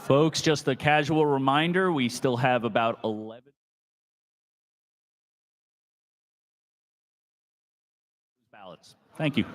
Folks, just a casual reminder, we still have about 11 ballots. Thank you.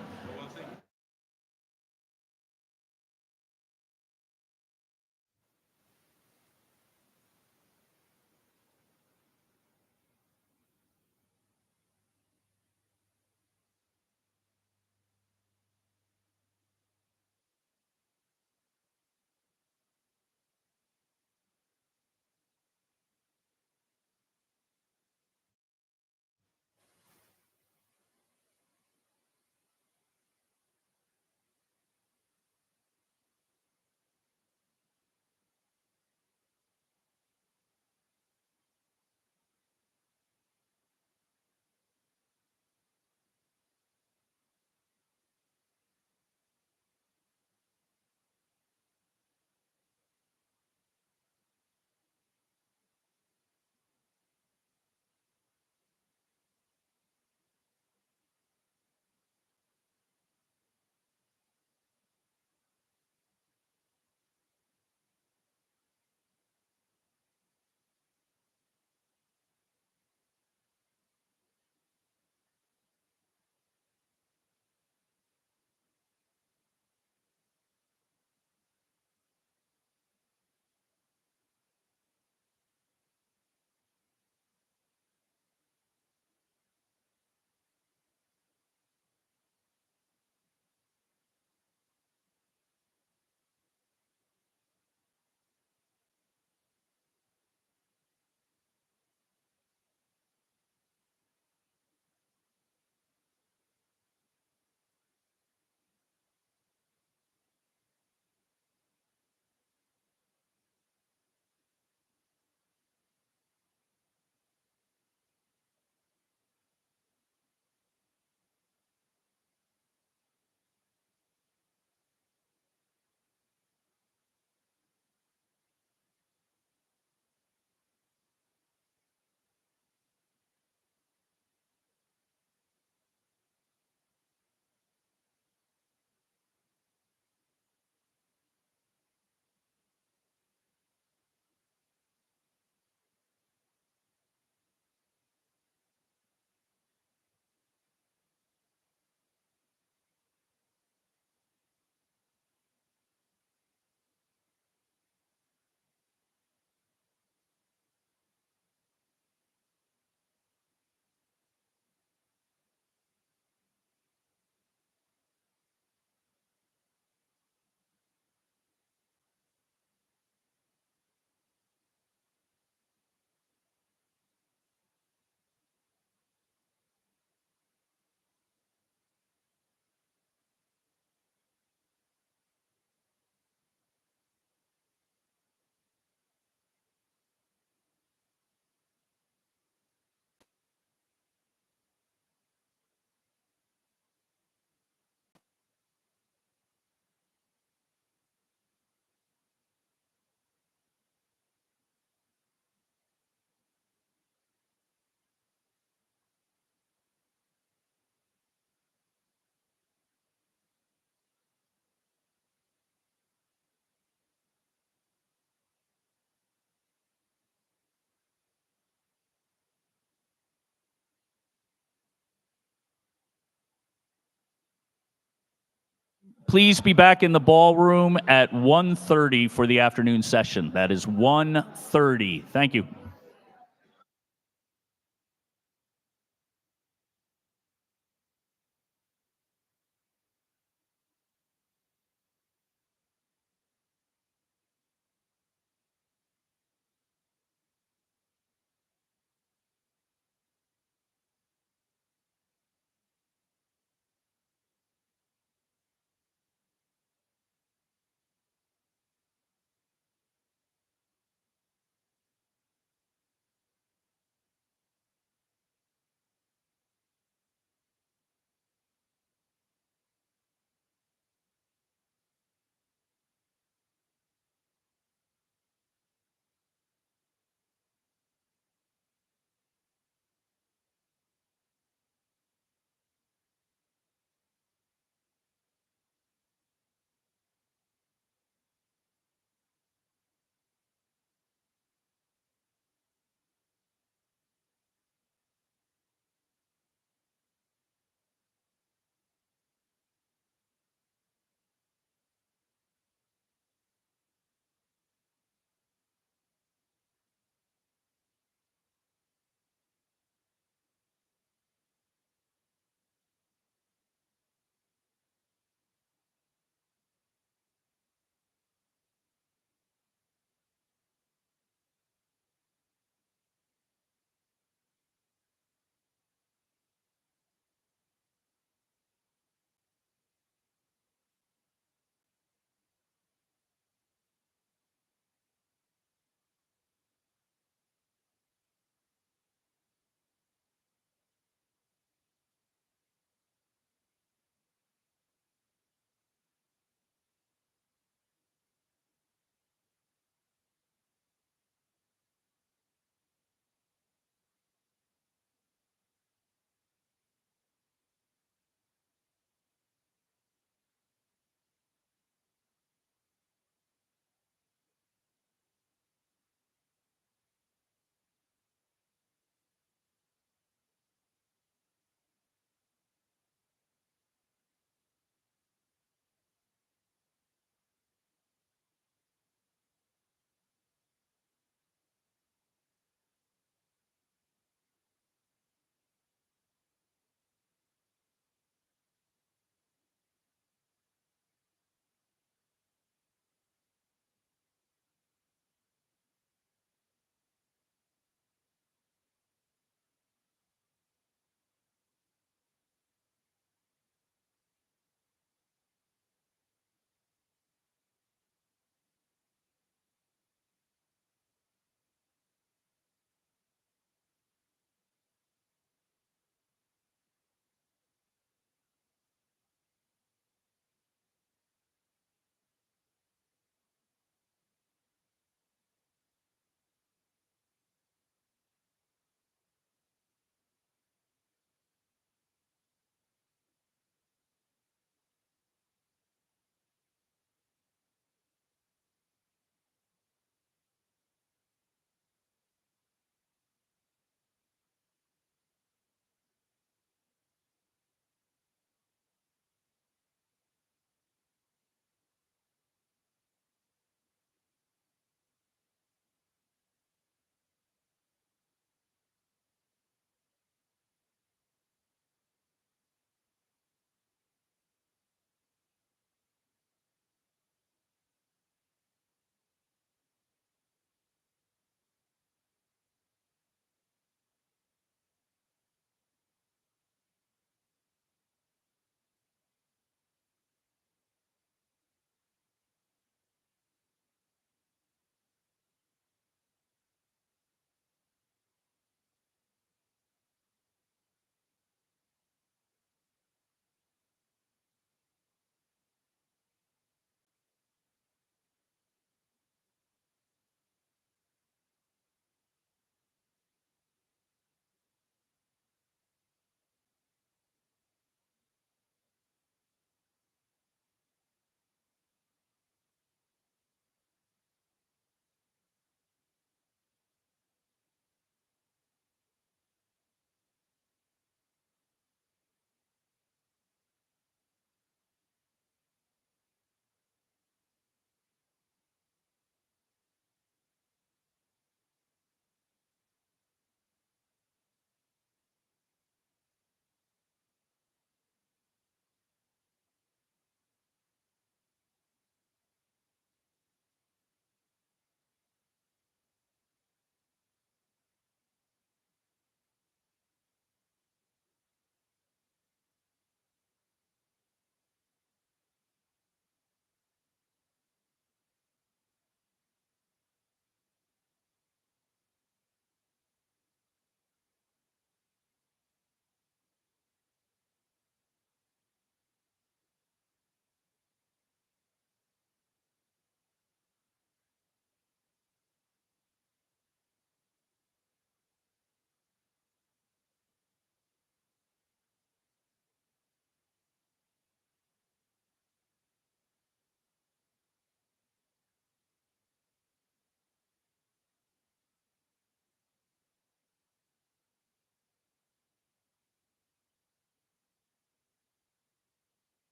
Please be back in the ballroom at 1:30 for the afternoon session. That is 1:30. Thank you.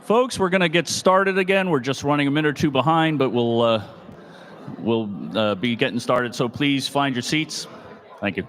Folks, we're going to get started again. We're just running a minute or two behind, but we'll be getting started. So please find your seats. Thank you.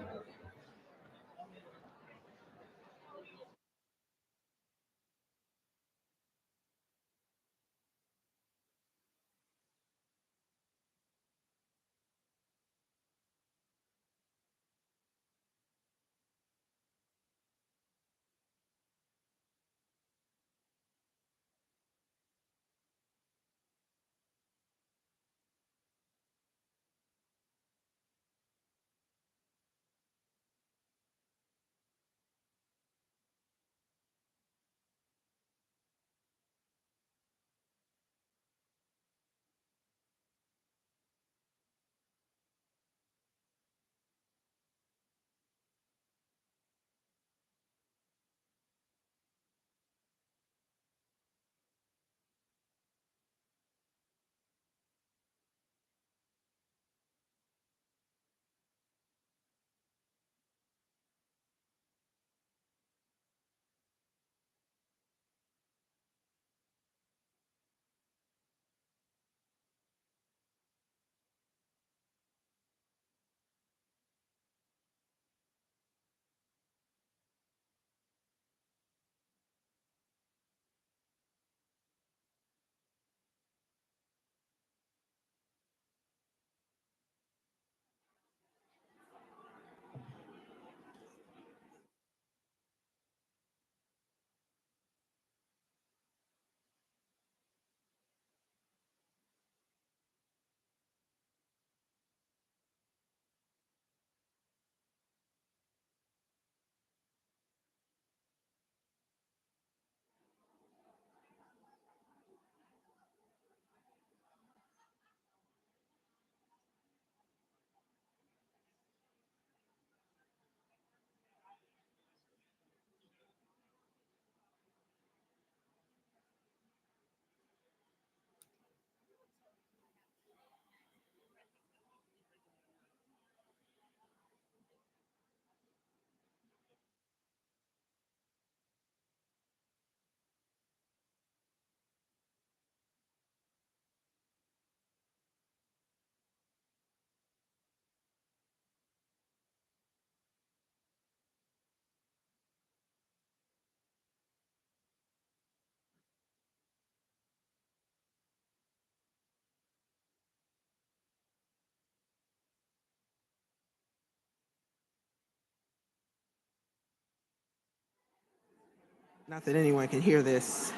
Not that anyone can hear this.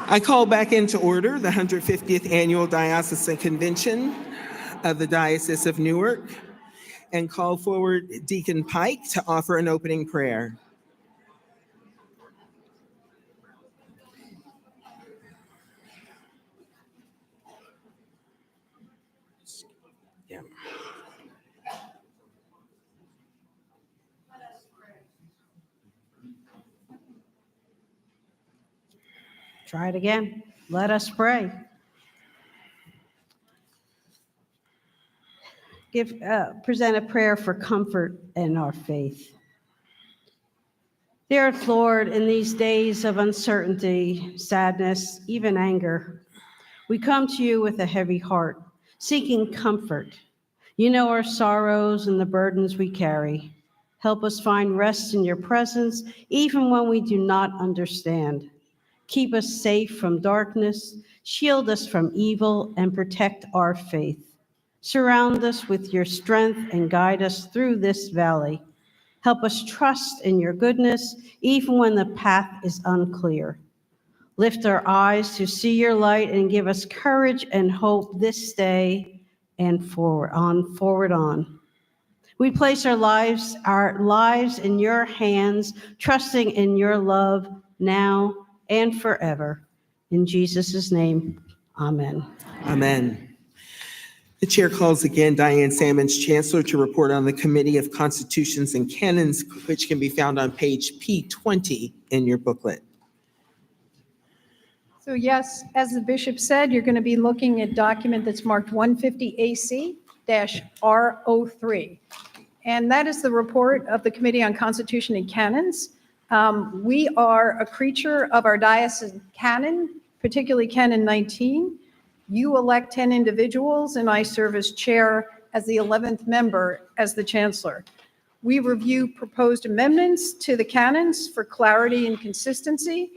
I call back into order the 150th Annual Diocesan Convention of the Diocese of Newark and call forward Deacon Pike to offer an opening prayer. Yeah. Try it again. Let us pray. Present a prayer for comfort in our faith. Dear Lord, in these days of uncertainty, sadness, even anger, we come to you with a heavy heart, seeking comfort. You know our sorrows and the burdens we carry. Help us find rest in your presence, even when we do not understand. Keep us safe from darkness, shield us from evil, and protect our faith. Surround us with your strength and guide us through this valley. Help us trust in your goodness, even when the path is unclear. Lift our eyes to see your light and give us courage and hope this day and forward on. We place our lives in your hands, trusting in your love now and forever. In Jesus' name, amen. Amen. The chair calls again Diane Salmons, Chancellor, to report on the Committee of Constitutions and Canons, which can be found on page P20 in your booklet. So yes, as the bishop said, you're going to be looking at document that's marked 150AC-R03. And that is the report of the Committee on Constitution and Canons. We are a creature of our diocesan canon, particularly Canon 19. You elect 10 individuals, and I serve as chair as the 11th member as the chancellor. We review proposed amendments to the canons for clarity and consistency,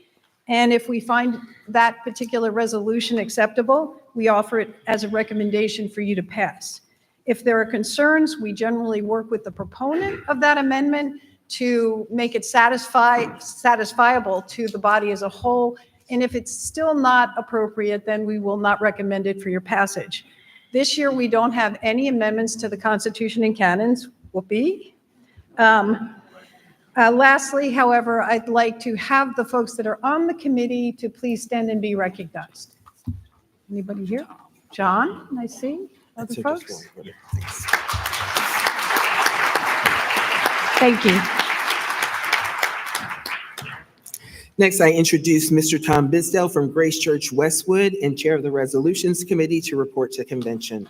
and if we find that particular resolution acceptable, we offer it as a recommendation for you to pass. If there are concerns, we generally work with the proponent of that amendment to make it satisfiable to the body as a whole. And if it's still not appropriate, then we will not recommend it for your passage. This year, we don't have any amendments to the Constitution and canons. Whoopee. Lastly, however, I'd like to have the folks that are on the committee to please stand and be recognized. Anybody here? John, I see. Other folks? Thank you. Next, I introduce Mr. Tom Bisdale from Grace Church Westwood and Chair of the Resolutions Committee to report to convention.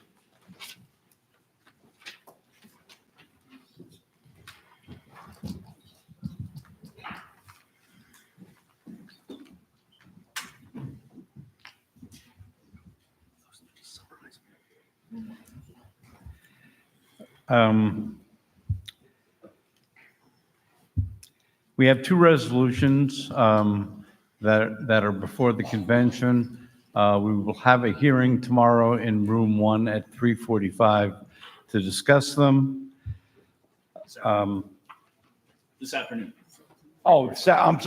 We have two resolutions that are before the convention. We will have a hearing tomorrow in room 1 at 3:45 to discuss them. This afternoon. I'm sorry.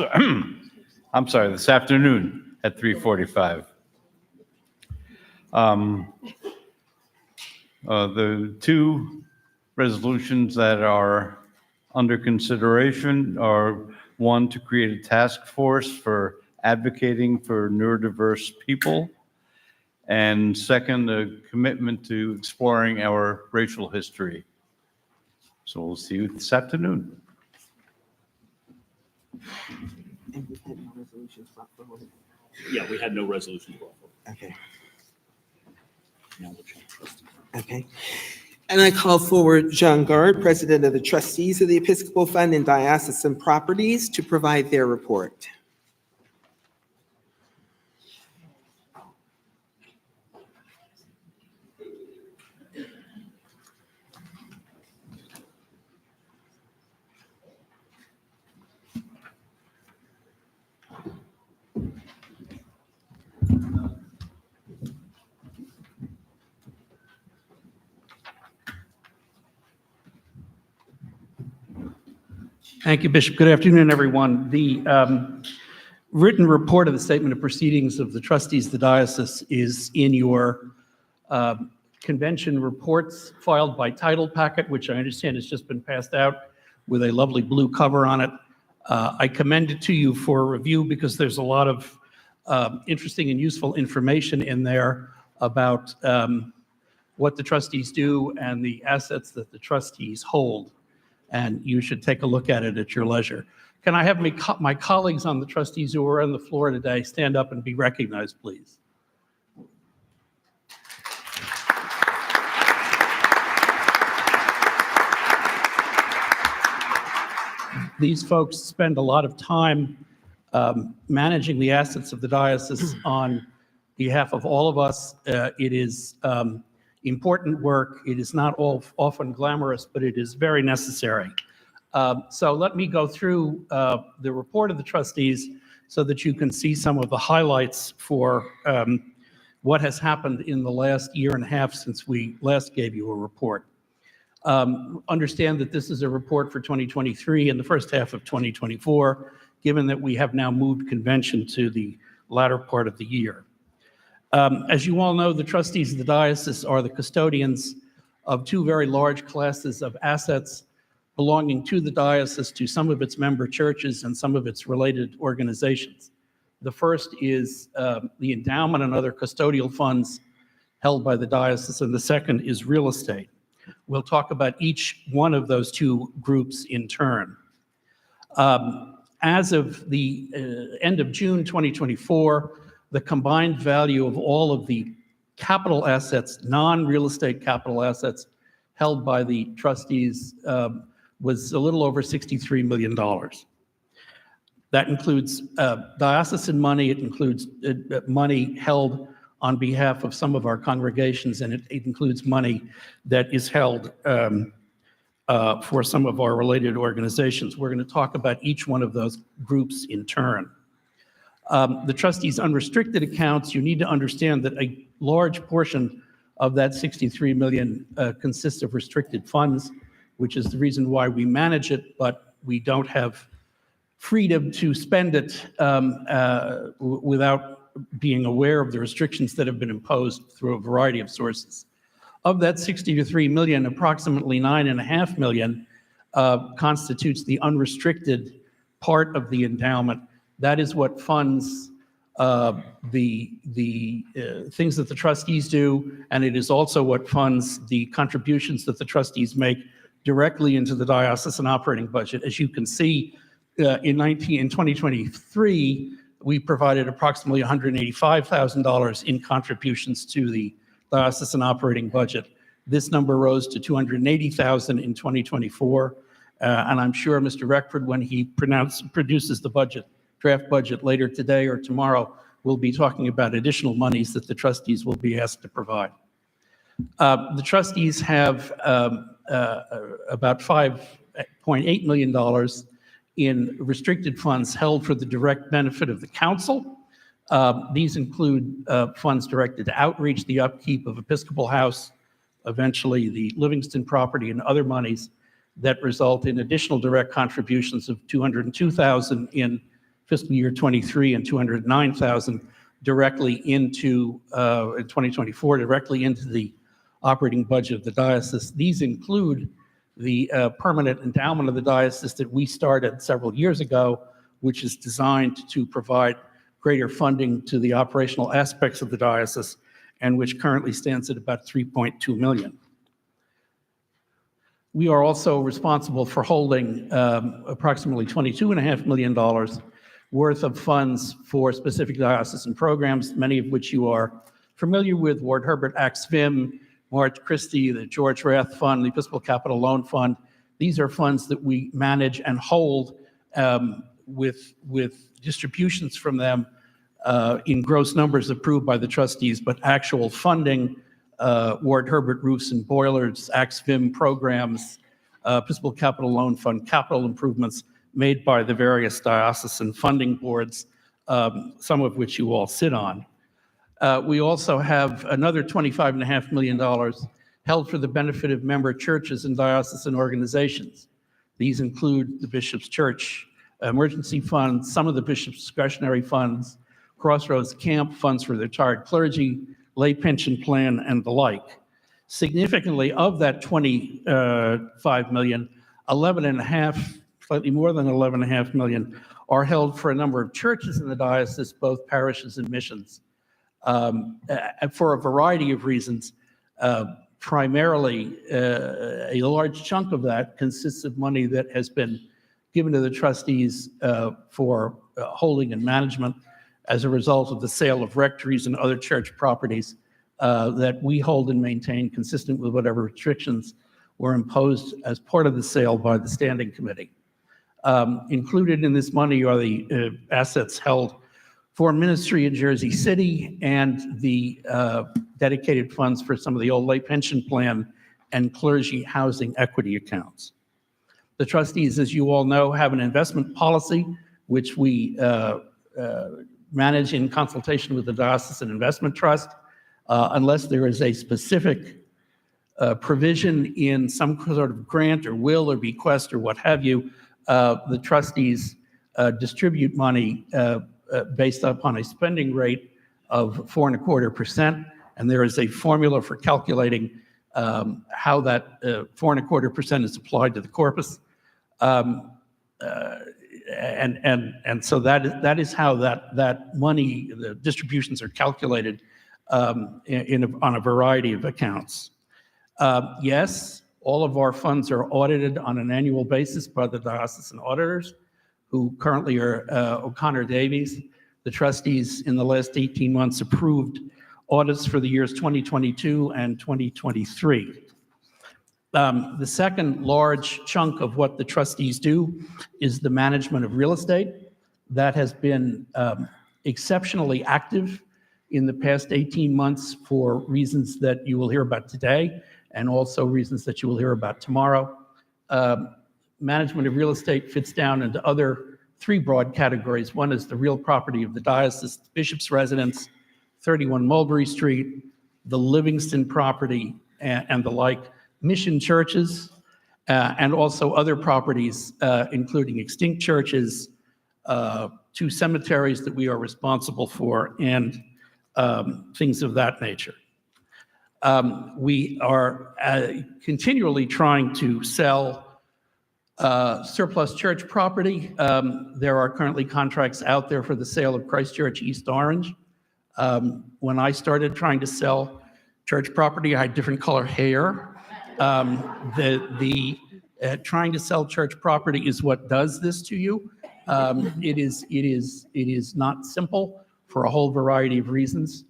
I'm sorry, this afternoon at 3:45. The two resolutions that are under consideration are, one, to create a task force for advocating for neurodiverse people, and second, a commitment to exploring our racial history. So we'll see you this afternoon. And we've had no resolutions brought forward. Yeah, we had no resolution brought forward. Okay. Now we'll change this. Okay. And I call forward John Gard, President of the Trustees of the Episcopal Fund and Diocesan Properties, to provide their report. Thank you, Bishop. Good afternoon, everyone. The written report of the statement of proceedings of the trustees of the diocese is in your convention reports filed by title packet, which I understand has just been passed out with a lovely blue cover on it. I commend it to you for review because there's a lot of interesting and useful information in there about what the trustees do and the assets that the trustees hold. And you should take a look at it at your leisure. Can I have my colleagues on the trustees who are on the floor today stand up and be recognized, please? These folks spend a lot of time managing the assets of the diocese on behalf of all of us. It is important work. It is not often glamorous, but it is very necessary. So let me go through the report of the trustees so that you can see some of the highlights for what has happened in the last year and a half since we last gave you a report. Understand that this is a report for 2023 and the first half of 2024, given that we have now moved convention to the latter part of the year. As you all know, the trustees of the diocese are the custodians of two very large classes of assets belonging to the diocese, to some of its member churches and some of its related organizations. The first is the endowment and other custodial funds held by the diocese, and the second is real estate. We'll talk about each one of those two groups in turn. As of the end of June 2024, the combined value of all of the capital assets, non-real estate capital assets held by the trustees was a little over $63 million. That includes diocesan money. It includes money held on behalf of some of our congregations, and it includes money that is held for some of our related organizations. We're going to talk about each one of those groups in turn. The trustees' unrestricted accounts, you need to understand that a large portion of that 63 million consists of restricted funds, which is the reason why we manage it, but we don't have freedom to spend it without being aware of the restrictions that have been imposed through a variety of sources. Of that 63 million, approximately 9.5 million constitutes the unrestricted part of the endowment. That is what funds the things that the trustees do, and it is also what funds the contributions that the trustees make directly into the diocesan operating budget. As you can see, in 2023, we provided approximately $185,000 in contributions to the diocesan operating budget. This number rose to $280,000 in 2024, and I'm sure Mr. Reckford, when he produces the draft budget later today or tomorrow, will be talking about additional monies that the trustees will be asked to provide. The trustees have about $5.8 million in restricted funds held for the direct benefit of the council. These include funds directed to outreach, the upkeep of Episcopal House, eventually the Livingston property, and other monies that result in additional direct contributions of $202,000 in fiscal year 23 and $209,000 directly into, in 2024, directly into the operating budget of the diocese. These include the permanent endowment of the diocese that we started several years ago, which is designed to provide greater funding to the operational aspects of the diocese, and which currently stands at about $3.2 million. We are also responsible for holding approximately $22.5 million worth of funds for specific diocesan programs, many of which you are familiar with: Ward Herbert Axe Vim, March Christie, the George Rath Fund, the Episcopal Capital Loan Fund. These are funds that we manage and hold with distributions from them in gross numbers approved by the trustees, but actual funding, Ward Herbert roofs and boilers, Axe Vim programs, Episcopal Capital Loan Fund, capital improvements made by the various diocesan funding boards, some of which you all sit on. We also have another $25.5 million held for the benefit of member churches and diocesan organizations. These include the Bishop's Church Emergency Fund, some of the Bishop's discretionary funds, Crossroads Camp, funds for the retired clergy, lay pension plan, and the like. Significantly, of that 25 million, 11.5, slightly more than 11.5 million, are held for a number of churches in the diocese, both parishes and missions. For a variety of reasons, primarily a large chunk of that consists of money that has been given to the trustees for holding and management as a result of the sale of rectories and other church properties that we hold and maintain consistent with whatever restrictions were imposed as part of the sale by the standing committee. Included in this money are the assets held for ministry in Jersey City and the dedicated funds for some of the old lay pension plan and clergy housing equity accounts. The trustees, as you all know, have an investment policy, which we manage in consultation with the Diocesan Investment Trust. Unless there is a specific provision in some sort of grant or will or bequest or what have you, the trustees distribute money based upon a spending rate of 4.25%, and there is a formula for calculating how that 4.25% is applied to the corpus. And so that is how that money, the distributions are calculated on a variety of accounts. Yes, all of our funds are audited on an annual basis by the diocesan auditors, who currently are O'Connor Davies. The trustees in the last 18 months approved audits for the years 2022 and 2023. The second large chunk of what the trustees do is the management of real estate. that has been exceptionally active in the past 18 months for reasons that you will hear about today, and also reasons that you will hear about tomorrow. Management of real estate fits down into other three broad categories. One is the real property of the diocese, bishop's residence, 31 Mulberry Street, the Livingston property, and the like, mission churches, and also other properties, including extinct churches, 2 cemeteries that we are responsible for, and things of that nature. We are continually trying to sell surplus church property. There are currently contracts out there for the sale of Christ Church East Orange. When I started trying to sell church property, I had different color hair. Trying to sell church property is what does this to you. It is not simple for a whole variety of reasons.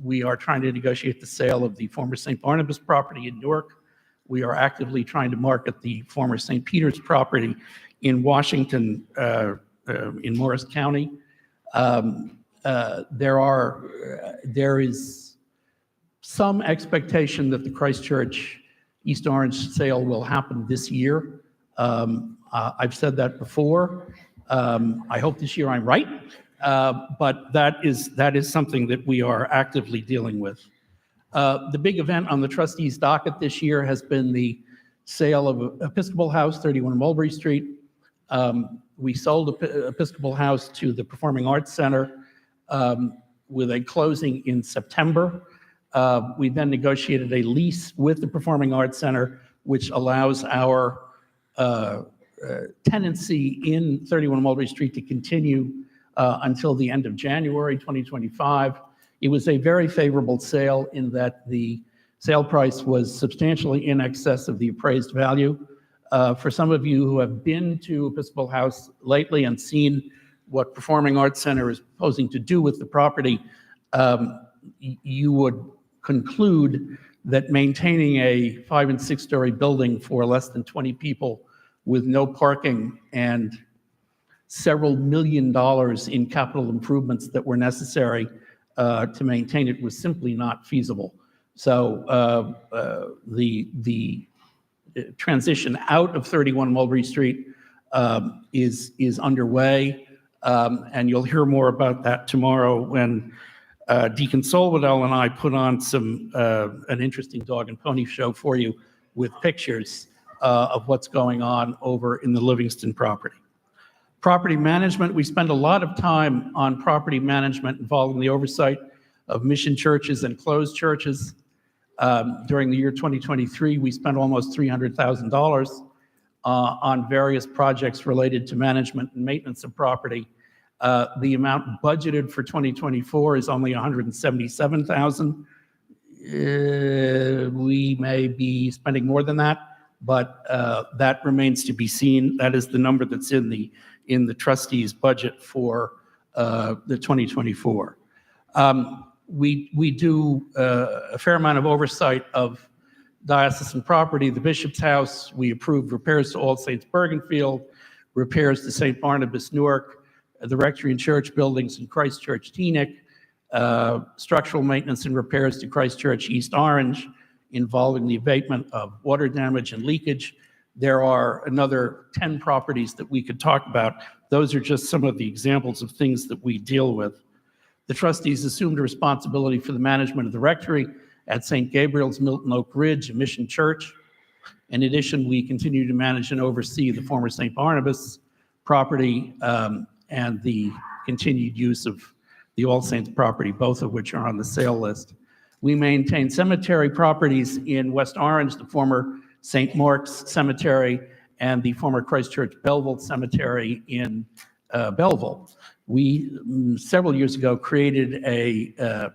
We are trying to negotiate the sale of the former St. Barnabas property in Newark. We are actively trying to market the former St. Peter's property in Washington, in Morris County. There is some expectation that the Christ Church East Orange sale will happen this year. I've said that before. I hope this year I'm right, but that is something that we are actively dealing with. The big event on the trustees' docket this year has been the sale of Episcopal House, 31 Mulberry Street. We sold Episcopal House to the Performing Arts Center with a closing in September. We then negotiated a lease with the Performing Arts Center, which allows our tenancy in 31 Mulberry Street to continue until the end of January 2025. It was a very favorable sale in that the sale price was substantially in excess of the appraised value. For some of you who have been to Episcopal House lately and seen what Performing Arts Center is proposing to do with the property, you would conclude that maintaining a 5- and 6-story building for less than 20 people with no parking and several $1 million in capital improvements that were necessary to maintain it was simply not feasible. So the transition out of 31 Mulberry Street is underway, and you'll hear more about that tomorrow when Deacon Solwadell and I put on an interesting dog and pony show for you with pictures of what's going on over in the Livingston property. Property management, we spend a lot of time on property management involving the oversight of mission churches and closed churches. During the year 2023, we spent almost $300,000 on various projects related to management and maintenance of property. The amount budgeted for 2024 is only $177,000. We may be spending more than that, but that remains to be seen. That is the number that's in the trustees' budget for the 2024. We do a fair amount of oversight of diocesan property. The bishop's house, we approved repairs to All Saints Bergenfield, repairs to St. Barnabas Newark, the rectory and church buildings in Christ Church Teaneck, structural maintenance and repairs to Christ Church East Orange involving the abatement of water damage and leakage. There are another 10 properties that we could talk about. Those are just some of the examples of things that we deal with. The trustees assumed responsibility for the management of the rectory at St. Gabriel's, Milton Oak Ridge, a mission church. In addition, we continue to manage and oversee the former St. Barnabas property and the continued use of the All Saints property, both of which are on the sale list. We maintain cemetery properties in West Orange, the former St. Mark's Cemetery and the former Christ Church Belleville Cemetery in Belleville. We, several years ago, created a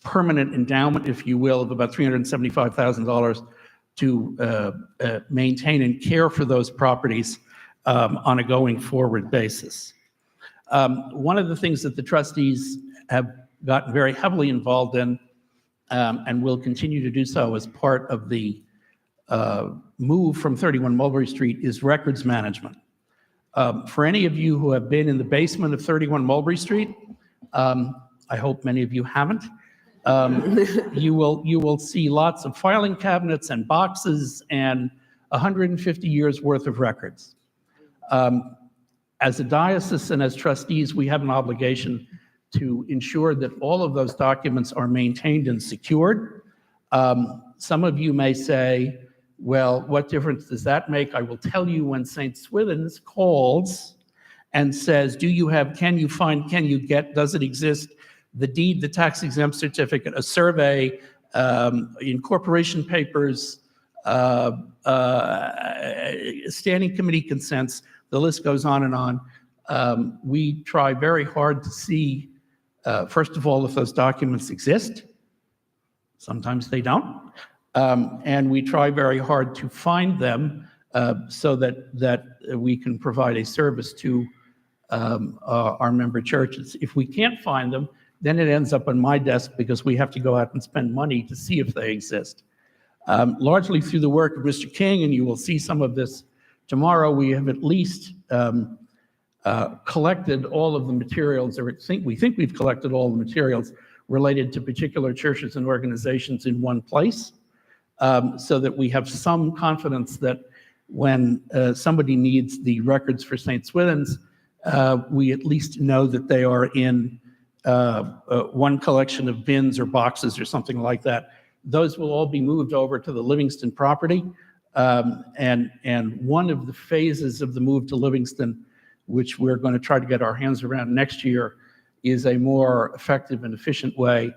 permanent endowment, if you will, of about $375,000 to maintain and care for those properties on a going forward basis. One of the things that the trustees have gotten very heavily involved in and will continue to do so as part of the move from 31 Mulberry Street is records management. For any of you who have been in the basement of 31 Mulberry Street, I hope many of you haven't, you will see lots of filing cabinets and boxes and 150 years worth of records. As a diocese and as trustees, we have an obligation to ensure that all of those documents are maintained and secured. Some of you may say, well, what difference does that make? I will tell you, when St. Swithin's calls and says, do you have, can you find, can you get, does it exist? The deed, the tax exempt certificate, a survey, incorporation papers, standing committee consents, the list goes on and on. We try very hard to see, first of all, if those documents exist. Sometimes they don't. And we try very hard to find them so that we can provide a service to our member churches. If we can't find them, then it ends up on my desk because we have to go out and spend money to see if they exist. Largely through the work of Mr. King, and you will see some of this tomorrow, we have at least collected all of the materials, or we think we've collected all the materials related to particular churches and organizations in one place, so that we have some confidence that when somebody needs the records for St. Swithin's, we at least know that they are in one collection of bins or boxes or something like that. Those will all be moved over to the Livingston property. And one of the phases of the move to Livingston, which we're going to try to get our hands around next year, is a more effective and efficient way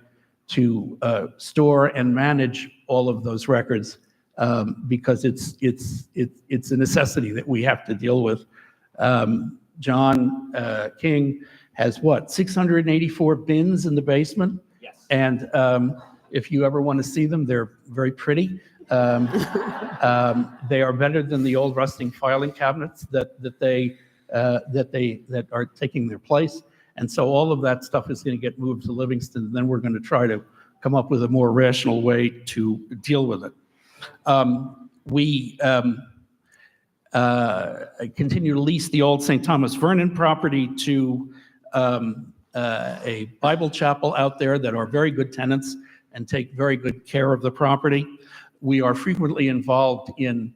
to store and manage all of those records, because it's a necessity that we have to deal with. John King has 684 bins in the basement? Yes. And if you ever want to see them, they're very pretty. They are better than the old rusting filing cabinets that are taking their place. And so all of that stuff is going to get moved to Livingston, and then we're going to try to come up with a more rational way to deal with it. We continue to lease the old St. Thomas Vernon property to a Bible chapel out there that are very good tenants and take very good care of the property. We are frequently involved in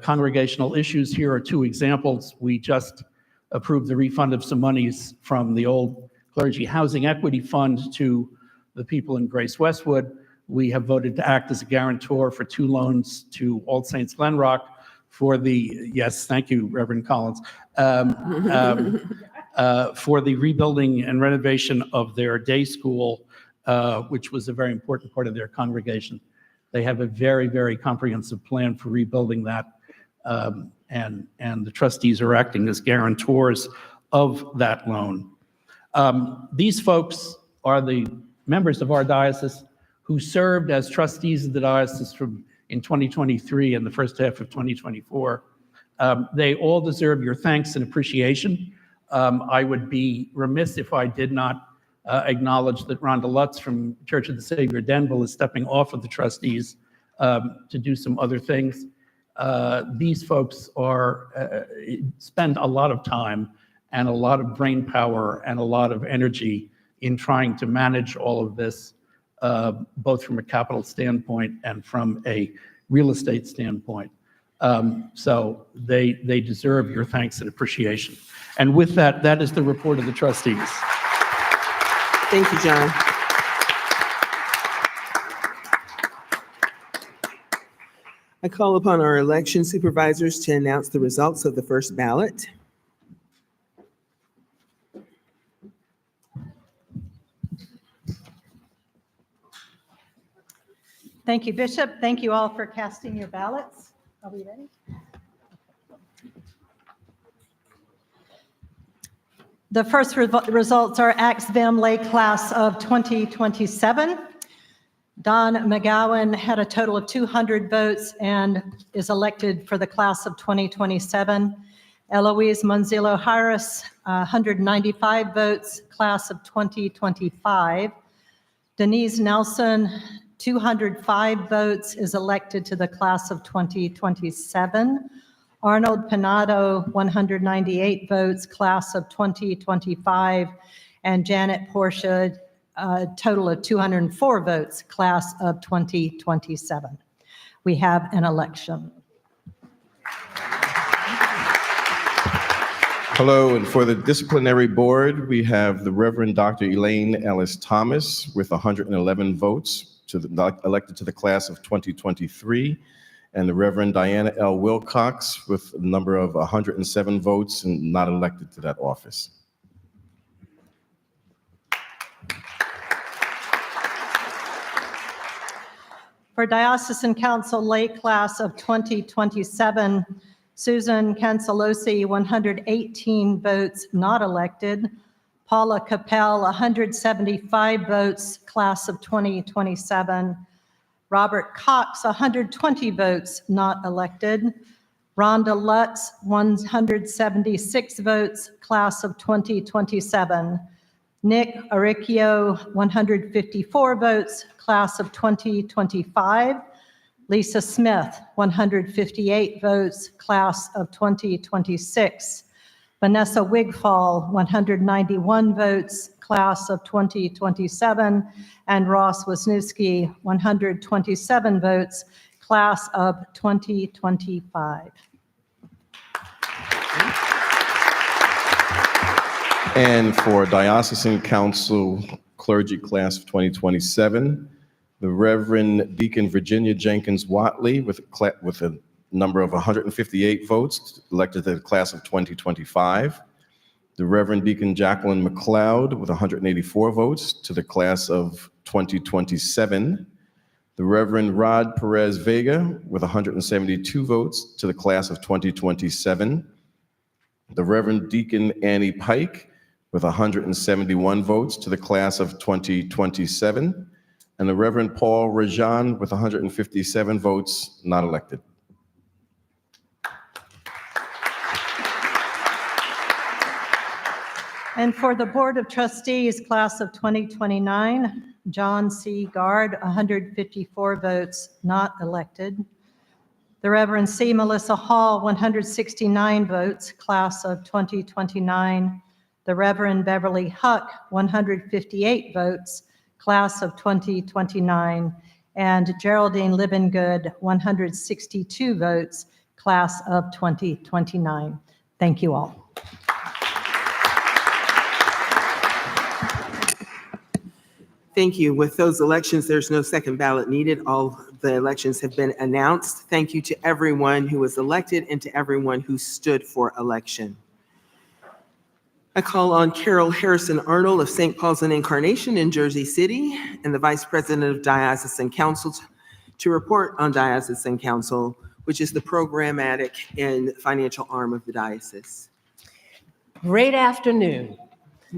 congregational issues. Here are two examples. We just approved the refund of some monies from the old Clergy Housing Equity Fund to the people in Grace Westwood. We have voted to act as a guarantor for 2 loans to All Saints Glenrock for the, yes, thank you, Reverend Collins, for the rebuilding and renovation of their day school, which was a very important part of their congregation. They have a very, very comprehensive plan for rebuilding that, and the trustees are acting as guarantors of that loan. These folks are the members of our diocese who served as trustees of the diocese in 2023 and the first half of 2024. They all deserve your thanks and appreciation. I would be remiss if I did not acknowledge that Rhonda Lutz from Church of the Savior Denville is stepping off of the trustees to do some other things. These folks spend a lot of time and a lot of brain power and a lot of energy in trying to manage all of this, both from a capital standpoint and from a real estate standpoint. So they deserve your thanks and appreciation. And with that, that is the report of the trustees. Thank you, John. I call upon our election supervisors to announce the results of the first ballot. Thank you, Bishop. Thank you all for casting your ballots. Are we ready? The first results are Axe Vim Lay class of 2027. Don McGowan had a total of 200 votes and is elected for the class of 2027. Eloise Monzillo Harris, 195 votes, class of 2025. Denise Nelson, 205 votes, is elected to the class of 2027. Arnold Pinato, 198 votes, class of 2025, and Janet Portia, a total of 204 votes, class of 2027. We have an election. Hello, and for the disciplinary board, we have the Reverend Dr. Elaine Ellis Thomas with 111 votes elected to the class of 2023, and the Reverend Diana L. Wilcox with a number of 107 votes and not elected to that office. For Diocesan Council lay class of 2027, Susan Cancelosi, 118 votes, not elected. Paula Capel, 175 votes, class of 2027. Robert Cox, 120 votes, not elected. Rhonda Lutz, 176 votes, class of 2027. Nick Aricchio, 154 votes, class of 2025. Lisa Smith, 158 votes, class of 2026. Vanessa Wigfall, 191 votes, class of 2027. And Ross Wisniewski, 127 votes, class of 2025. And for Diocesan Council Clergy Class of 2027, the Reverend Deacon Virginia Jenkins Watley with a number of 158 votes, elected to the class of 2025. The Reverend Deacon Jacqueline McLeod with 184 votes to the class of 2027. The Reverend Rod Perez Vega with 172 votes to the class of 2027. The Reverend Deacon Annie Pike with 171 votes to the class of 2027. And the Reverend Paul Rajan with 157 votes, not elected. And for the Board of Trustees, class of 2029, John C. Guard, 154 votes, not elected. The Reverend C. Melissa Hall, 169 votes, class of 2029. The Reverend Beverly Huck, 158 votes, class of 2029. And Geraldine Libengood, 162 votes, class of 2029. Thank you all. Thank you. With those elections, there's no second ballot needed. All the elections have been announced. Thank you to everyone who was elected and to everyone who stood for election. I call on Carol Harrison Arnold of St. Paul's and Incarnation in Jersey City and the Vice President of Diocesan Council to report on Diocesan Council, which is the programmatic and financial arm of the diocese. Great afternoon.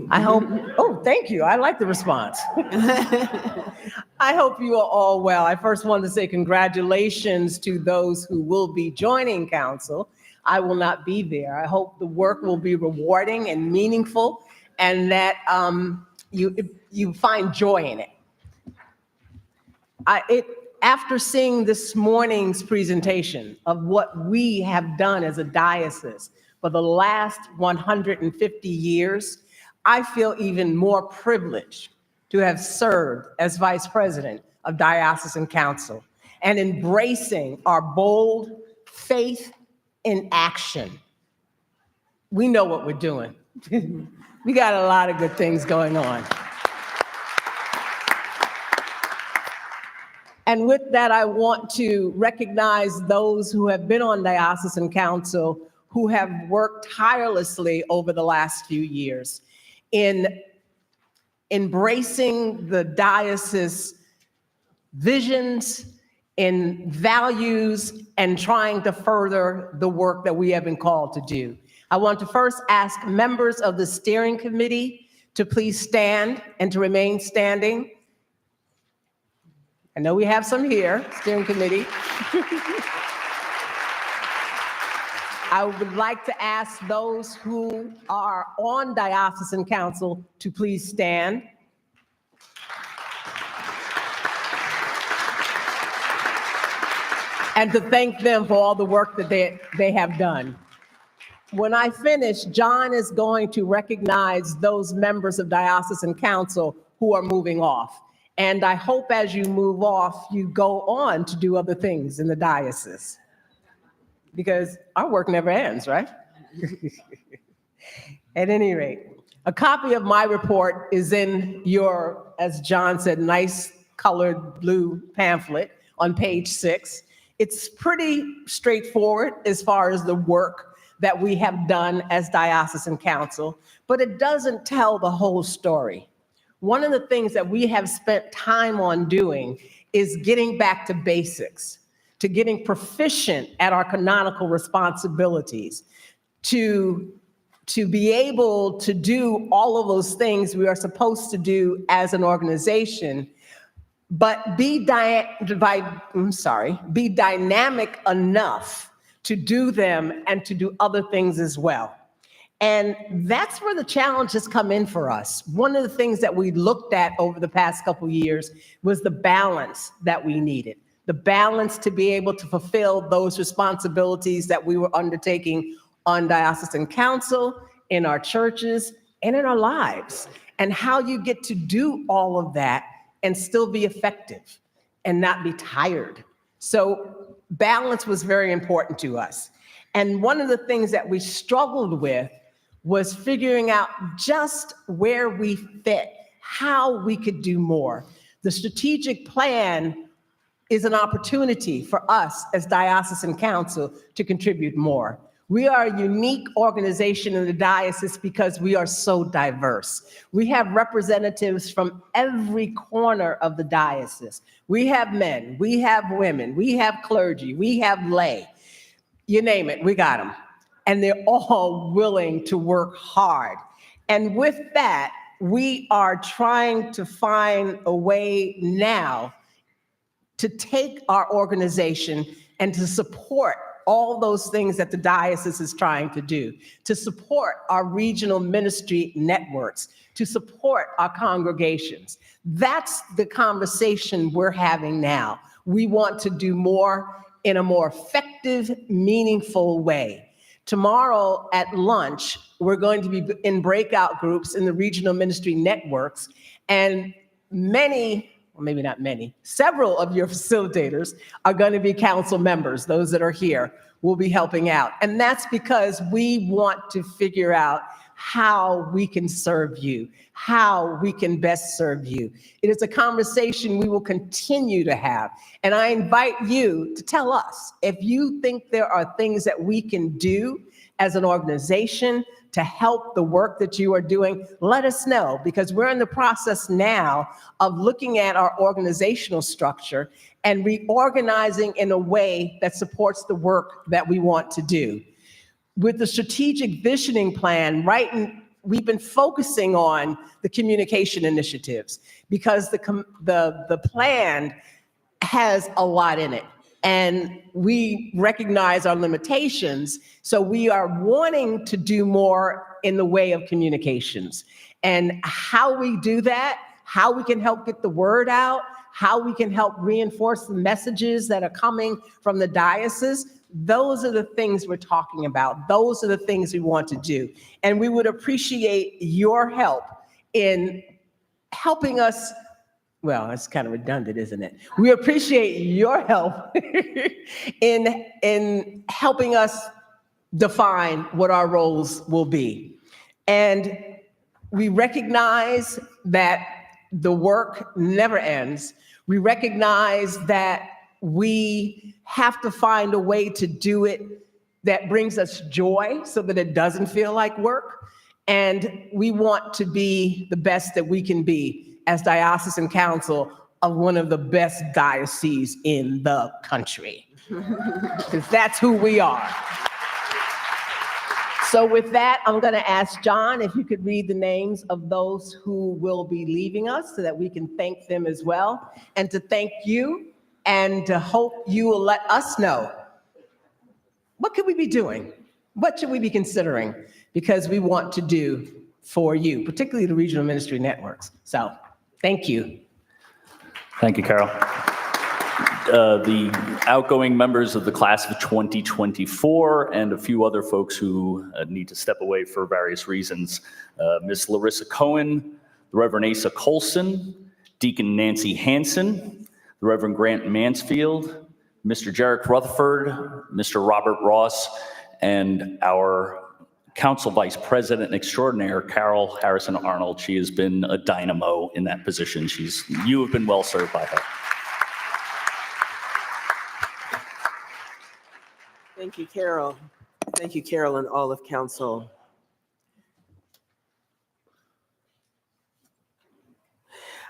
I hope, oh, thank you. I like the response. I hope you are all well. I first wanted to say congratulations to those who will be joining council. I will not be there. I hope the work will be rewarding and meaningful and that you find joy in it. After seeing this morning's presentation of what we have done as a diocese for the last 150 years, I feel even more privileged to have served as Vice President of Diocesan Council and embracing our bold faith in action. We know what we're doing. We got a lot of good things going on. And with that, I want to recognize those who have been on Diocesan Council who have worked tirelessly over the last few years in embracing the diocese visions, in values, and trying to further the work that we have been called to do. I want to first ask members of the steering committee to please stand and to remain standing. I know we have some here, steering committee. I would like to ask those who are on Diocesan Council to please stand. and to thank them for all the work that they have done. When I finish, John is going to recognize those members of Diocesan Council who are moving off. And I hope as you move off, you go on to do other things in the diocese, because our work never ends, right? At any rate, a copy of my report is in your, as John said, nice colored blue pamphlet on page 6. It's pretty straightforward as far as the work that we have done as Diocesan Council, but it doesn't tell the whole story. One of the things that we have spent time on doing is getting back to basics, to getting proficient at our canonical responsibilities, to be able to do all of those things we are supposed to do as an organization, but be dynamic enough to do them and to do other things as well. And that's where the challenges come in for us. One of the things that we looked at over the past couple of years was the balance that we needed, the balance to be able to fulfill those responsibilities that we were undertaking on Diocesan Council, in our churches, and in our lives, and how you get to do all of that and still be effective and not be tired. So balance was very important to us. And one of the things that we struggled with was figuring out just where we fit, how we could do more. The strategic plan is an opportunity for us as Diocesan Council to contribute more. We are a unique organization in the diocese because we are so diverse. We have representatives from every corner of the diocese. We have men, we have women, we have clergy, we have lay. You name it, we got them. And they're all willing to work hard. And with that, we are trying to find a way now to take our organization and to support all those things that the diocese is trying to do, to support our regional ministry networks, to support our congregations. That's the conversation we're having now. We want to do more in a more effective, meaningful way. Tomorrow at lunch, we're going to be in breakout groups in the regional ministry networks, and many, or maybe not many, several of your facilitators are going to be council members. Those that are here will be helping out. And that's because we want to figure out how we can serve you, how we can best serve you. It is a conversation we will continue to have. And I invite you to tell us if you think there are things that we can do as an organization to help the work that you are doing. Let us know, because we're in the process now of looking at our organizational structure and reorganizing in a way that supports the work that we want to do. With the strategic visioning plan, we've been focusing on the communication initiatives because the plan has a lot in it. And we recognize our limitations, so we are wanting to do more in the way of communications. And how we do that, how we can help get the word out, how we can help reinforce the messages that are coming from the diocese, those are the things we're talking about. Those are the things we want to do. And we would appreciate your help in helping us. Well, it's kind of redundant, isn't it? We appreciate your help in helping us define what our roles will be. And we recognize that the work never ends. We recognize that we have to find a way to do it that brings us joy so that it doesn't feel like work. And we want to be the best that we can be as Diocesan Council of one of the best dioceses in the country, because that's who we are. So with that, I'm going to ask John if you could read the names of those who will be leaving us so that we can thank them as well, and to thank you, and to hope you will let us know what could we be doing? What should we be considering? Because we want to do for you, particularly the regional ministry networks. So thank you. Thank you, Carol. the outgoing members of the class of 2024 and a few other folks who need to step away for various reasons. Miss Larissa Cohen, the Reverend Asa Colson, Deacon Nancy Hanson, the Reverend Grant Mansfield, Mr. Jarek Rutherford, Mr. Robert Ross, and our Council Vice President Extraordinaire, Carol Harrison Arnold. She has been a dynamo in that position. You have been well served by her. Thank you, Carol. Thank you, Carol, and all of council.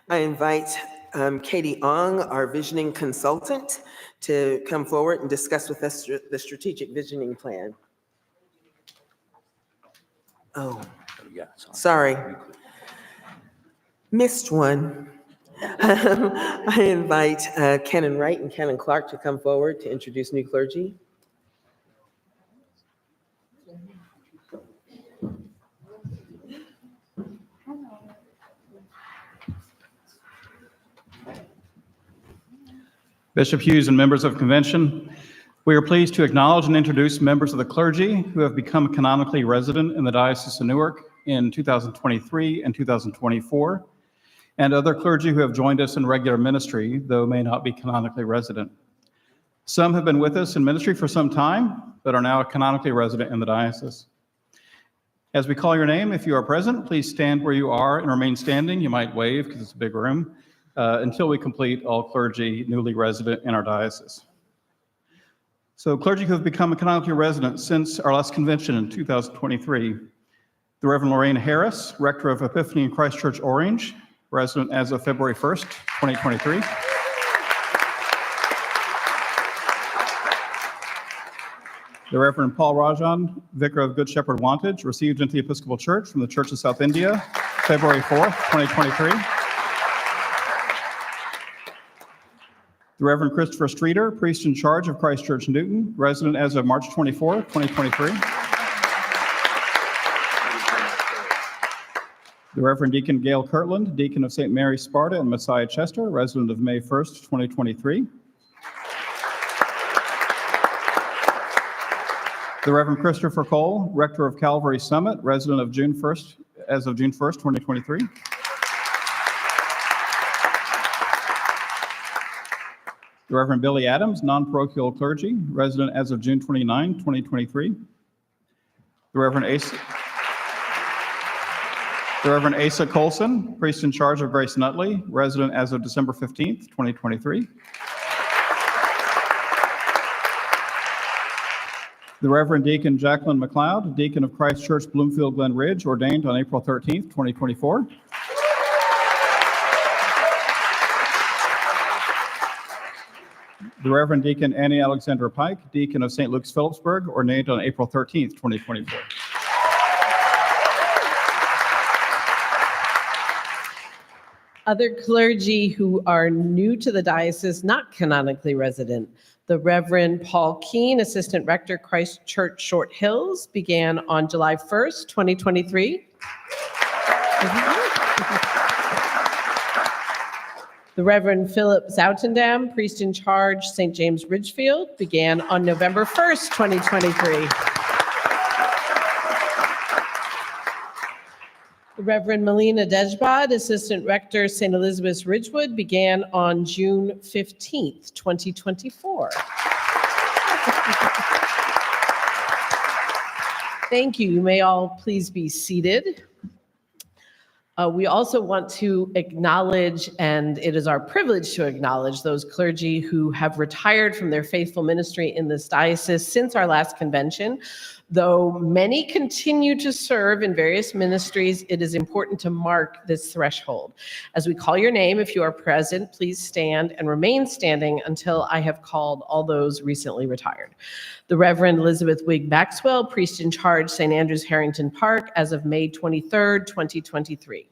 I invite Katie Ong, our visioning consultant, to come forward and discuss with us the strategic visioning plan. Oh, Yeah, sorry. Missed one. I invite Canon Wright and Canon Clark to come forward to introduce new clergy. Bishop Hughes and members of convention, we are pleased to acknowledge and introduce members of the clergy who have become canonically resident in the Diocese of Newark in 2023 and 2024, and other clergy who have joined us in regular ministry, though may not be canonically resident. Some have been with us in ministry for some time, but are now canonically resident in the diocese. As we call your name, if you are present, please stand where you are and remain standing. You might wave because it's a big room, until we complete all clergy newly resident in our diocese. So clergy who have become canonically resident since our last convention in 2023, the Reverend Lorraine Harris, Rector of Epiphany in Christ Church Orange, resident as of February 1st, 2023. The Reverend Paul Rajan, Vicar of Good Shepherd Wantage, received into the Episcopal Church from the Church of South India, February 4th, 2023. The Reverend Christopher Streeter, priest in charge of Christ Church Newton, resident as of March 24, 2023. The Reverend Deacon Gail Kirtland, Deacon of St. Mary Sparta and Messiah Chester, resident of May 1st, 2023. The Reverend Christopher Cole, Rector of Calvary Summit, resident of June 1st, as of June 1st, 2023. The Reverend Billy Adams, non-parochial clergy, resident as of June 29, 2023. The Reverend Asa Colson, priest in charge of Grace Nutley, resident as of December 15th, 2023. The Reverend Deacon Jacqueline McLeod, Deacon of Christ Church Bloomfield Glen Ridge, ordained on April 13th, 2024. The Reverend Deacon Annie Alexandra Pike, Deacon of St. Luke's Phillipsburg, ordained on April 13th, 2024. Other clergy who are new to the diocese, not canonically resident. The Reverend Paul Keene, Assistant Rector, Christ Church Short Hills, began on July 1st, 2023. The Reverend Philip Zoutendam, priest in charge, St. James Ridgefield, began on November 1st, 2023. The Reverend Melina Dejbad, Assistant Rector, St. Elizabeth's Ridgewood, began on June 15th, 2024. Thank you. You may all please be seated. We also want to acknowledge, and it is our privilege to acknowledge, those clergy who have retired from their faithful ministry in this diocese since our last convention. Though many continue to serve in various ministries, it is important to mark this threshold. As we call your name, if you are present, please stand and remain standing until I have called all those recently retired. The Reverend Elizabeth Wigg Maxwell, priest in charge, St. Andrews Harrington Park, as of May 23rd, 2023.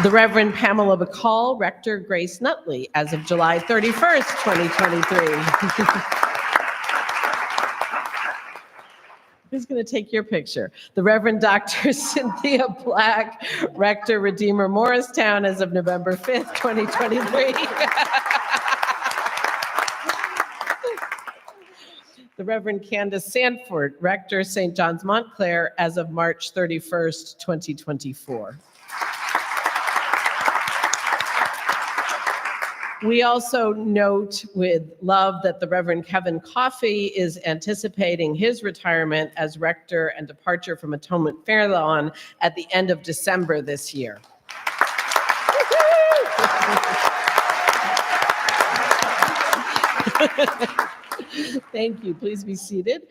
The Reverend Pamela Bacall, Rector, Grace Nutley, as of July 31st, 2023. Who's going to take your picture? The Reverend Dr. Cynthia Black, Rector, Redeemer Morristown, as of November 5th, 2023. The Reverend Candace Sanford, Rector, St. John's Montclair, as of March 31st, 2024. We also note with love that the Reverend Kevin Coffey is anticipating his retirement as rector and departure from Atonement Fairlawn at the end of December this year. Thank you. Please be seated.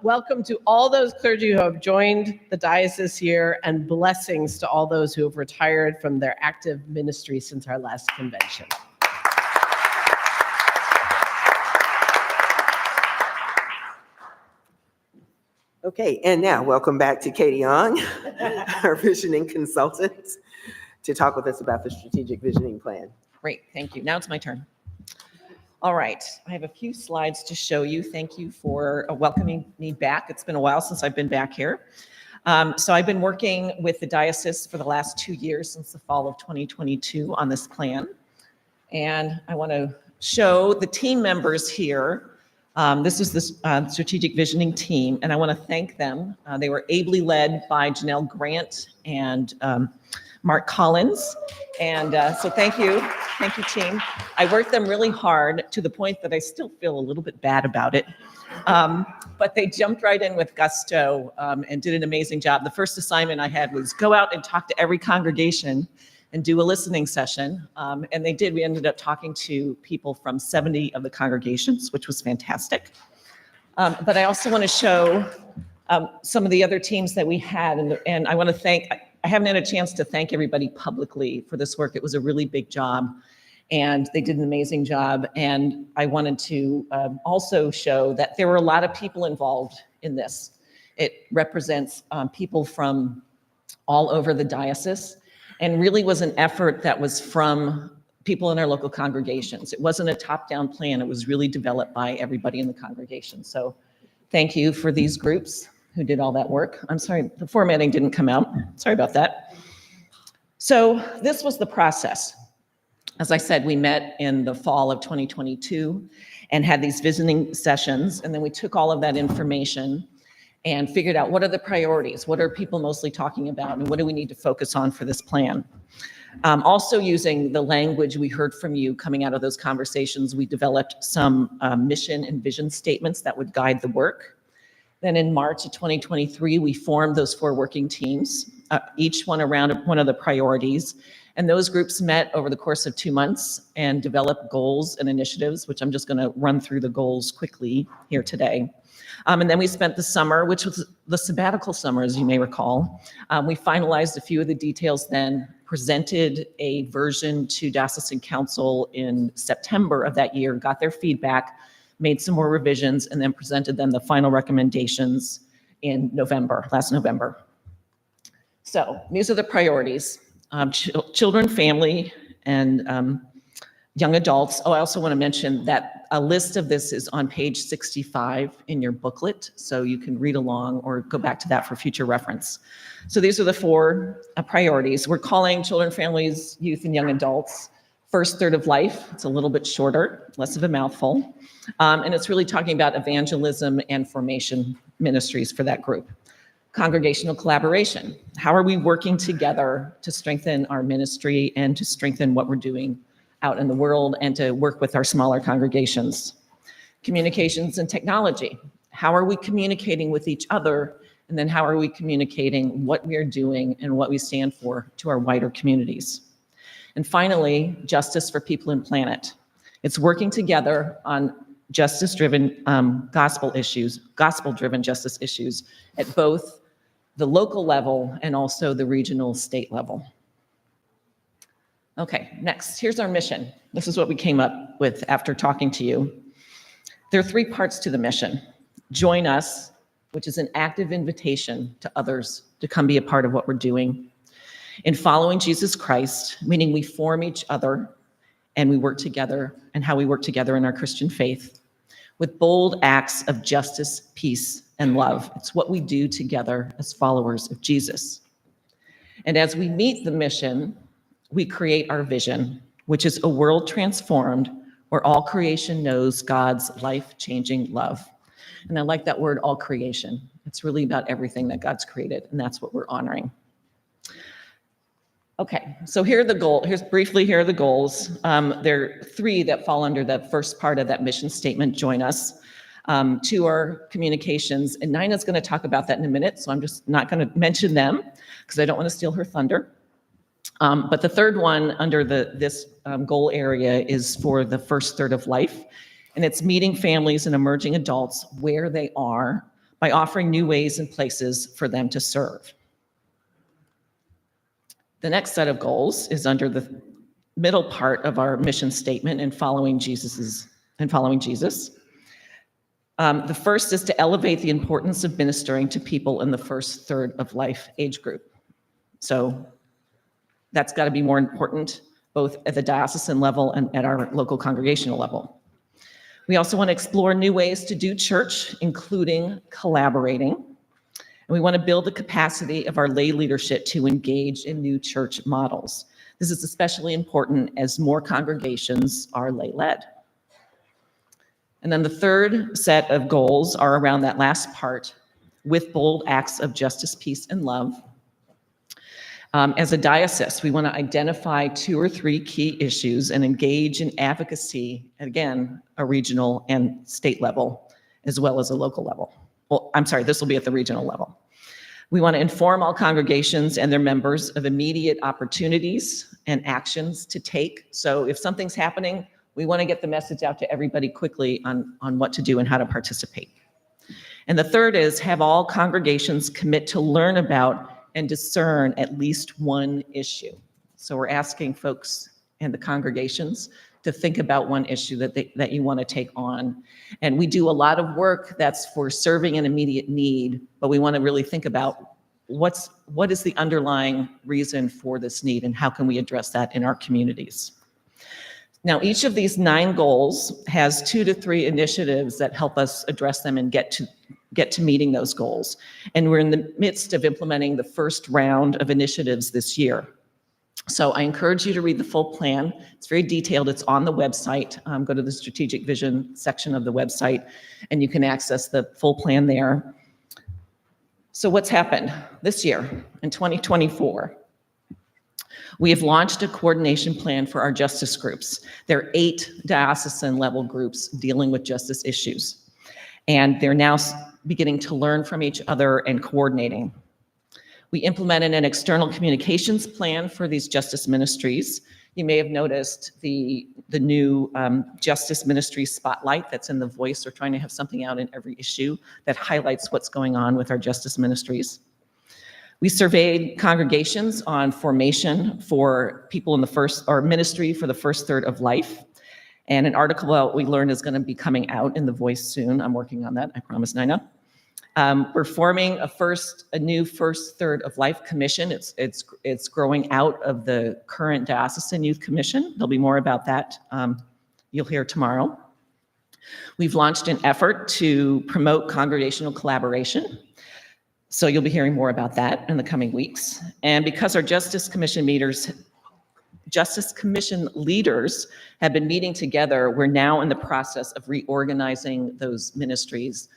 Welcome to all those clergy who have joined the diocese here, and blessings to all those who have retired from their active ministry since our last convention. Okay, and now welcome back to Katie Young, our visioning consultant, to talk with us about the strategic visioning plan. Great, thank you. Now it's my turn. All right, I have a few slides to show you. Thank you for welcoming me back. It's been a while since I've been back here. So I've been working with the diocese for the last 2 years, since the fall of 2022, on this plan. And I want to show the team members here. This is the strategic visioning team, and I want to thank them. They were ably led by Janelle Grant and Mark Collins. And so thank you team. I worked them really hard, to the point that I still feel a little bit bad about it. But they jumped right in with gusto and did an amazing job. The first assignment I had was go out and talk to every congregation and do a listening session. And they did. We ended up talking to people from 70 of the congregations, which was fantastic. But I also want to show some of the other teams that we had. And I want to thank, I haven't had a chance to thank everybody publicly for this work. It was a really big job, and they did an amazing job. And I wanted to also show that there were a lot of people involved in this. It represents people from all over the diocese, and really was an effort that was from people in our local congregations. It wasn't a top-down plan. It was really developed by everybody in the congregation. So thank you for these groups who did all that work. I'm sorry, the formatting didn't come out. Sorry about that. So this was the process. As I said, we met in the fall of 2022 and had these visiting sessions. And then we took all of that information and figured out, what are the priorities? What are people mostly talking about? And what do we need to focus on for this plan? Also, using the language we heard from you coming out of those conversations, we developed some mission and vision statements that would guide the work. Then in March of 2023, we formed those 4 working teams, each one around one of the priorities. And those groups met over the course of 2 months and developed goals and initiatives, which I'm just going to run through the goals quickly here today. And then we spent the summer, which was the sabbatical summer, as you may recall. We finalized a few of the details then, presented a version to Diocesan Council in September of that year, got their feedback, made some more revisions, and then presented them the final recommendations in November, last November. So these are the priorities: children, family, and young adults. Oh, I also want to mention that a list of this is on page 65 in your booklet, so you can read along or go back to that for future reference. So these are the 4 priorities. We're calling children, families, youth, and young adults first third of life. It's a little bit shorter, less of a mouthful. And it's really talking about evangelism and formation ministries for that group. Congregational collaboration. How are we working together to strengthen our ministry and to strengthen what we're doing out in the world and to work with our smaller congregations? Communications and technology. How are we communicating with each other? And then how are we communicating what we are doing and what we stand for to our wider communities? And finally, justice for people and planet. It's working together on justice-driven gospel issues, gospel-driven justice issues at both the local level and also the regional state level. Okay, next, here's our mission. This is what we came up with after talking to you. There are 3 parts to the mission. Join us, which is an active invitation to others to come be a part of what we're doing. In following Jesus Christ, meaning we form each other and we work together, and how we work together in our Christian faith. with bold acts of justice, peace, and love. It's what we do together as followers of Jesus. And as we meet the mission, we create our vision, which is a world transformed where all creation knows God's life-changing love. And I like that word, all creation. It's really about everything that God's created, and that's what we're honoring. Okay, so here are the goals. Here are the goals. There are 3 that fall under the first part of that mission statement, join us. 2 are communications, and Nina's going to talk about that in a minute, so I'm just not going to mention them because I don't want to steal her thunder. But the third one under this goal area is for the first third of life, and it's meeting families and emerging adults where they are by offering new ways and places for them to serve. The next set of goals is under the middle part of our mission statement in following Jesus. The first is to elevate the importance of ministering to people in the first third of life age group. So that's got to be more important both at the diocesan level and at our local congregational level. We also want to explore new ways to do church, including collaborating. And we want to build the capacity of our lay leadership to engage in new church models. This is especially important as more congregations are lay-led. And then the third set of goals are around that last part, with bold acts of justice, peace, and love. As a diocese, we want to identify 2 or 3 key issues and engage in advocacy, again, a regional and state level, as well as a local level. Well, I'm sorry, this will be at the regional level. We want to inform all congregations and their members of immediate opportunities and actions to take. So if something's happening, we want to get the message out to everybody quickly on what to do and how to participate. And the third is have all congregations commit to learn about and discern at least one issue. So we're asking folks and the congregations to think about one issue that you want to take on. And we do a lot of work that's for serving an immediate need, but we want to really think about what is the underlying reason for this need and how can we address that in our communities. Now, each of these 9 goals has 2 to 3 initiatives that help us address them and get to meeting those goals. And we're in the midst of implementing the first round of initiatives this year. So I encourage you to read the full plan. It's very detailed. It's on the website. Go to the strategic vision section of the website, and you can access the full plan there. So what's happened this year in 2024? We have launched a coordination plan for our justice groups. There are 8 diocesan level groups dealing with justice issues, and they're now beginning to learn from each other and coordinating. We implemented an external communications plan for these justice ministries. You may have noticed the new justice ministry spotlight that's in the Voice. We're trying to have something out in every issue that highlights what's going on with our justice ministries. We surveyed congregations on formation for people in the first, or ministry for the first third of life. And an article about what we learned is going to be coming out in the Voice soon. I'm working on that, I promise, Nina. We're forming a new first third of life commission. It's growing out of the current Diocesan Youth Commission. There'll be more about that you'll hear tomorrow. We've launched an effort to promote congregational collaboration. So you'll be hearing more about that in the coming weeks. And because our Justice Commission leaders have been meeting together, we're now in the process of reorganizing those ministries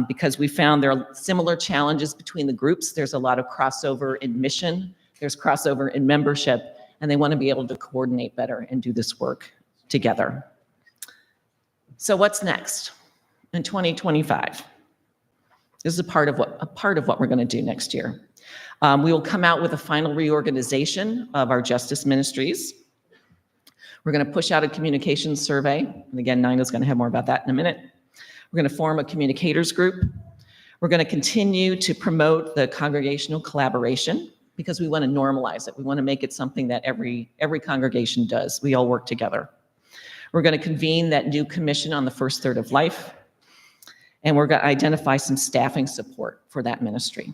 because we found there are similar challenges between the groups. There's a lot of crossover in mission, there's crossover in membership, and they want to be able to coordinate better and do this work together. So what's next in 2025? This is a part of what we're going to do next year. We will come out with a final reorganization of our justice ministries. We're going to push out a communications survey. And again, Nina's going to have more about that in a minute. We're going to form a communicators group. We're going to continue to promote the congregational collaboration because we want to normalize it. We want to make it something that every congregation does. We all work together. We're going to convene that new commission on the first third of life. And we're going to identify some staffing support for that ministry.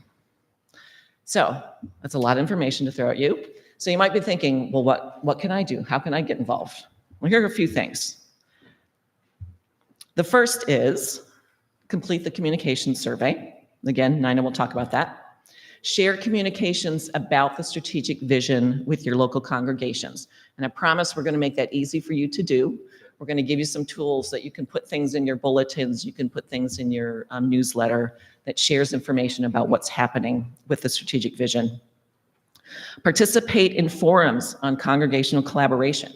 So that's a lot of information to throw at you. So you might be thinking, well, what can I do? How can I get involved? Well, here are a few things. The first is complete the communications survey. Again, Nina will talk about that. Share communications about the strategic vision with your local congregations. And I promise we're going to make that easy for you to do. We're going to give you some tools that you can put things in your bulletins, you can put things in your newsletter that shares information about what's happening with the strategic vision. Participate in forums on congregational collaboration.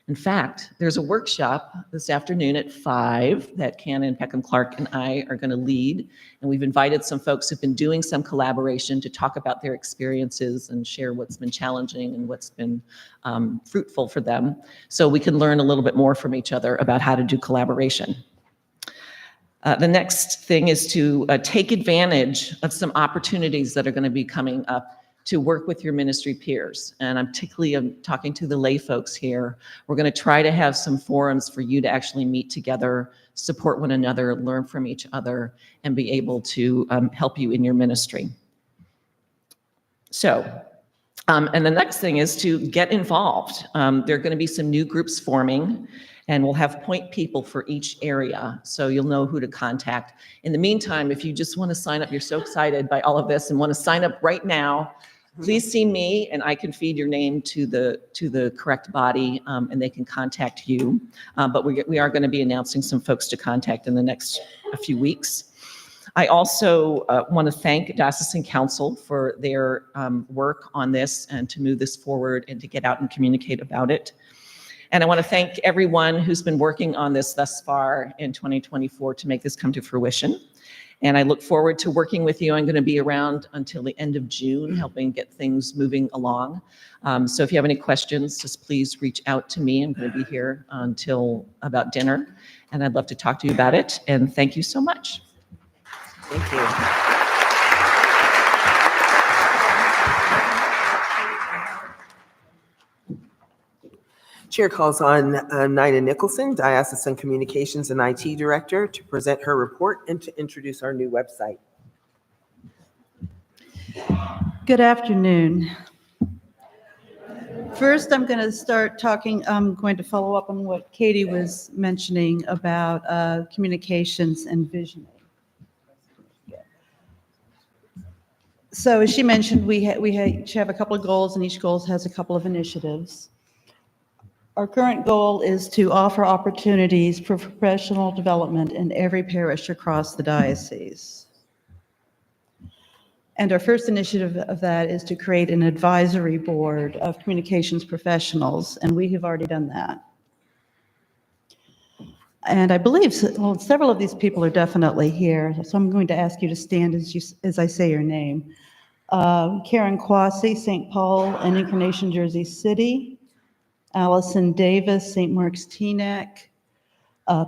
In fact, there's a workshop this afternoon at 5 that Canon Peckham Clark and I are going to lead. And we've invited some folks who've been doing some collaboration to talk about their experiences and share what's been challenging and what's been fruitful for them. So we can learn a little bit more from each other about how to do collaboration. The next thing is to take advantage of some opportunities that are going to be coming up to work with your ministry peers. And I'm particularly talking to the lay folks here. We're going to try to have some forums for you to actually meet together, support one another, learn from each other, and be able to help you in your ministry. So, and the next thing is to get involved. There are going to be some new groups forming, and we'll have point people for each area, so you'll know who to contact. In the meantime, if you just want to sign up, you're so excited by all of this and want to sign up right now, please see me and I can feed your name to the correct body, and they can contact you. But we are going to be announcing some folks to contact in the next few weeks. I also want to thank Diocesan Council for their work on this and to move this forward and to get out and communicate about it. And I want to thank everyone who's been working on this thus far in 2024 to make this come to fruition. And I look forward to working with you. I'm going to be around until the end of June, helping get things moving along. So if you have any questions, just please reach out to me. I'm going to be here until about dinner, and I'd love to talk to you about it. And thank you so much. Thank you. Chair calls on Nina Nicholson, Diocesan Communications and IT Director, to present her report and to introduce our new website. Good afternoon. First, I'm going to I'm going to follow up on what Katie was mentioning about communications and visioning. So as she mentioned, we each have a couple of goals, and each goal has a couple of initiatives. Our current goal is to offer opportunities for professional development in every parish across the diocese. And our first initiative of that is to create an advisory board of communications professionals, and we have already done that. And I believe several of these people are definitely here, so I'm going to ask you to stand as I say your name. Karen Quasi, St. Paul and Incarnation, Jersey City. Allison Davis, St. Mark's Teaneck.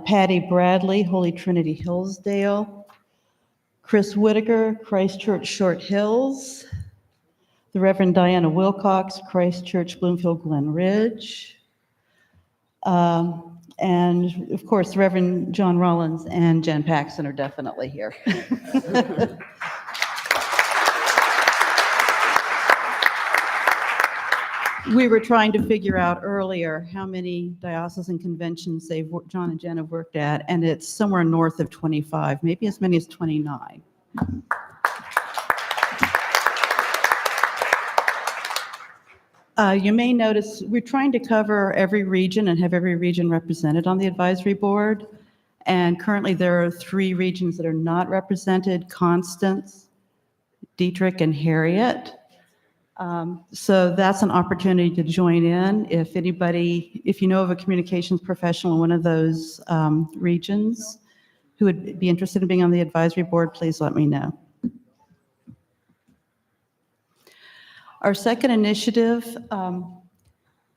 Patty Bradley, Holy Trinity Hillsdale. Chris Whitaker, Christchurch Short Hills. The Reverend Diana Wilcox, Christchurch Bloomfield Glen Ridge. And of course, Reverend John Rollins and Jen Paxson are definitely here. We were trying to figure out earlier how many diocesan conventions John and Jen have worked at, and it's somewhere north of 25, maybe as many as 29. You may notice we're trying to cover every region and have every region represented on the advisory board. And currently there are 3 regions that are not represented: Constance, Dietrich, and Harriet. So that's an opportunity to join in. If you know of a communications professional in one of those regions who would be interested in being on the advisory board, please let me know. Our second initiative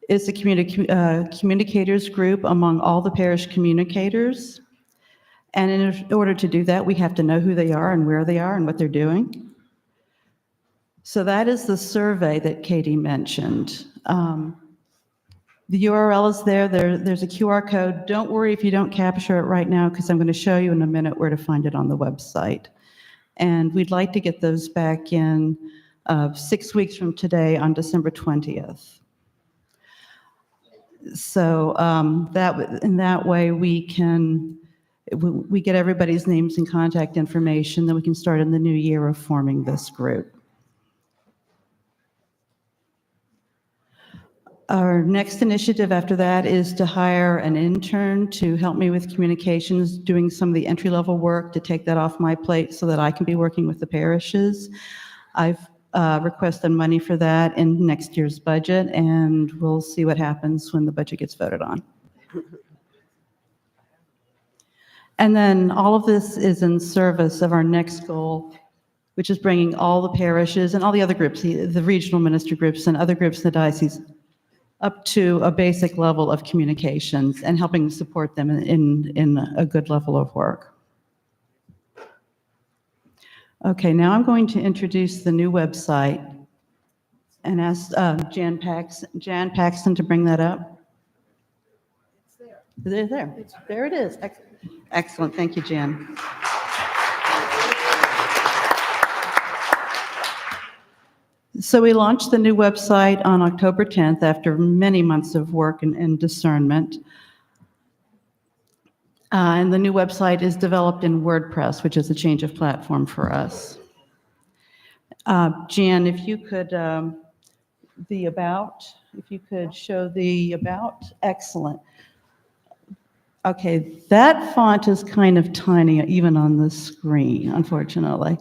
is the communicators group among all the parish communicators. And in order to do that, we have to know who they are and where they are and what they're doing. So that is the survey that Katie mentioned. The URL is there. There's a QR code. Don't worry if you don't capture it right now, because I'm going to show you in a minute where to find it on the website. And we'd like to get those back in 6 weeks from today on December 20th. So in that way we can, we get everybody's names and contact information, then we can start in the new year of forming this group. Our next initiative after that is to hire an intern to help me with communications, doing some of the entry-level work to take that off my plate so that I can be working with the parishes. I've requested money for that in next year's budget, and we'll see what happens when the budget gets voted on. And then all of this is in service of our next goal, which is bringing all the parishes and all the other groups, the regional minister groups and other groups in the diocese, up to a basic level of communications and helping support them in a good level of work. Okay, now I'm going to introduce the new website and ask Jan Paxton to bring that up. There it is. Excellent, thank you, Jan. So we launched the new website on October 10th after many months of work and discernment. And the new website is developed in WordPress, which is a change of platform for us. Jan, if you could, the about, if you could show the about, excellent. Okay, that font is kind of tiny even on the screen, unfortunately.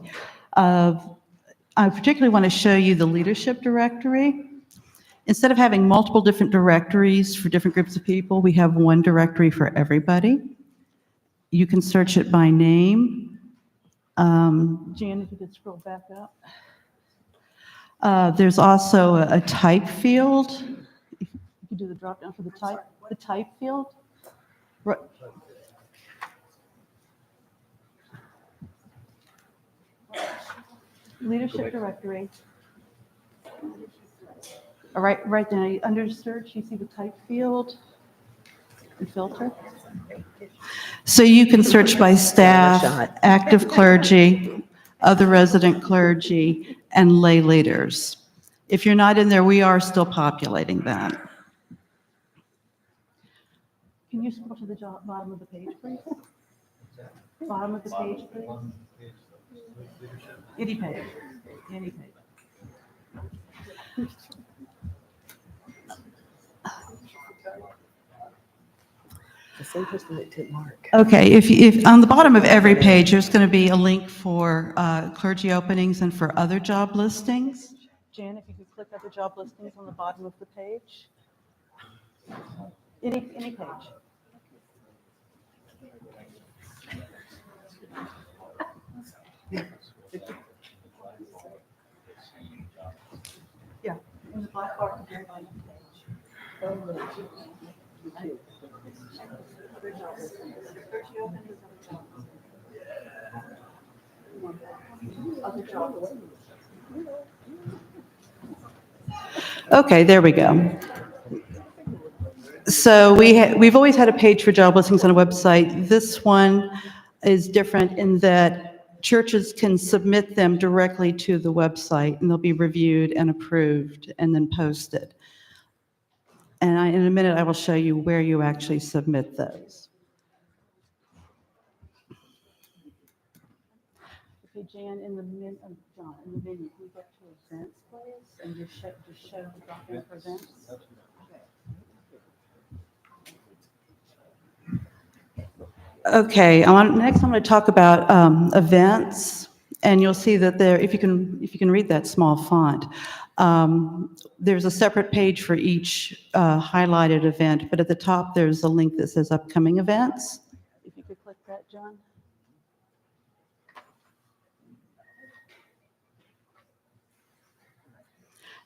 I particularly want to show you the leadership directory. Instead of having multiple different directories for different groups of people, we have one directory for everybody. You can search it by name. Jan, if you could scroll back up. There's also a type field. If you could do the drop down for the type field. Right. Leadership directory. All right, right there, under search, you see the type field and filter. So you can search by staff, active clergy, other resident clergy, and lay leaders. If you're not in there, we are still populating that. Can you scroll to the bottom of the page, please? Bottom of the page, please. Any page. Any page. Okay, if on the bottom of every page, there's going to be a link for clergy openings and for other job listings. Jan, if you could click other job listings on the bottom of the page. Any page. Yeah, in the black bar at the very bottom of the page. Okay, there we go. So we've always had a page for job listings on a website. This one is different in that churches can submit them directly to the website, and they'll be reviewed and approved and then posted. And in a minute, I will show you where you actually submit those. Okay, Jan, in the menu, John, in the menu, can you go to events, please, and just show the drop-in for events? Okay, next I'm going to talk about events, and you'll see that there, if you can read that small font, there's a separate page for each highlighted event, but at the top there's a link that says upcoming events. If you could click that, John.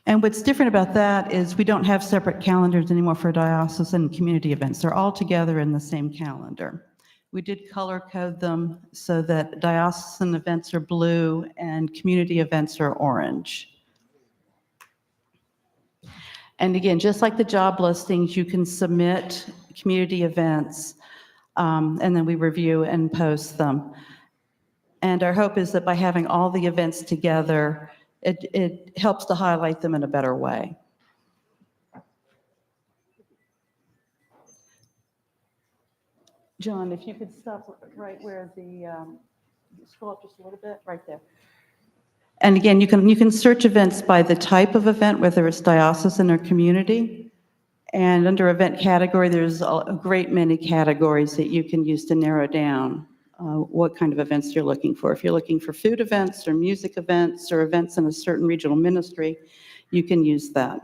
And what's different about that is we don't have separate calendars anymore for diocesan community events. They're all together in the same calendar. We did color code them so that diocesan events are blue and community events are orange. And again, just like the job listings, you can submit community events and then we review and post them. And our hope is that by having all the events together, it helps to highlight them in a better way. John, if you could stop right where scroll up just a little bit, right there. And again, you can search events by the type of event, whether it's diocesan or community. And under event category, there's a great many categories that you can use to narrow down what kind of events you're looking for. If you're looking for food events or music events or events in a certain regional ministry, you can use that.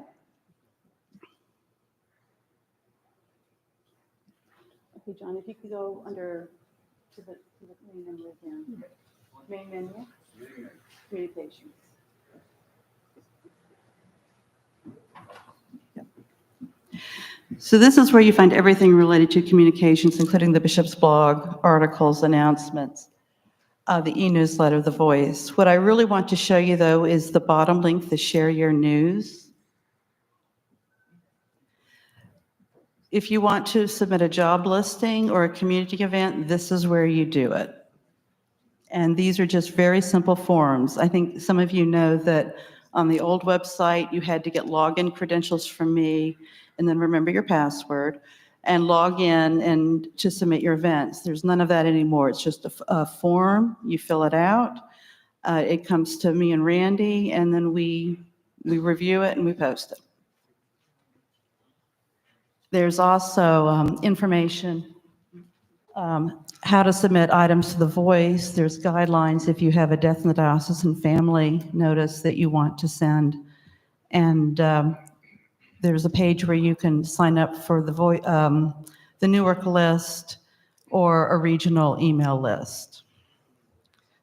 Okay, John, if you could go under to the main menu again. Main menu, communications. So this is where you find everything related to communications, including the bishop's blog, articles, announcements, the e-newsletter, The Voice. What I really want to show you, though, is the bottom link, the Share Your News. If you want to submit a job listing or a community event, this is where you do it. And these are just very simple forms. I think some of you know that on the old website, you had to get login credentials from me and then remember your password and log in and to submit your events. There's none of that anymore. It's just a form. You fill it out. It comes to me and Randy, and then we review it and we post it. There's also information how to submit items to The Voice. There's guidelines if you have a death in the diocesan family notice that you want to send. And there's a page where you can sign up for the Newark list or a regional email list.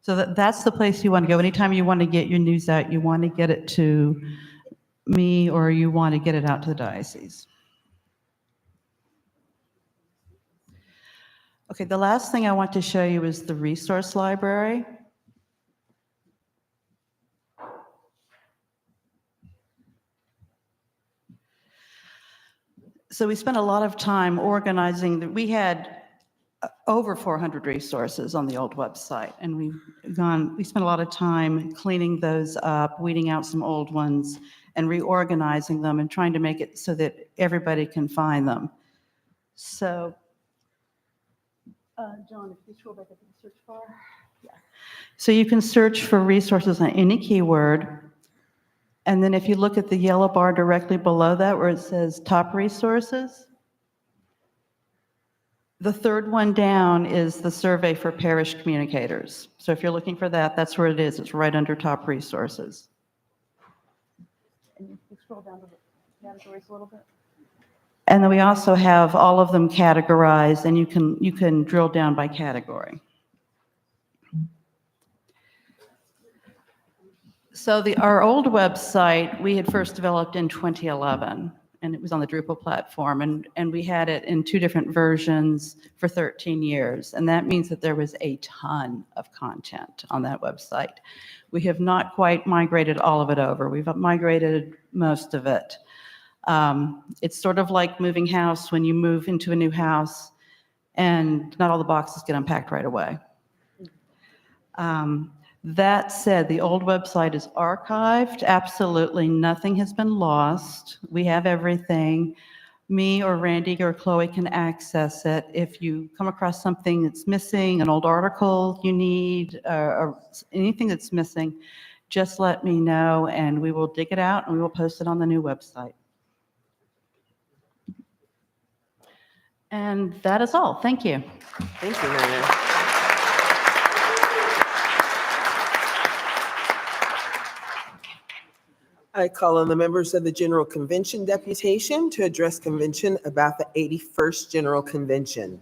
So that's the place you want to go. Anytime you want to get your news out, you want to get it to me or you want to get it out to the diocese. Okay, the last thing I want to show you is the resource library. So we spent a lot of time organizing. We had over 400 resources on the old website, and we spent a lot of time cleaning those up, weeding out some old ones, and reorganizing them and trying to make it so that everybody can find them. So John, if you scroll back up to the search bar. Yeah. So you can search for resources on any keyword. And then if you look at the yellow bar directly below that where it says top resources, the third one down is the survey for parish communicators. So if you're looking for that, that's where it is. It's right under top resources. And you scroll down to the categories a little bit. And then we also have all of them categorized, and you can drill down by category. So our old website, we had first developed in 2011, and it was on the Drupal platform, and we had it in 2 different versions for 13 years, and that means that there was a ton of content on that website. We have not quite migrated all of it over. We've migrated most of it. It's sort of like moving house when you move into a new house and not all the boxes get unpacked right away. That said, the old website is archived. Absolutely nothing has been lost. We have everything. Me or Randy or Chloe can access it. If you come across something that's missing, an old article you need, or anything that's missing, just let me know and we will dig it out and we will post it on the new website. And that is all. Thank you. Thank you, Mary. I call on the members of the General Convention deputation to address convention about the 81st General Convention.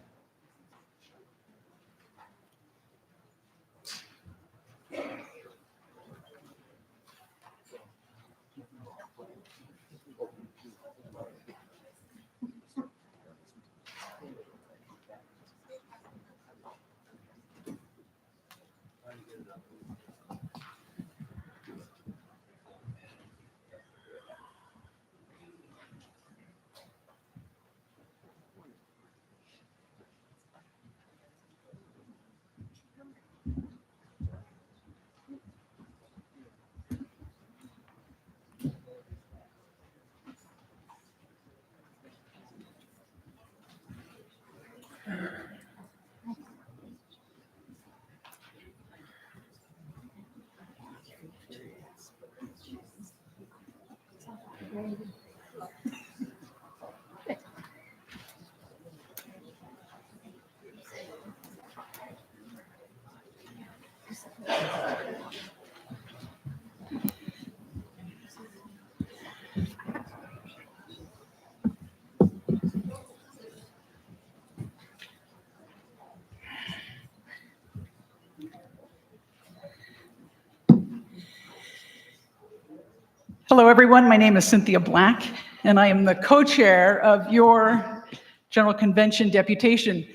Hello, everyone. My name is Cynthia Black, and I am the co-chair of your General Convention deputation.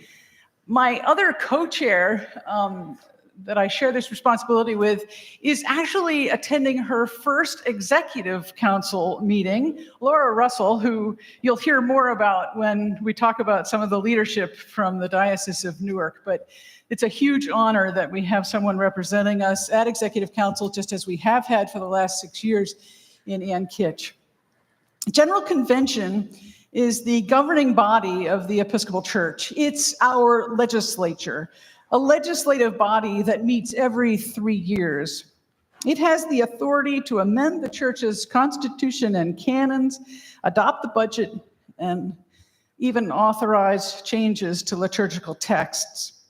My other co-chair that I share this responsibility with is actually attending her first executive council meeting, Laura Russell, who you'll hear more about when we talk about some of the leadership from the Diocese of Newark. But it's a huge honor that we have someone representing us at executive council, just as we have had for the last 6 years, in Ann Kitch. General Convention is the governing body of the Episcopal Church. It's our legislature, a legislative body that meets every 3 years. It has the authority to amend the church's constitution and canons, adopt the budget, and even authorize changes to liturgical texts.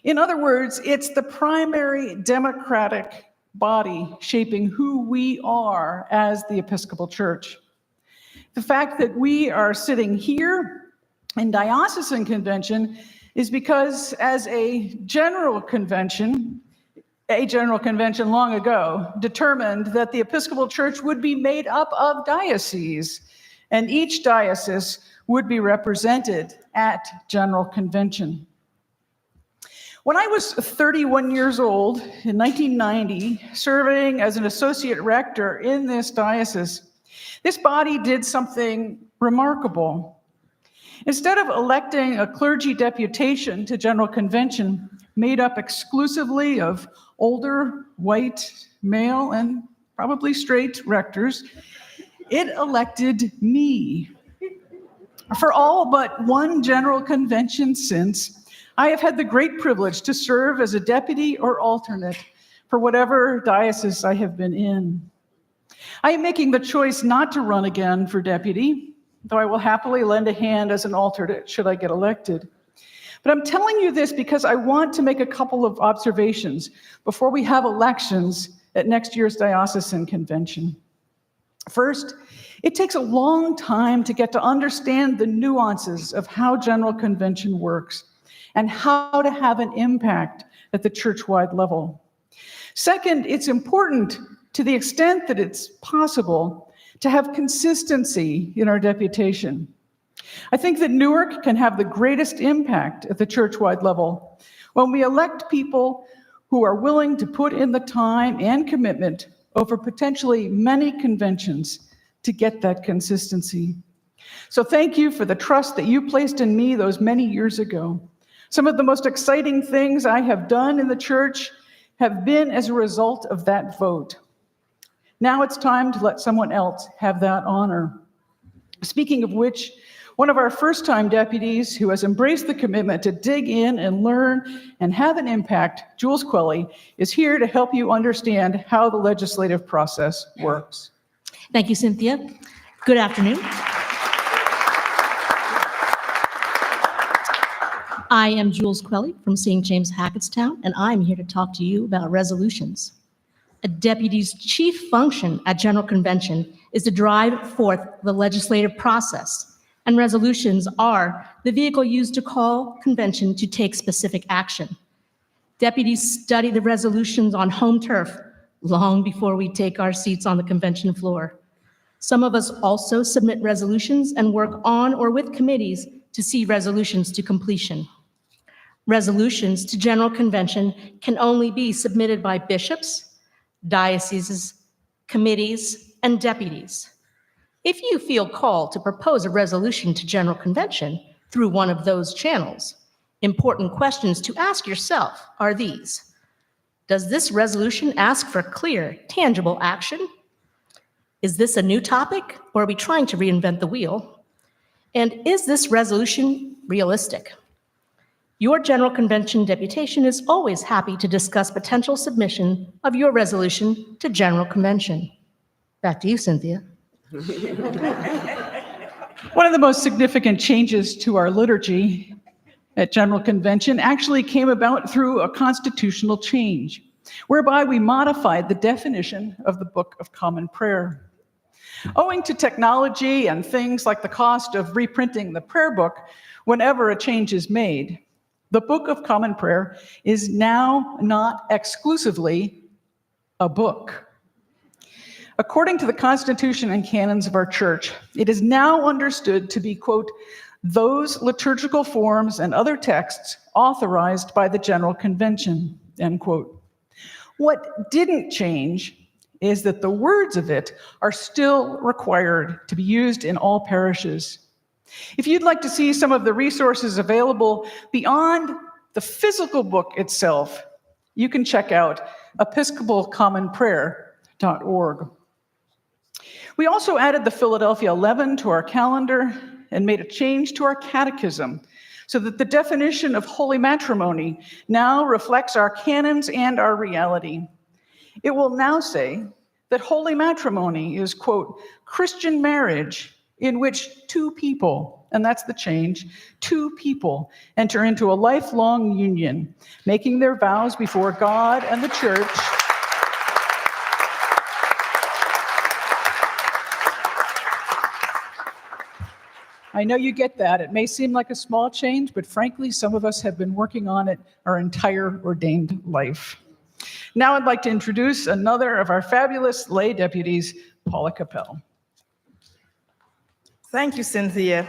In other words, it's the primary democratic body shaping who we are as the Episcopal Church. The fact that we are sitting here in Diocesan Convention is because as a general convention long ago determined that the Episcopal Church would be made up of dioceses, and each diocese would be represented at General Convention. When I was 31 years old in 1990, serving as an associate rector in this diocese, this body did something remarkable. Instead of electing a clergy deputation to General Convention made up exclusively of older, white, male, and probably straight rectors, it elected me. For all but one General Convention since, I have had the great privilege to serve as a deputy or alternate for whatever diocese I have been in. I am making the choice not to run again for deputy, though I will happily lend a hand as an alternate should I get elected. But I'm telling you this because I want to make a couple of observations before we have elections at next year's Diocesan Convention. First, it takes a long time to get to understand the nuances of how General Convention works and how to have an impact at the church-wide level. Second, it's important, to the extent that it's possible, to have consistency in our deputation. I think that Newark can have the greatest impact at the church-wide level when we elect people who are willing to put in the time and commitment over potentially many conventions to get that consistency. So thank you for the trust that you placed in me those many years ago. Some of the most exciting things I have done in the church have been as a result of that vote. Now it's time to let someone else have that honor. Speaking of which, one of our first-time deputies who has embraced the commitment to dig in and learn and have an impact, Jules Quelly, is here to help you understand how the legislative process works. Thank you, Cynthia. Good afternoon. I am Jules Quelly from St. James Hackettstown, and I'm here to talk to you about resolutions. A deputy's chief function at General Convention is to drive forth the legislative process, and resolutions are the vehicle used to call convention to take specific action. Deputies study the resolutions on home turf long before we take our seats on the convention floor. Some of us also submit resolutions and work on or with committees to see resolutions to completion. Resolutions to General Convention can only be submitted by bishops, dioceses, committees, and deputies. If you feel called to propose a resolution to General Convention through one of those channels, important questions to ask yourself are these. Does this resolution ask for clear, tangible action? Is this a new topic, or are we trying to reinvent the wheel? And is this resolution realistic? Your General Convention deputation is always happy to discuss potential submission of your resolution to General Convention. Back to you, Cynthia. One of the most significant changes to our liturgy at General Convention actually came about through a constitutional change, whereby we modified the definition of the Book of Common Prayer. Owing to technology and things like the cost of reprinting the prayer book whenever a change is made, the Book of Common Prayer is now not exclusively a book. According to the Constitution and canons of our church, it is now understood to be, quote, those liturgical forms and other texts authorized by the General Convention, end quote. What didn't change is that the words of it are still required to be used in all parishes. If you'd like to see some of the resources available beyond the physical book itself, you can check out episcopalcommonprayer.org. We also added the Philadelphia 11 to our calendar and made a change to our catechism so that the definition of holy matrimony now reflects our canons and our reality. It will now say that holy matrimony is, quote, Christian marriage in which two people, and that's the change, two people enter into a lifelong union, making their vows before God and the church. I know you get that. It may seem like a small change, but frankly, some of us have been working on it our entire ordained life. Now I'd like to introduce another of our fabulous lay deputies, Paula Capel. Thank you, Cynthia.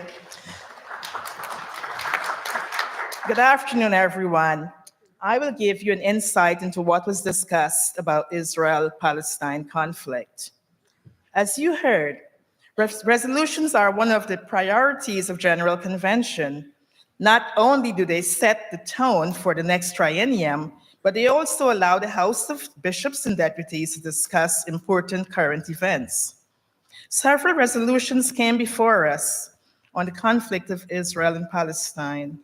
Good afternoon, everyone. I will give you an insight into what was discussed about Israel-Palestine conflict. As you heard, resolutions are one of the priorities of General Convention. Not only do they set the tone for the next triennium, but they also allow the House of Bishops and Deputies to discuss important current events. Several resolutions came before us on the conflict of Israel and Palestine.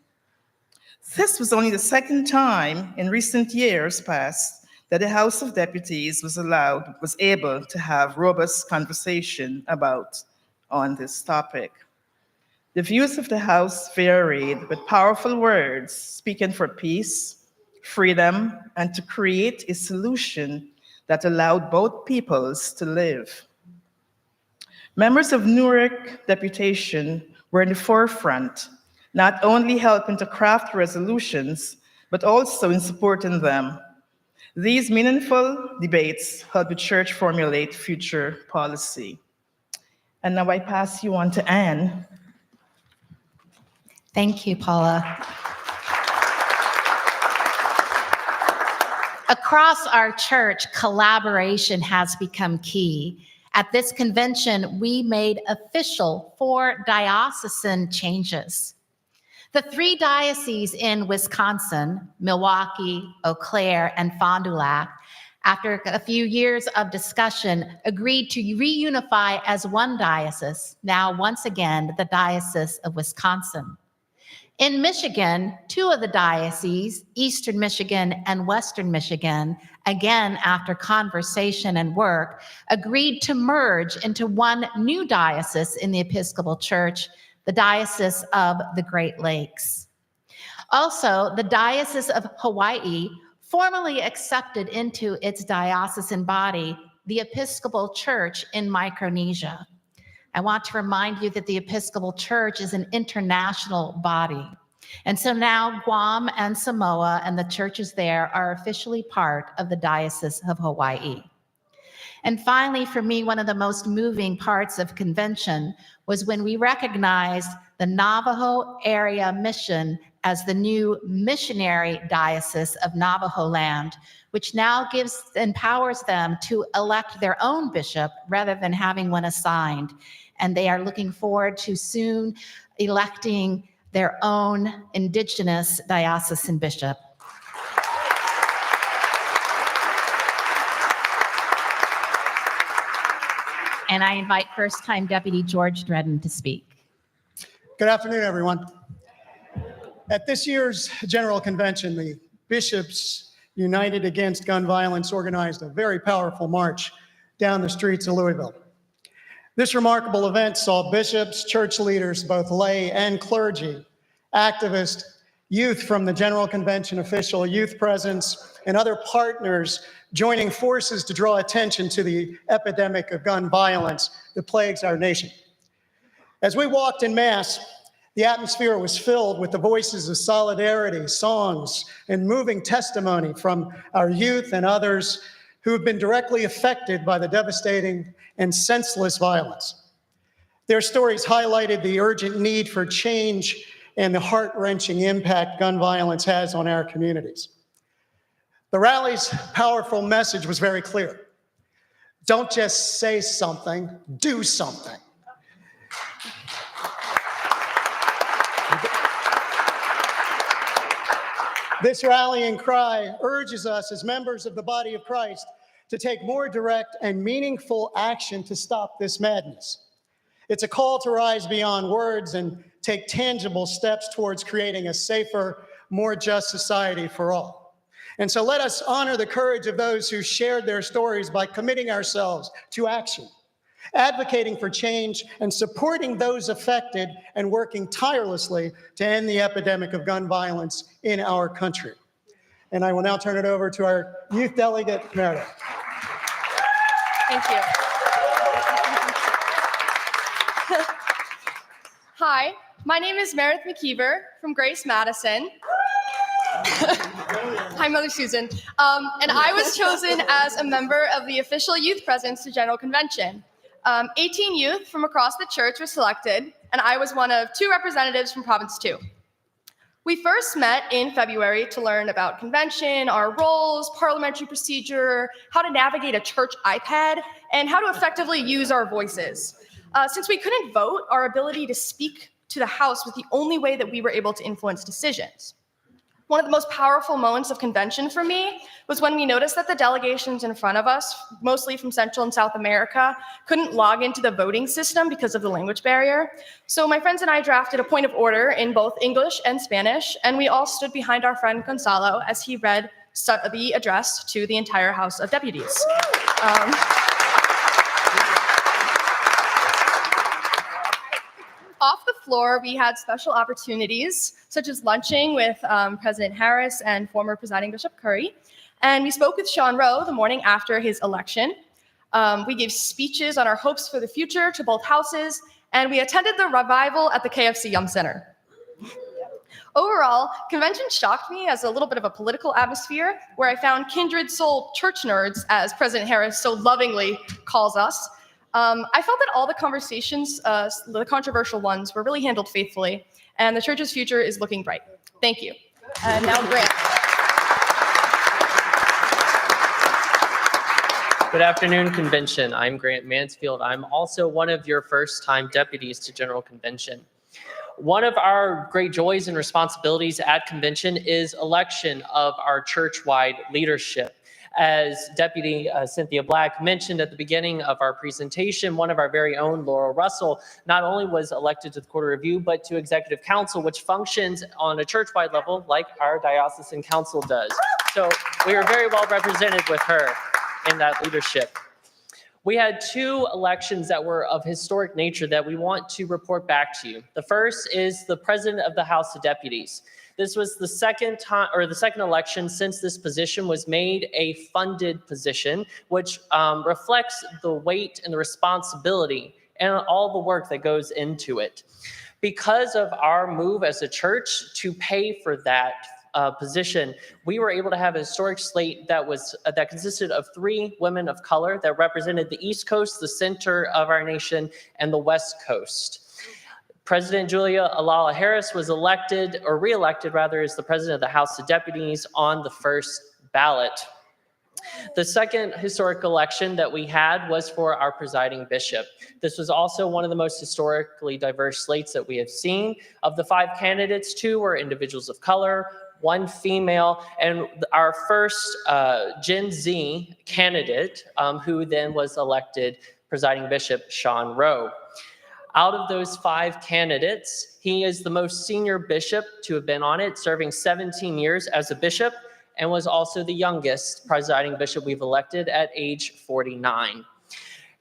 This was only the second time in recent years past that the House of Deputies was able to have robust conversation on this topic. The views of the House varied, with powerful words speaking for peace, freedom, and to create a solution that allowed both peoples to live. Members of Newark deputation were in the forefront, not only helping to craft resolutions, but also in supporting them. These meaningful debates help the church formulate future policy. And now I pass you on to Anne. Thank you, Paula. Across our church, collaboration has become key. At this convention, we made official 4 diocesan changes. The 3 dioceses in Wisconsin, Milwaukee, Eau Claire, and Fond du Lac, after a few years of discussion, agreed to reunify as one diocese, now once again the Diocese of Wisconsin. In Michigan, 2 of the dioceses, Eastern Michigan and Western Michigan, again after conversation and work, agreed to merge into one new diocese in the Episcopal Church, the Diocese of the Great Lakes. Also, the Diocese of Hawaii formally accepted into its diocesan body the Episcopal Church in Micronesia. I want to remind you that the Episcopal Church is an international body. And so now Guam and Samoa and the churches there are officially part of the Diocese of Hawaii. And finally, for me, one of the most moving parts of convention was when we recognized the Navajo Area Mission as the new missionary diocese of Navajo land, which now empowers them to elect their own bishop rather than having one assigned. And they are looking forward to soon electing their own indigenous diocesan bishop. And I invite first-time Deputy George Dredden to speak. Good afternoon, everyone. At this year's General Convention, the Bishops United Against Gun Violence organized a very powerful march down the streets of Louisville. This remarkable event saw bishops, church leaders, both lay and clergy, activists, youth from the General Convention, official youth presence, and other partners joining forces to draw attention to the epidemic of gun violence that plagues our nation. As we walked in Mass, the atmosphere was filled with the voices of solidarity, songs, and moving testimony from our youth and others who have been directly affected by the devastating and senseless violence. Their stories highlighted the urgent need for change and the heart-wrenching impact gun violence has on our communities. The rally's powerful message was very clear. Don't just say something, do something. This rallying cry urges us as members of the body of Christ to take more direct and meaningful action to stop this madness. It's a call to rise beyond words and take tangible steps towards creating a safer, more just society for all. And so let us honor the courage of those who shared their stories by committing ourselves to action, advocating for change, and supporting those affected and working tirelessly to end the epidemic of gun violence in our country. And I will now turn it over to our youth delegate, Meredith. Thank you. Hi, my name is Meredith McKeever from Grace Madison. Hi, Mother Susan. And I was chosen as a member of the official youth presence to General Convention. 18 youth from across the church were selected, and I was one of 2 representatives from Province 2. We first met in February to learn about convention, our roles, parliamentary procedure, how to navigate a church iPad, and how to effectively use our voices. Since we couldn't vote, our ability to speak to the House was the only way that we were able to influence decisions. One of the most powerful moments of convention for me was when we noticed that the delegations in front of us, mostly from Central and South America, couldn't log into the voting system because of the language barrier. So my friends and I drafted a point of order in both English and Spanish, and we all stood behind our friend Gonzalo as he read the address to the entire House of Deputies. Off the floor, we had special opportunities, such as lunching with President Harris and former Presiding Bishop Curry. And we spoke with Sean Rowe the morning after his election. We gave speeches on our hopes for the future to both houses, and we attended the revival at the KFC Yum Center. Overall, convention shocked me as a little bit of a political atmosphere where I found kindred soul church nerds, as President Harris so lovingly calls us. I felt that all the conversations, the controversial ones, were really handled faithfully, and the church's future is looking bright. Thank you. And now Grant. Good afternoon, Convention. I'm Grant Mansfield. I'm also one of your first-time deputies to General Convention. One of our great joys and responsibilities at Convention is election of our church-wide leadership. As Deputy Cynthia Black mentioned at the beginning of our presentation, one of our very own, Laurel Russell, not only was elected to the Quarter Review, but to Executive Council, which functions on a church-wide level like our Diocesan Council does. So we are very well represented with her in that leadership. We had 2 elections that were of historic nature that we want to report back to you. The first is the President of the House of Deputies. This was the second election since this position was made a funded position, which reflects the weight and the responsibility and all the work that goes into it. Because of our move as a church to pay for that position, we were able to have a historic slate that consisted of 3 women of color that represented the East Coast, the center of our nation, and the West Coast. President Julia Alala Harris was elected, or re-elected rather, as the President of the House of Deputies on the first ballot. The second historic election that we had was for our presiding bishop. This was also one of the most historically diverse slates that we have seen. Of the 5 candidates, 2 were individuals of color, 1 female, and our first Gen Z candidate, who then was elected presiding bishop, Sean Rowe. Out of those 5 candidates, he is the most senior bishop to have been on it, serving 17 years as a bishop, and was also the youngest presiding bishop we've elected at age 49.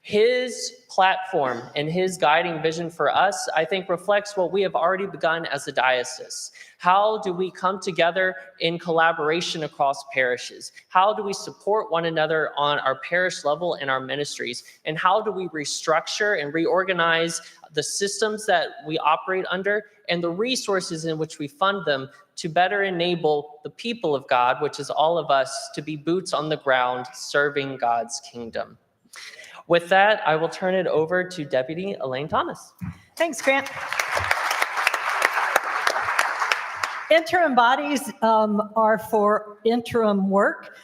His platform and his guiding vision for us, I think, reflects what we have already begun as a diocese. How do we come together in collaboration across parishes? How do we support one another on our parish level and our ministries? And how do we restructure and reorganize the systems that we operate under and the resources in which we fund them to better enable the people of God, which is all of us, to be boots on the ground serving God's kingdom? With that, I will turn it over to Deputy Elaine Thomas. Thanks, Grant. Interim bodies are for interim work.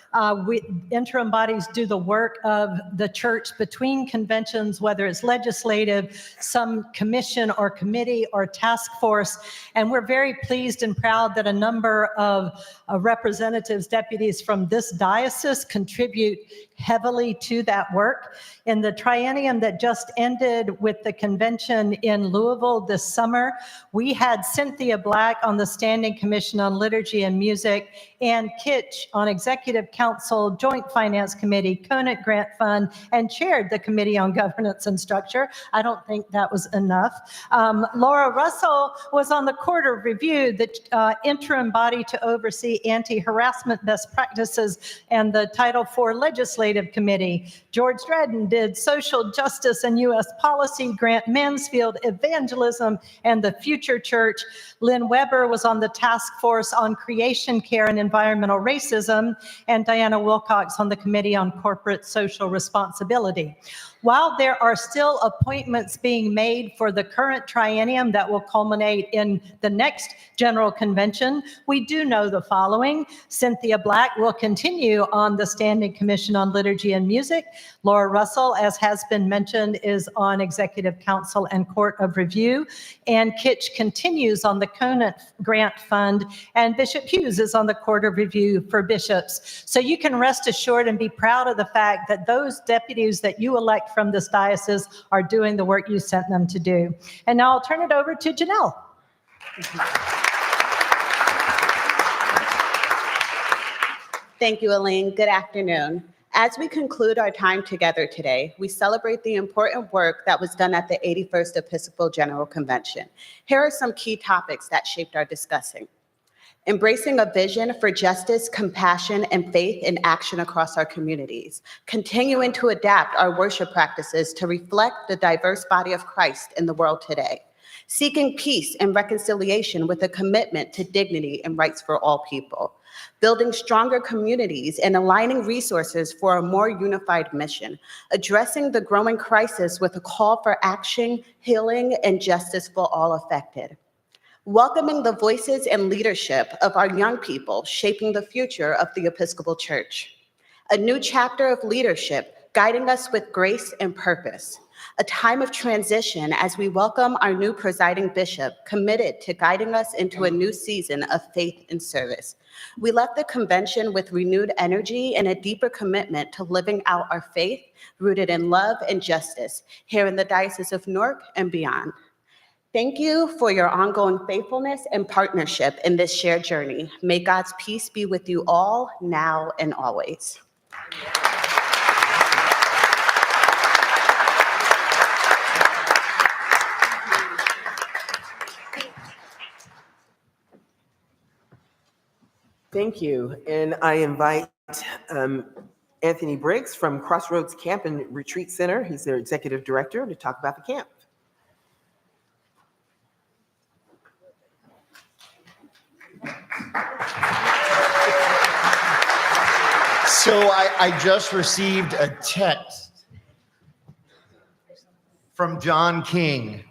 Interim bodies do the work of the church between conventions, whether it's legislative, some commission or committee or task force. And we're very pleased and proud that a number of representatives, deputies from this diocese contribute heavily to that work. In the triennium that just ended with the convention in Louisville this summer, we had Cynthia Black on the Standing Commission on Liturgy and Music, and Kitch on Executive Council, Joint Finance Committee, Conant Grant Fund, and chaired the Committee on Governance and Structure. I don't think that was enough. Laura Russell was on the Court of Review, the interim body to oversee anti-harassment best practices, and the Title IV Legislative Committee. George Dredden did Social Justice and U.S. Policy, Grant Mansfield, Evangelism, and the Future Church. Lynn Weber was on the Task Force on Creation Care and Environmental Racism, and Diana Wilcox on the Committee on Corporate Social Responsibility. While there are still appointments being made for the current triennium that will culminate in the next General Convention, we do know the following. Cynthia Black will continue on the Standing Commission on Liturgy and Music. Laura Russell, as has been mentioned, is on Executive Council and Court of Review. And Kitch continues on the Conant Grant Fund, and Bishop Hughes is on the Court of Review for bishops. So you can rest assured and be proud of the fact that those deputies that you elect from this diocese are doing the work you sent them to do. And now I'll turn it over to Janelle. Thank you, Elaine. Good afternoon. As we conclude our time together today, we celebrate the important work that was done at the 81st Episcopal General Convention. Here are some key topics that shaped our discussing. Embracing a vision for justice, compassion, and faith in action across our communities. Continuing to adapt our worship practices to reflect the diverse body of Christ in the world today. Seeking peace and reconciliation with a commitment to dignity and rights for all people. Building stronger communities and aligning resources for a more unified mission. Addressing the growing crisis with a call for action, healing, and justice for all affected. Welcoming the voices and leadership of our young people, shaping the future of the Episcopal Church. A new chapter of leadership, guiding us with grace and purpose. A time of transition as we welcome our new presiding bishop, committed to guiding us into a new season of faith and service. We left the convention with renewed energy and a deeper commitment to living out our faith, rooted in love and justice, here in the Diocese of Newark and beyond. Thank you for your ongoing faithfulness and partnership in this shared journey. May God's peace be with you all, now and always. Thank you. And I invite Anthony Briggs from Crossroads Camp and Retreat Center. He's their executive director, to talk about the camp. So I just received a text from John King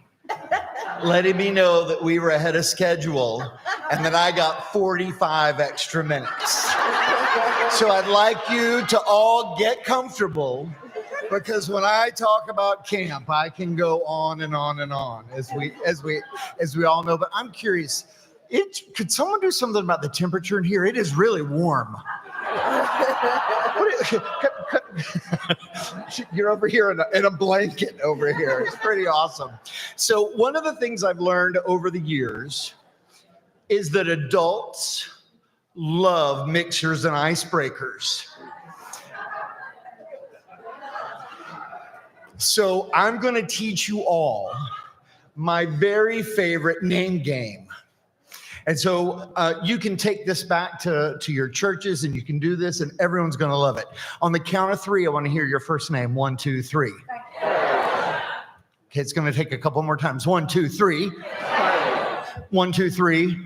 letting me know that we were ahead of schedule and that I got 45 extra minutes. So I'd like you to all get comfortable, because when I talk about camp, I can go on and on and on, as we all know. But I'm curious, could someone do something about the temperature in here? It is really warm. You're over here in a blanket over here. It's pretty awesome. So one of the things I've learned over the years is that adults love mixers and icebreakers. So I'm going to teach you all my very favorite name game. And so you can take this back to your churches and you can do this and everyone's going to love it. On the count of three, I want to hear your first name. 1, 2, 3. Okay, it's going to take a couple more times. 1, 2, 3. 1, 2, 3.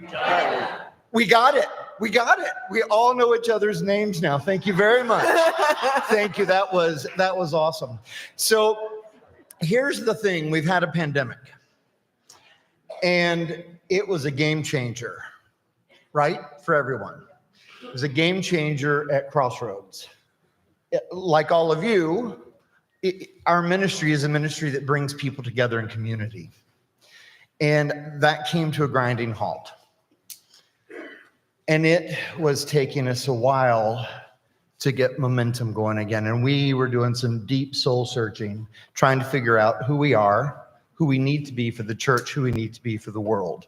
We got it. We got it. We all know each other's names now. Thank you very much. Thank you. That was awesome. So here's the thing. We've had a pandemic. And it was a game changer, right? For everyone. It was a game changer at Crossroads. Like all of you, our ministry is a ministry that brings people together in community. And that came to a grinding halt. And it was taking us a while to get momentum going again. And we were doing some deep soul searching, trying to figure out who we are, who we need to be for the church, who we need to be for the world.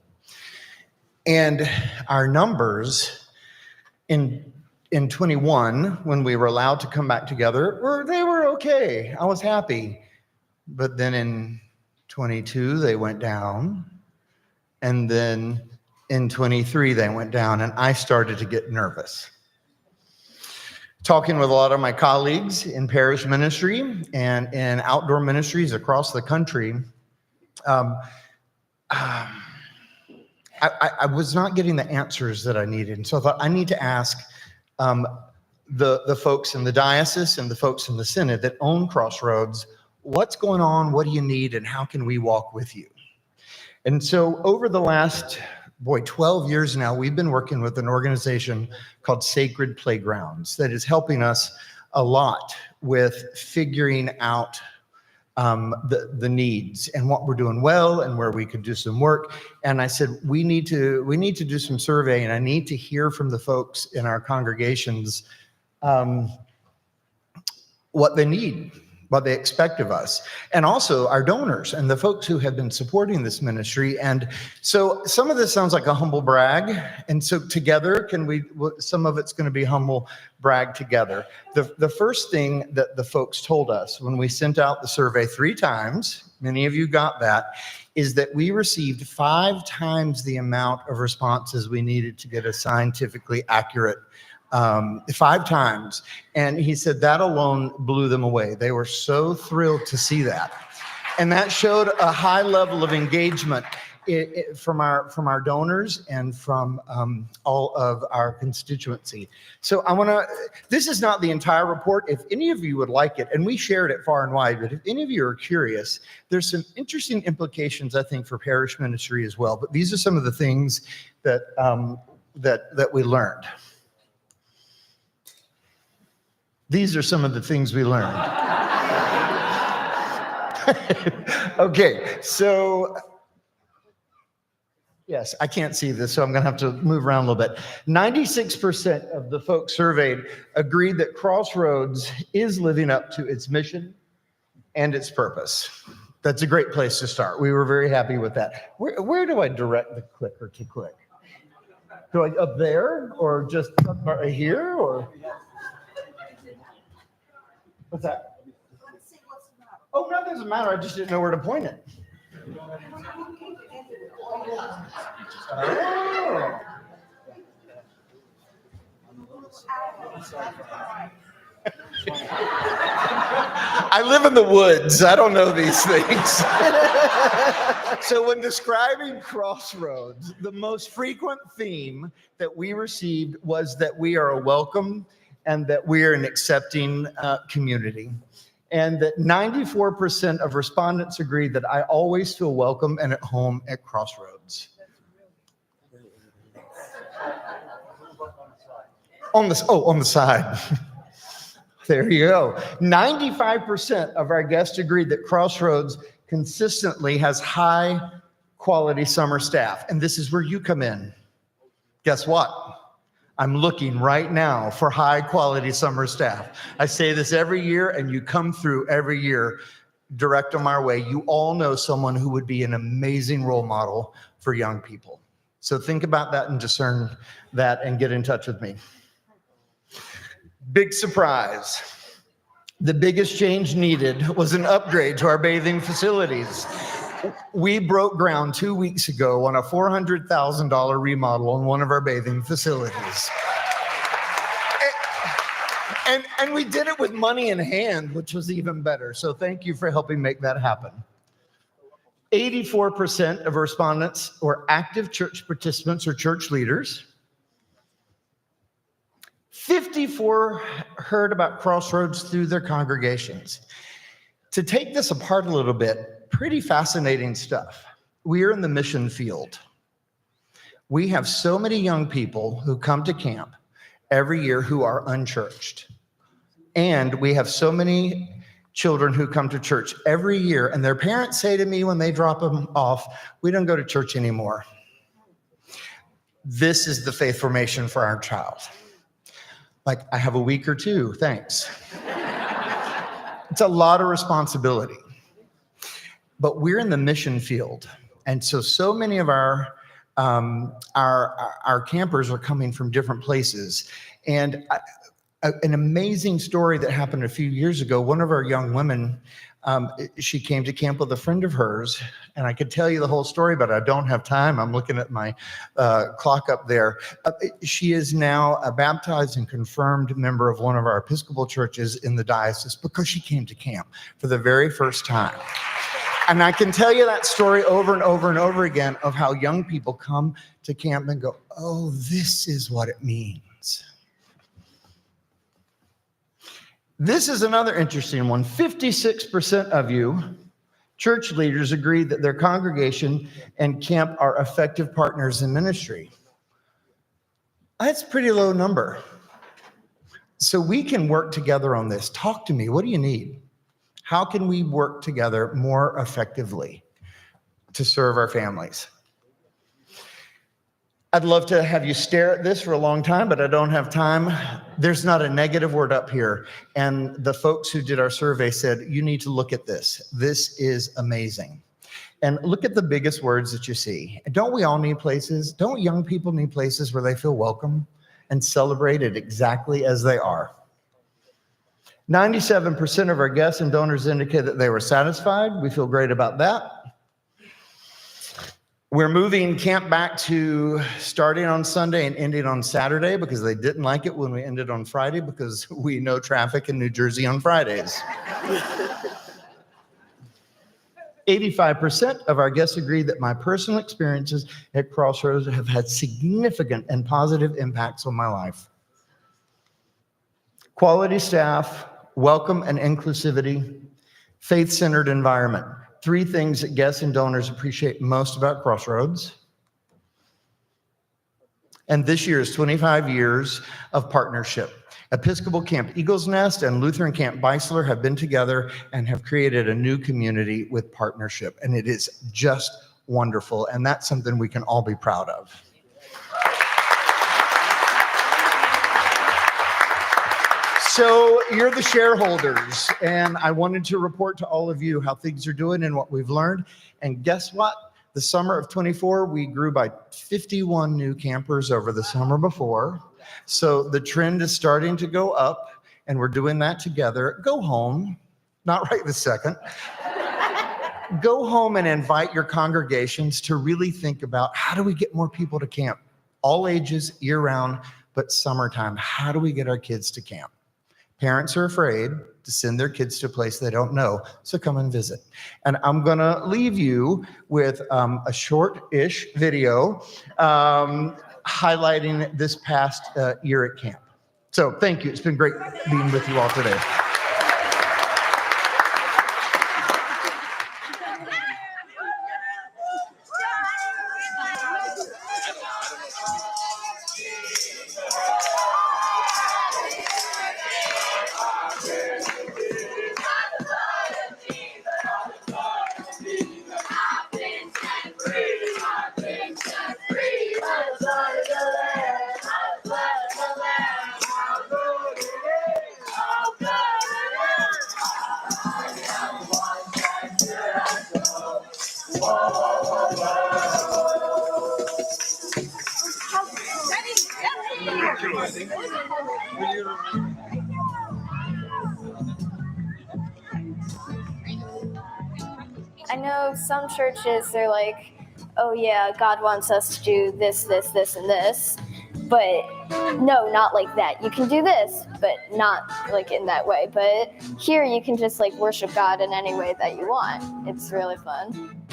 And our numbers in 21, when we were allowed to come back together, they were okay. I was happy. But then in 22, they went down. And then in 23, they went down, and I started to get nervous. Talking with a lot of my colleagues in parish ministry and in outdoor ministries across the country, I was not getting the answers that I needed. And so I thought, I need to ask the folks in the diocese and the folks in the synod that own Crossroads, what's going on, what do you need, and how can we walk with you? And so over the last 12 years now, we've been working with an organization called Sacred Playgrounds that is helping us a lot with figuring out the needs and what we're doing well and where we could do some work. And I said, we need to do some survey, and I need to hear from the folks in our congregations what they need, what they expect of us, and also our donors and the folks who have been supporting this ministry. And so some of this sounds like a humble brag. And so together, some of it's going to be humble brag together. The first thing that the folks told us when we sent out the survey 3 times, many of you got that, is that we received 5 times the amount of responses we needed to get a scientifically accurate 5 times. And he said that alone blew them away. They were so thrilled to see that. And that showed a high level of engagement from our donors and from all of our constituency. So this is not the entire report. If any of you would like it, and we shared it far and wide, but if any of you are curious, there's some interesting implications, I think, for parish ministry as well. But these are some of the things that we learned. These are some of the things we learned. Okay, so yes, I can't see this, so I'm going to have to move around a little bit. 96% of the folks surveyed agreed that Crossroads is living up to its mission and its purpose. That's a great place to start. We were very happy with that. Where do I direct the clicker to click? Do I up there, or just up right here, or? What's that? Oh, no, it doesn't matter. I just didn't know where to point it. Oh. I live in the woods. I don't know these things. So when describing Crossroads, the most frequent theme that we received was that we are a welcome and that we are an accepting community. And that 94% of respondents agreed that I always feel welcome and at home at Crossroads. On the side. There you go. 95% of our guests agreed that Crossroads consistently has high quality summer staff. And this is where you come in. Guess what? I'm looking right now for high quality summer staff. I say this every year, and you come through every year, direct them our way. You all know someone who would be an amazing role model for young people. So think about that and discern that and get in touch with me. Big surprise. The biggest change needed was an upgrade to our bathing facilities. We broke ground 2 weeks ago on a $400,000 remodel on one of our bathing facilities. And we did it with money in hand, which was even better. So thank you for helping make that happen. 84% of respondents were active church participants or church leaders. 54 heard about Crossroads through their congregations. To take this apart a little bit, pretty fascinating stuff. We are in the mission field. We have so many young people who come to camp every year who are unchurched. And we have so many children who come to church every year, and their parents say to me when they drop them off, "We don't go to church anymore." This is the faith formation for our child. Like, I have a week or two, thanks. It's a lot of responsibility. But we're in the mission field. And so many of our campers are coming from different places. And an amazing story that happened a few years ago, one of our young women, she came to camp with a friend of hers, and I could tell you the whole story, but I don't have time. I'm looking at my clock up there. She is now a baptized and confirmed member of one of our Episcopal churches in the diocese because she came to camp for the very first time. And I can tell you that story over and over and over again of how young people come to camp and go, "Oh, this is what it means." This is another interesting one. 56% of you, church leaders, agree that their congregation and camp are effective partners in ministry. That's a pretty low number. So we can work together on this. Talk to me. What do you need? How can we work together more effectively to serve our families? I'd love to have you stare at this for a long time, but I don't have time. There's not a negative word up here. And the folks who did our survey said, you need to look at this. This is amazing. And look at the biggest words that you see. Don't we all need places? Don't young people need places where they feel welcome and celebrated exactly as they are? 97% of our guests and donors indicated that they were satisfied. We feel great about that. We're moving camp back to starting on Sunday and ending on Saturday because they didn't like it when we ended on Friday because we know traffic in New Jersey on Fridays. 85% of our guests agree that my personal experiences at Crossroads have had significant and positive impacts on my life. Quality staff, welcome and inclusivity, faith-centered environment. 3 things that guests and donors appreciate most about Crossroads. And this year is 25 years of partnership. Episcopal Camp Eagles Nest and Lutheran Camp Beisler have been together and have created a new community with partnership. And it is just wonderful. And that's something we can all be proud of. So you're the shareholders, and I wanted to report to all of you how things are doing and what we've learned. And guess what? The summer of 24, we grew by 51 new campers over the summer before. So the trend is starting to go up, and we're doing that together. Go home, not right this second. Go home and invite your congregations to really think about how do we get more people to camp? All ages, year-round, but summertime. How do we get our kids to camp? Parents are afraid to send their kids to a place they don't know, so come and visit. And I'm going to leave you with a short-ish video highlighting this past year at camp. So thank you. It's been great being with you all today. I know some churches, they're like, oh yeah, God wants us to do this, this, this, and this. But no, not like that. You can do this, but not like in that way. But here you can just like worship God in any way that you want. It's really fun.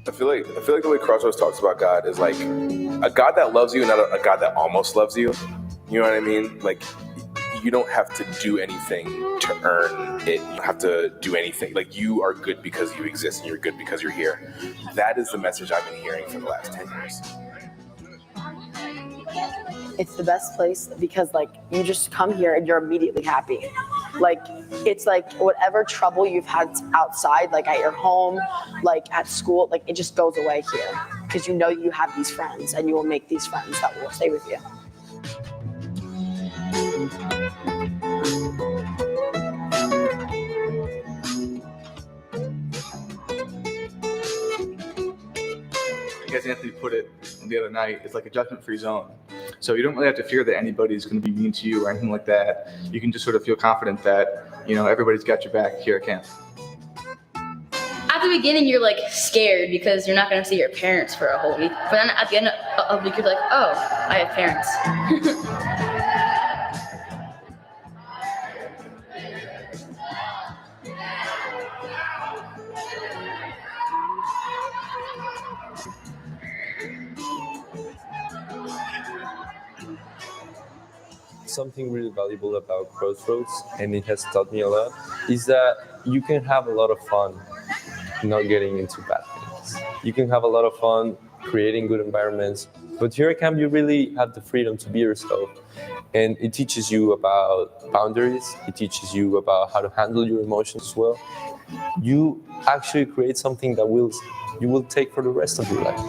I feel like the way Crossroads talks about God is like a God that loves you, not a God that almost loves you. You know what I mean? Like, you don't have to do anything to earn it. You don't have to do anything. Like, you are good because you exist and you're good because you're here. That is the message I've been hearing for the last 10 years. It's the best place because like you just come here and you're immediately happy. Like it's like whatever trouble you've had outside, like at your home, like at school, like it just goes away here because you know you have these friends and you will make these friends that will stay with you. As Anthony put it the other night, it's like a judgment-free zone. So you don't really have to fear that anybody's going to be mean to you or anything like that. You can just sort of feel confident that, you know, everybody's got your back here at camp. At the beginning, you're like scared because you're not going to see your parents for a whole week. But then at the end of the week, you're like, oh, I have parents. Something really valuable about Crossroads, and it has taught me a lot, is that you can have a lot of fun not getting into bad things. You can have a lot of fun creating good environments, but here at camp you really have the freedom to be yourself, and it teaches you about boundaries, it teaches you about how to handle your emotions well. You actually create something that you will take for the rest of your life.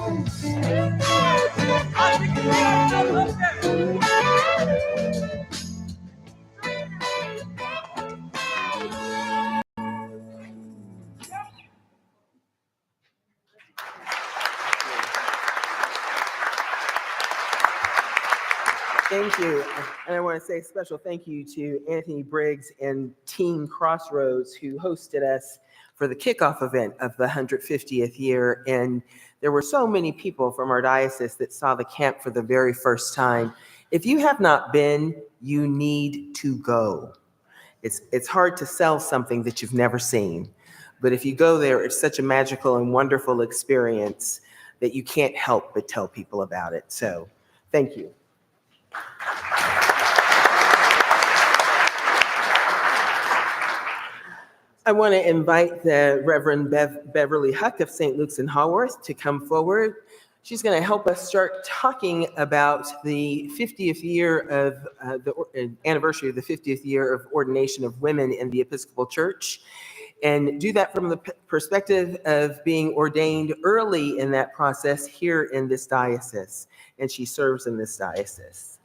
Thank you. And I want to say a special thank you to Anthony Briggs and Team Crossroads who hosted us for the kickoff event of the 150th year. And there were so many people from our diocese that saw the camp for the very first time. If you have not been, you need to go. It's hard to sell something that you've never seen. But if you go there, it's such a magical and wonderful experience that you can't help but tell people about it. So thank you. I want to invite the Reverend Beverly Huck of St. Luke's in Haworth to come forward. She's going to help us start talking about the 50th year of the anniversary of the 50th year of ordination of women in the Episcopal Church, and do that from the perspective of being ordained early in that process here in this diocese. And she serves in this diocese.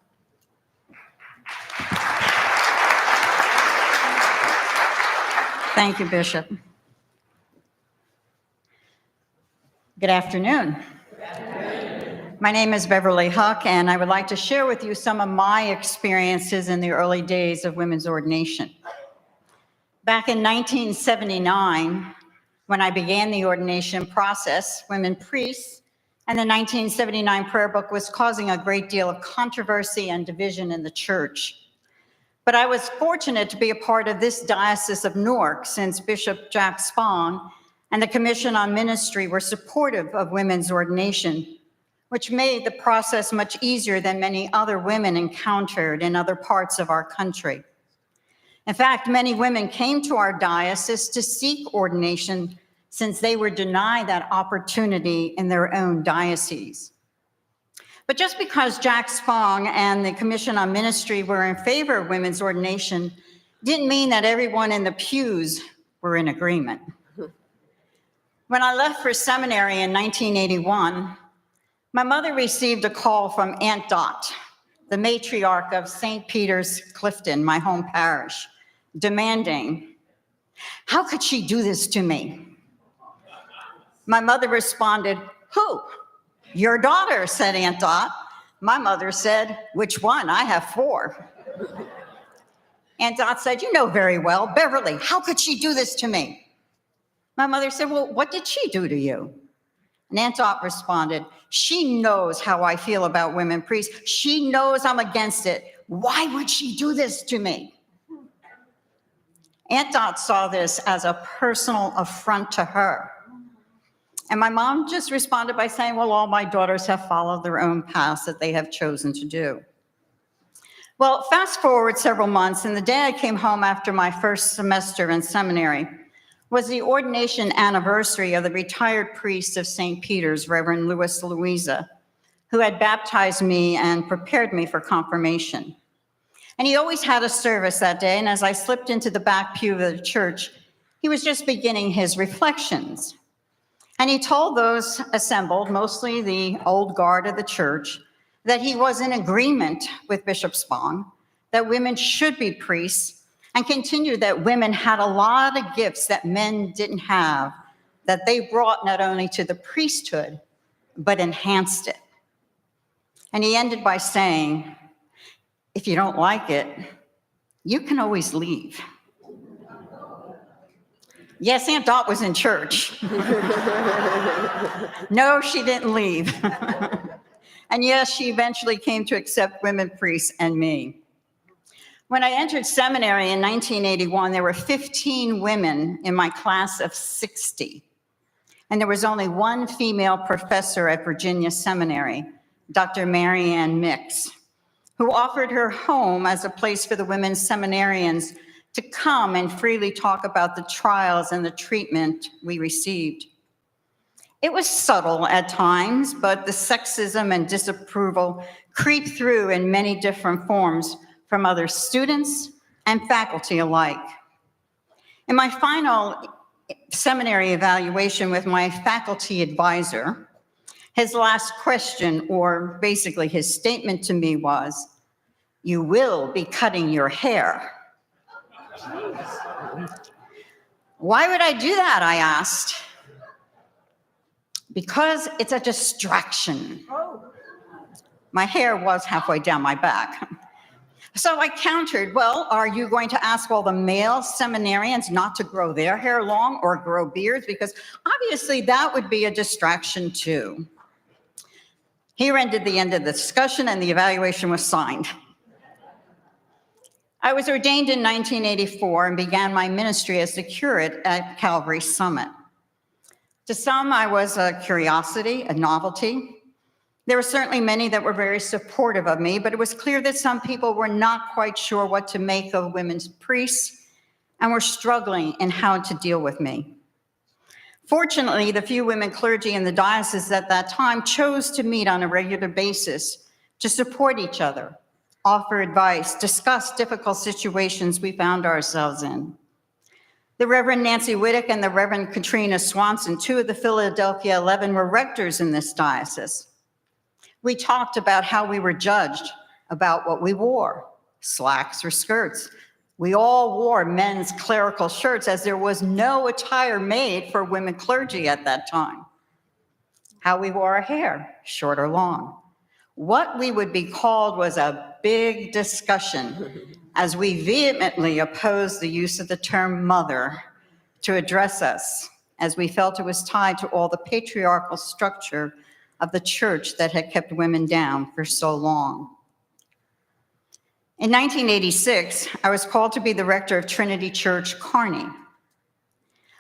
Thank you, Bishop. Good afternoon. My name is Beverly Huck, and I would like to share with you some of my experiences in the early days of women's ordination. Back in 1979, when I began the ordination process, women priests and the 1979 prayer book was causing a great deal of controversy and division in the church. But I was fortunate to be a part of this Diocese of Newark since Bishop Jack Spong and the Commission on Ministry were supportive of women's ordination, which made the process much easier than many other women encountered in other parts of our country. In fact, many women came to our diocese to seek ordination since they were denied that opportunity in their own diocese. But just because Jack Spong and the Commission on Ministry were in favor of women's ordination didn't mean that everyone in the pews were in agreement. When I left for seminary in 1981, my mother received a call from Aunt Dot, the matriarch of St. Peter's, Clifton, my home parish, demanding, "How could she do this to me?" My mother responded, "Who? Your daughter," said Aunt Dot. My mother said, "Which one? I have 4. Aunt Dot said, "You know very well, Beverly, how could she do this to me?" My mother said, well, what did she do to you? And Aunt Dot responded, she knows how I feel about women priests. She knows I'm against it. Why would she do this to me? Aunt Dot saw this as a personal affront to her. And my mom just responded by saying, well, all my daughters have followed their own paths that they have chosen to do. Well, fast forward several months, and the day I came home after my first semester in seminary was the ordination anniversary of the retired priest of St. Peter's, Reverend Louis Louisa, who had baptized me and prepared me for confirmation. And he always had a service that day, and as I slipped into the back pew of the church, he was just beginning his reflections. And he told those assembled, mostly the old guard of the church, that he was in agreement with Bishop Spong, that women should be priests, and continued that women had a lot of gifts that men didn't have, that they brought not only to the priesthood, but enhanced it. And he ended by saying, if you don't like it, you can always leave. Yes, Aunt Dot was in church. No, she didn't leave. And yes, she eventually came to accept women priests and me. When I entered seminary in 1981, there were 15 women in my class of 60. And there was only one female professor at Virginia Seminary, Dr. Mary Ann Mix, who offered her home as a place for the women seminarians to come and freely talk about the trials and the treatment we received. It was subtle at times, but the sexism and disapproval creep through in many different forms from other students and faculty alike. In my final seminary evaluation with my faculty advisor, his last question, or basically his statement to me was, "You will be cutting your hair." Why would I do that, I asked. Because it's a distraction. My hair was halfway down my back. So I countered, well, are you going to ask all the male seminarians not to grow their hair long or grow beards? Because obviously that would be a distraction too. Here ended the end of the discussion and the evaluation was signed. I was ordained in 1984 and began my ministry as the curate at Calvary Summit. To some, I was a curiosity, a novelty. There were certainly many that were very supportive of me, but it was clear that some people were not quite sure what to make of women's priests and were struggling in how to deal with me. Fortunately, the few women clergy in the diocese at that time chose to meet on a regular basis to support each other, offer advice, discuss difficult situations we found ourselves in. The Reverend Nancy Whittick and the Reverend Katrina Swanson, two of the Philadelphia 11, were rectors in this diocese. We talked about how we were judged, about what we wore, slacks or skirts. We all wore men's clerical shirts as there was no attire made for women clergy at that time. How we wore our hair, short or long. What we would be called was a big discussion as we vehemently opposed the use of the term mother to address us, as we felt it was tied to all the patriarchal structure of the church that had kept women down for so long. In 1986, I was called to be the rector of Trinity Church, Kearney.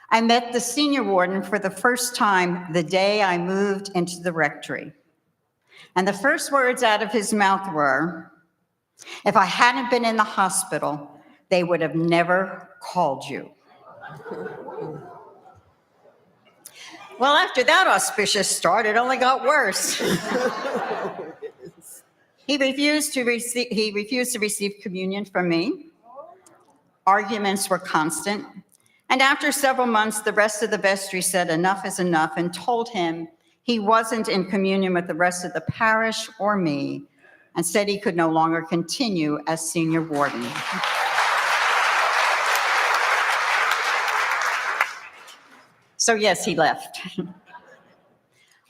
I met the senior warden for the first time the day I moved into the rectory. And the first words out of his mouth were, "If I hadn't been in the hospital, they would have never called you." Well, after that auspicious start, it only got worse. He refused to receive communion from me. Arguments were constant. And after several months, the rest of the vestry said enough is enough and told him he wasn't in communion with the rest of the parish or me, and said he could no longer continue as senior warden. So yes, he left.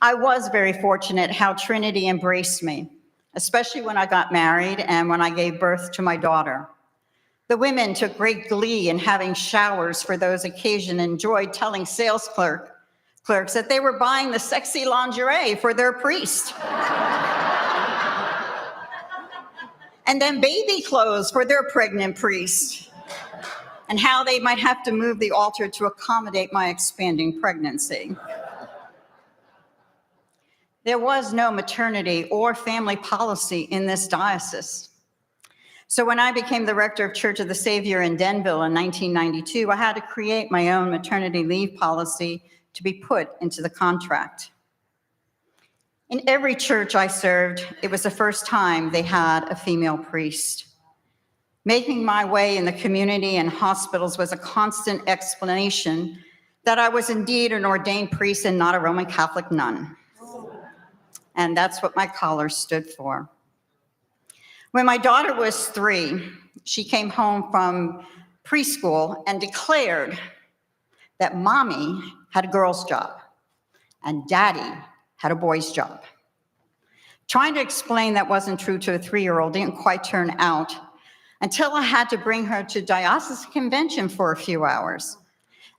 I was very fortunate how Trinity embraced me, especially when I got married and when I gave birth to my daughter. The women took great glee in having showers for those occasions and enjoyed telling clerks that they were buying the sexy lingerie for their priest. And then baby clothes for their pregnant priest, and how they might have to move the altar to accommodate my expanding pregnancy. There was no maternity or family policy in this diocese. So when I became the rector of Church of the Savior in Denville in 1992, I had to create my own maternity leave policy to be put into the contract. In every church I served, it was the first time they had a female priest. Making my way in the community and hospitals was a constant explanation that I was indeed an ordained priest and not a Roman Catholic nun. And that's what my collar stood for. When my daughter was 3, she came home from preschool and declared that mommy had a girl's job and daddy had a boy's job. Trying to explain that wasn't true to a 3-year-old didn't quite turn out until I had to bring her to diocesan convention for a few hours.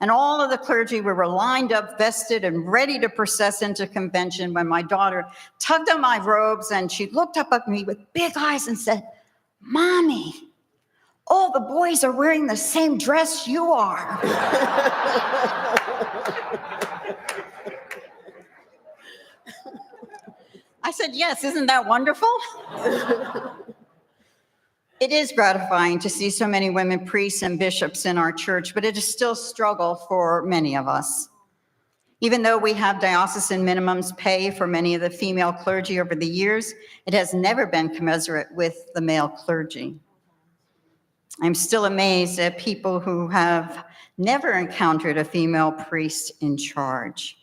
And all of the clergy were lined up, vested, and ready to process into convention when my daughter tugged on my robes and she looked up at me with big eyes and said, "Mommy, all the boys are wearing the same dress you are." I said, "Yes, isn't that wonderful?" It is gratifying to see so many women priests and bishops in our church, but it is still a struggle for many of us. Even though we have diocesan minimums pay for many of the female clergy over the years, it has never been commensurate with the male clergy. I'm still amazed at people who have never encountered a female priest in charge,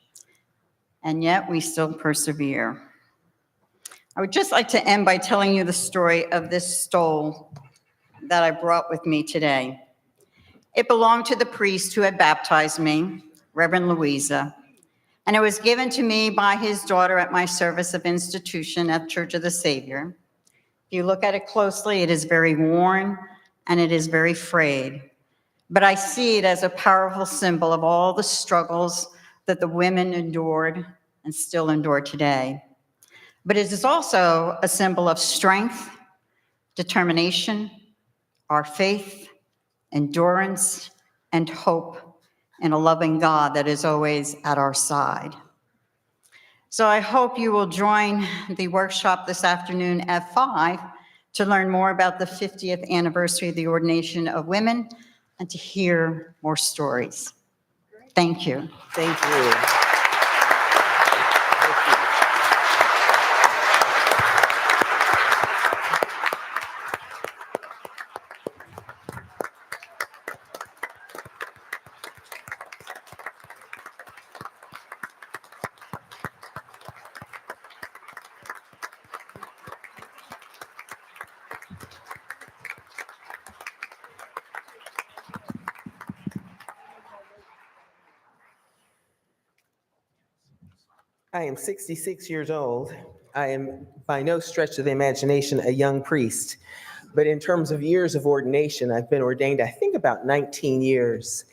and yet we still persevere. I would just like to end by telling you the story of this stole that I brought with me today. It belonged to the priest who had baptized me, Reverend Louisa, and it was given to me by his daughter at my service of institution at Church of the Savior. If you look at it closely, it is very worn and it is very frayed, but I see it as a powerful symbol of all the struggles that the women endured and still endure today. But it is also a symbol of strength, determination, our faith, endurance, and hope in a loving God that is always at our side. So I hope you will join the workshop this afternoon at 5 to learn more about the 50th anniversary of the ordination of women and to hear more stories. Thank you. Thank you. I am 66 years old. I am by no stretch of the imagination a young priest, but in terms of years of ordination, I've been ordained, I think, about 19 years.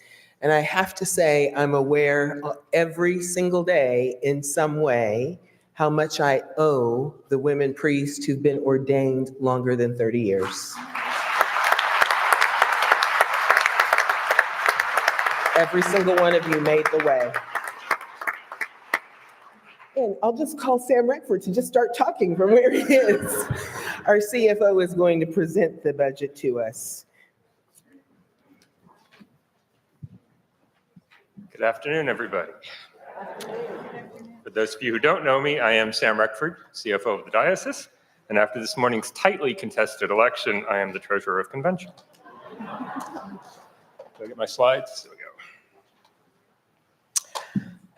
And I have to say, I'm aware every single day in some way how much I owe the women priests who've been ordained longer than 30 years. Every single one of you made the way. And I'll just call Sam Reckford to just start talking from where he is. Our CFO is going to present the budget to us. Good afternoon, everybody. For those of you who don't know me, I am Sam Reckford, CFO of the diocese, and after this morning's tightly contested election, I am the treasurer of convention. Do I get my slides? There we go.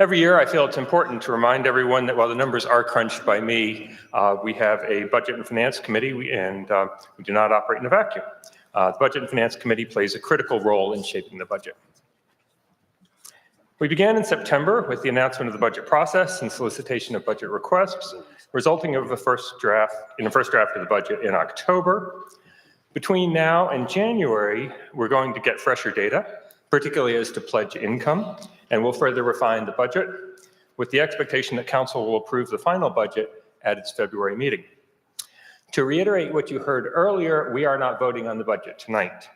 Every year, I feel it's important to remind everyone that while the numbers are crunched by me, we have a budget and finance committee, and we do not operate in a vacuum. The budget and finance committee plays a critical role in shaping the budget. We began in September with the announcement of the budget process and solicitation of budget requests, resulting in the first draft of the budget in October. Between now and January, we're going to get fresher data, particularly as to pledge income, and we'll further refine the budget with the expectation that Council will approve the final budget at its February meeting. To reiterate what you heard earlier, we are not voting on the budget tonight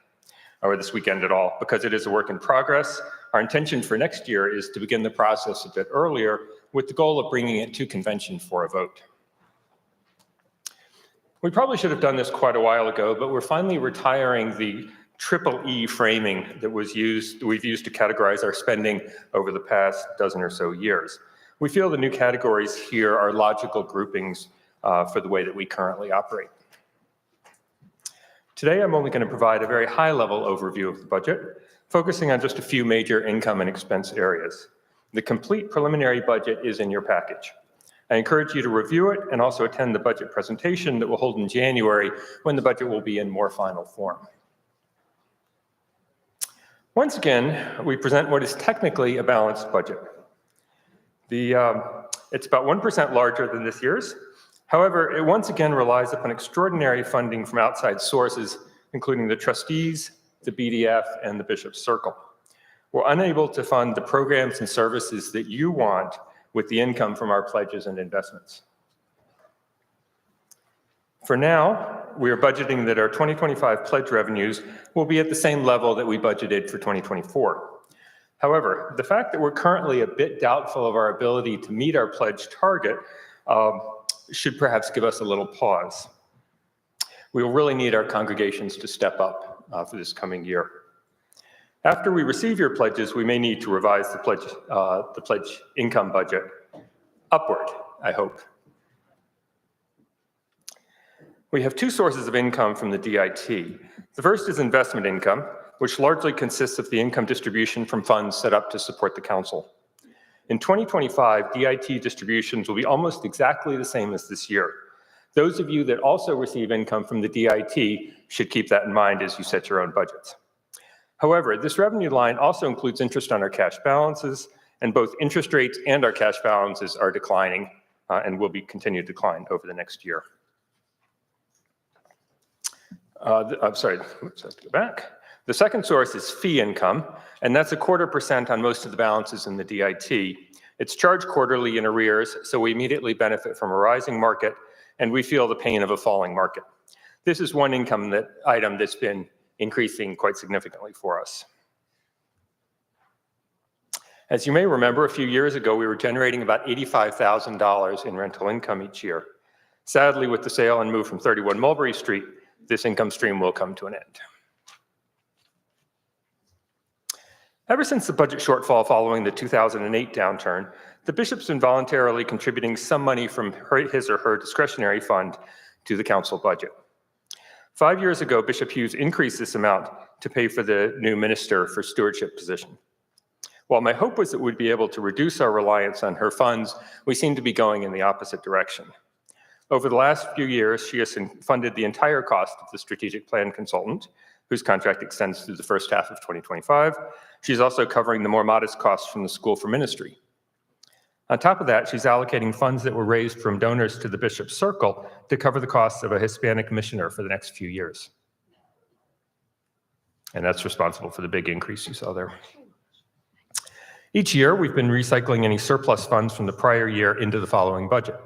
or this weekend at all because it is a work in progress. Our intention for next year is to begin the process a bit earlier with the goal of bringing it to convention for a vote. We probably should have done this quite a while ago, but we're finally retiring the triple-E framing that we've used to categorize our spending over the past dozen or so years. We feel the new categories here are logical groupings for the way that we currently operate. Today, I'm only going to provide a very high-level overview of the budget, focusing on just a few major income and expense areas. The complete preliminary budget is in your package. I encourage you to review it and also attend the budget presentation that we'll hold in January when the budget will be in more final form. Once again, we present what is technically a balanced budget. It's about 1% larger than this year's. However, it once again relies upon extraordinary funding from outside sources, including the trustees, the BDF, and the Bishop's Circle. We're unable to fund the programs and services that you want with the income from our pledges and investments. For now, we are budgeting that our 2025 pledge revenues will be at the same level that we budgeted for 2024. However, the fact that we're currently a bit doubtful of our ability to meet our pledge target should perhaps give us a little pause. We will really need our congregations to step up for this coming year. After we receive your pledges, we may need to revise the pledge income budget upward, I hope. We have two sources of income from the DIT. The first is investment income, which largely consists of the income distribution from funds set up to support the council. In 2025, DIT distributions will be almost exactly the same as this year. Those of you that also receive income from the DIT should keep that in mind as you set your own budgets. However, this revenue line also includes interest on our cash balances, and both interest rates and our cash balances are declining and will be continued to decline over the next year. I'm sorry, oops, I have to go back. The second source is fee income, and that's 0.25% on most of the balances in the DIT. It's charged quarterly in arrears, so we immediately benefit from a rising market, and we feel the pain of a falling market. This is one income item that's been increasing quite significantly for us. As you may remember, a few years ago, we were generating about $85,000 in rental income each year. Sadly, with the sale and move from 31 Mulberry Street, this income stream will come to an end. Ever since the budget shortfall following the 2008 downturn, the bishop's been voluntarily contributing some money from his or her discretionary fund to the council budget. 5 years ago, Bishop Hughes increased this amount to pay for the new minister for stewardship position. While my hope was that we'd be able to reduce our reliance on her funds, we seem to be going in the opposite direction. Over the last few years, she has funded the entire cost of the strategic plan consultant, whose contract extends through the first half of 2025. She's also covering the more modest costs from the School for Ministry. On top of that, she's allocating funds that were raised from donors to the Bishop's Circle to cover the costs of a Hispanic missioner for the next few years. And that's responsible for the big increase you saw there. Each year, we've been recycling any surplus funds from the prior year into the following budget.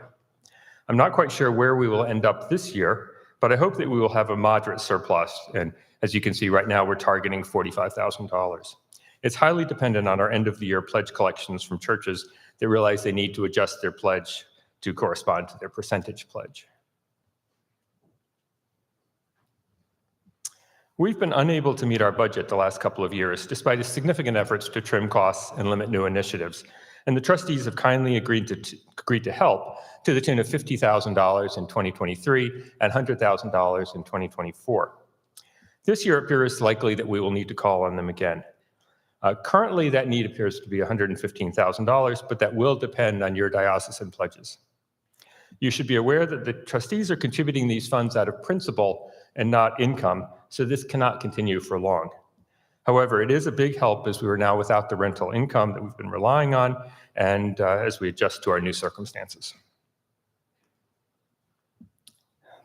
I'm not quite sure where we will end up this year, but I hope that we will have a moderate surplus. And as you can see right now, we're targeting $45,000. It's highly dependent on our end of the year pledge collections from churches that realize they need to adjust their pledge to correspond to their percentage pledge. We've been unable to meet our budget the last couple of years, despite significant efforts to trim costs and limit new initiatives. And the trustees have kindly agreed to help to the tune of $50,000 in 2023 and $100,000 in 2024. This year, it appears likely that we will need to call on them again. Currently, that need appears to be $115,000, but that will depend on your diocesan pledges. You should be aware that the trustees are contributing these funds out of principal and not income, so this cannot continue for long. However, it is a big help as we are now without the rental income that we've been relying on and as we adjust to our new circumstances.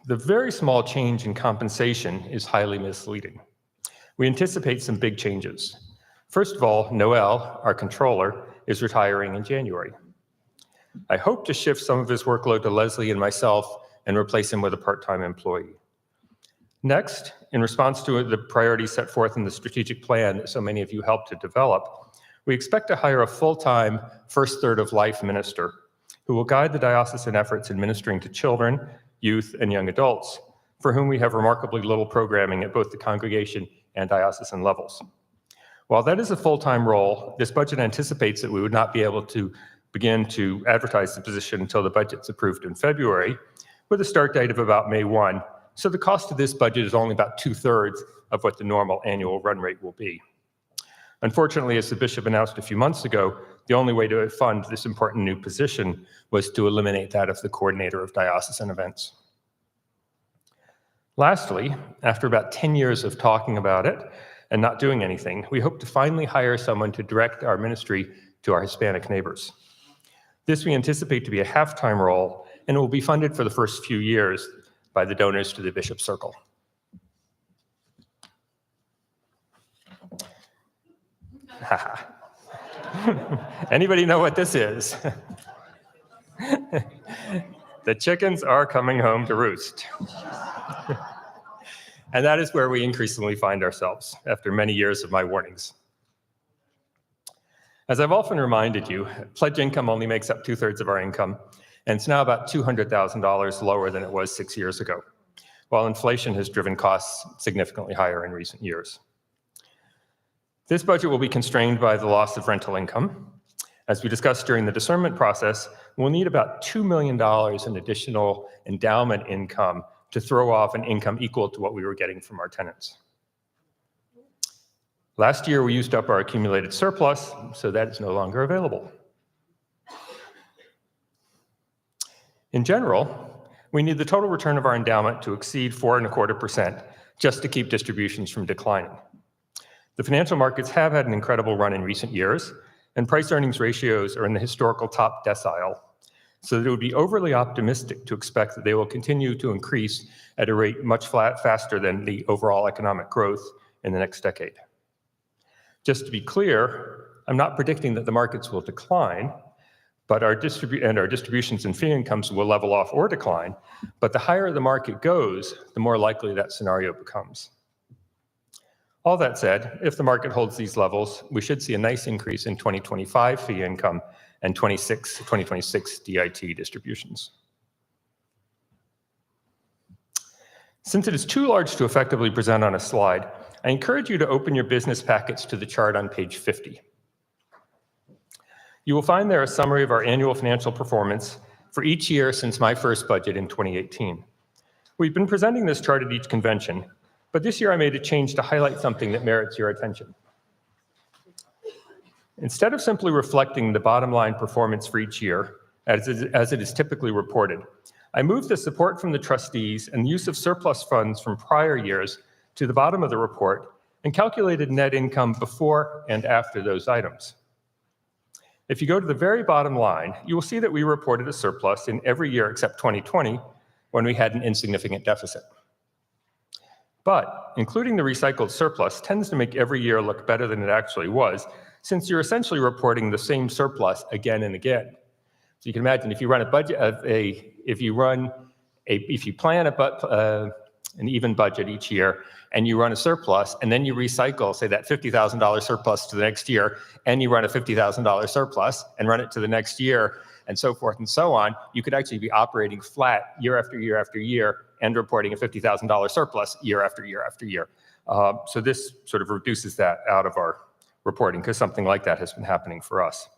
The very small change in compensation is highly misleading. We anticipate some big changes. First of all, Noel, our controller, is retiring in January. I hope to shift some of his workload to Leslie and myself and replace him with a part-time employee. Next, in response to the priorities set forth in the strategic plan that so many of you helped to develop, we expect to hire a full-time first third of life minister who will guide the diocesan efforts in ministering to children, youth, and young adults, for whom we have remarkably little programming at both the congregation and diocesan levels. While that is a full-time role, this budget anticipates that we would not be able to begin to advertise the position until the budget's approved in February, with a start date of about May 1. So the cost of this budget is only about 2/3 of what the normal annual run rate will be. Unfortunately, as the bishop announced a few months ago, the only way to fund this important new position was to eliminate that of the coordinator of diocesan events. Lastly, after about 10 years of talking about it and not doing anything, we hope to finally hire someone to direct our ministry to our Hispanic neighbors. This we anticipate to be a half-time role, and it will be funded for the first few years by the donors to the Bishop's Circle. Anybody know what this is? The chickens are coming home to roost. And that is where we increasingly find ourselves after many years of my warnings. As I've often reminded you, pledge income only makes up 2/3 of our income, and it's now about $200,000 lower than it was 6 years ago, while inflation has driven costs significantly higher in recent years. This budget will be constrained by the loss of rental income. As we discussed during the discernment process, we'll need about $2 million in additional endowment income to throw off an income equal to what we were getting from our tenants. Last year, we used up our accumulated surplus, so that is no longer available. In general, we need the total return of our endowment to exceed 4.25% just to keep distributions from declining. The financial markets have had an incredible run in recent years, and price-earnings ratios are in the historical top decile, so that it would be overly optimistic to expect that they will continue to increase at a rate much faster than the overall economic growth in the next decade. Just to be clear, I'm not predicting that the markets will decline, but our distributions and fee incomes will level off or decline, but the higher the market goes, the more likely that scenario becomes. All that said, if the market holds these levels, we should see a nice increase in 2025 fee income and 2026 DIT distributions. Since it is too large to effectively present on a slide, I encourage you to open your business packets to the chart on page 50. You will find there a summary of our annual financial performance for each year since my first budget in 2018. We've been presenting this chart at each convention, but this year I made a change to highlight something that merits your attention. Instead of simply reflecting the bottom line performance for each year, as it is typically reported, I moved the support from the trustees and the use of surplus funds from prior years to the bottom of the report and calculated net income before and after those items. If you go to the very bottom line, you will see that we reported a surplus in every year except 2020, when we had an insignificant deficit. But including the recycled surplus tends to make every year look better than it actually was, since you're essentially reporting the same surplus again and again. So you can imagine if you run a budget of if you plan an even budget each year and you run a surplus and then you recycle, say, that $50,000 surplus to the next year, and you run a $50,000 surplus and run it to the next year, and so forth and so on, you could actually be operating flat year after year after year and reporting a $50,000 surplus year after year after year. So this sort of reduces that out of our reporting, because something like that has been happening for us.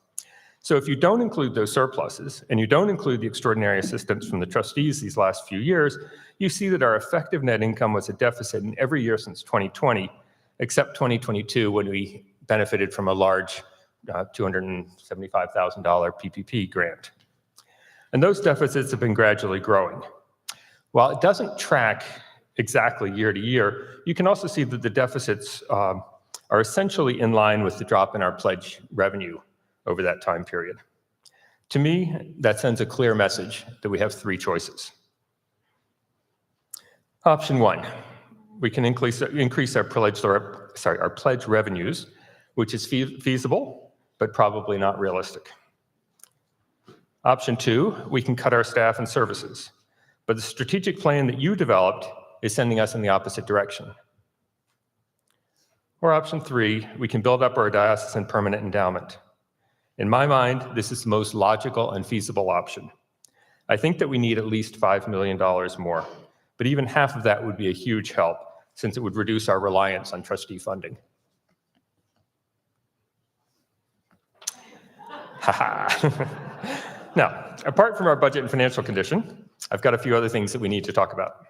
So if you don't include those surpluses and you don't include the extraordinary assistance from the trustees these last few years, you see that our effective net income was a deficit in every year since 2020, except 2022, when we benefited from a large $275,000 PPP grant. And those deficits have been gradually growing. While it doesn't track exactly year to year, you can also see that the deficits are essentially in line with the drop in our pledge revenue over that time period. To me, that sends a clear message that we have three choices. Option one, we can increase our pledge revenues, which is feasible, but probably not realistic. Option two, we can cut our staff and services, but the strategic plan that you developed is sending us in the opposite direction. Or option three, we can build up our diocesan permanent endowment. In my mind, this is the most logical and feasible option. I think that we need at least $5 million more, but even half of that would be a huge help since it would reduce our reliance on trustee funding. Now, apart from our budget and financial condition, I've got a few other things that we need to talk about.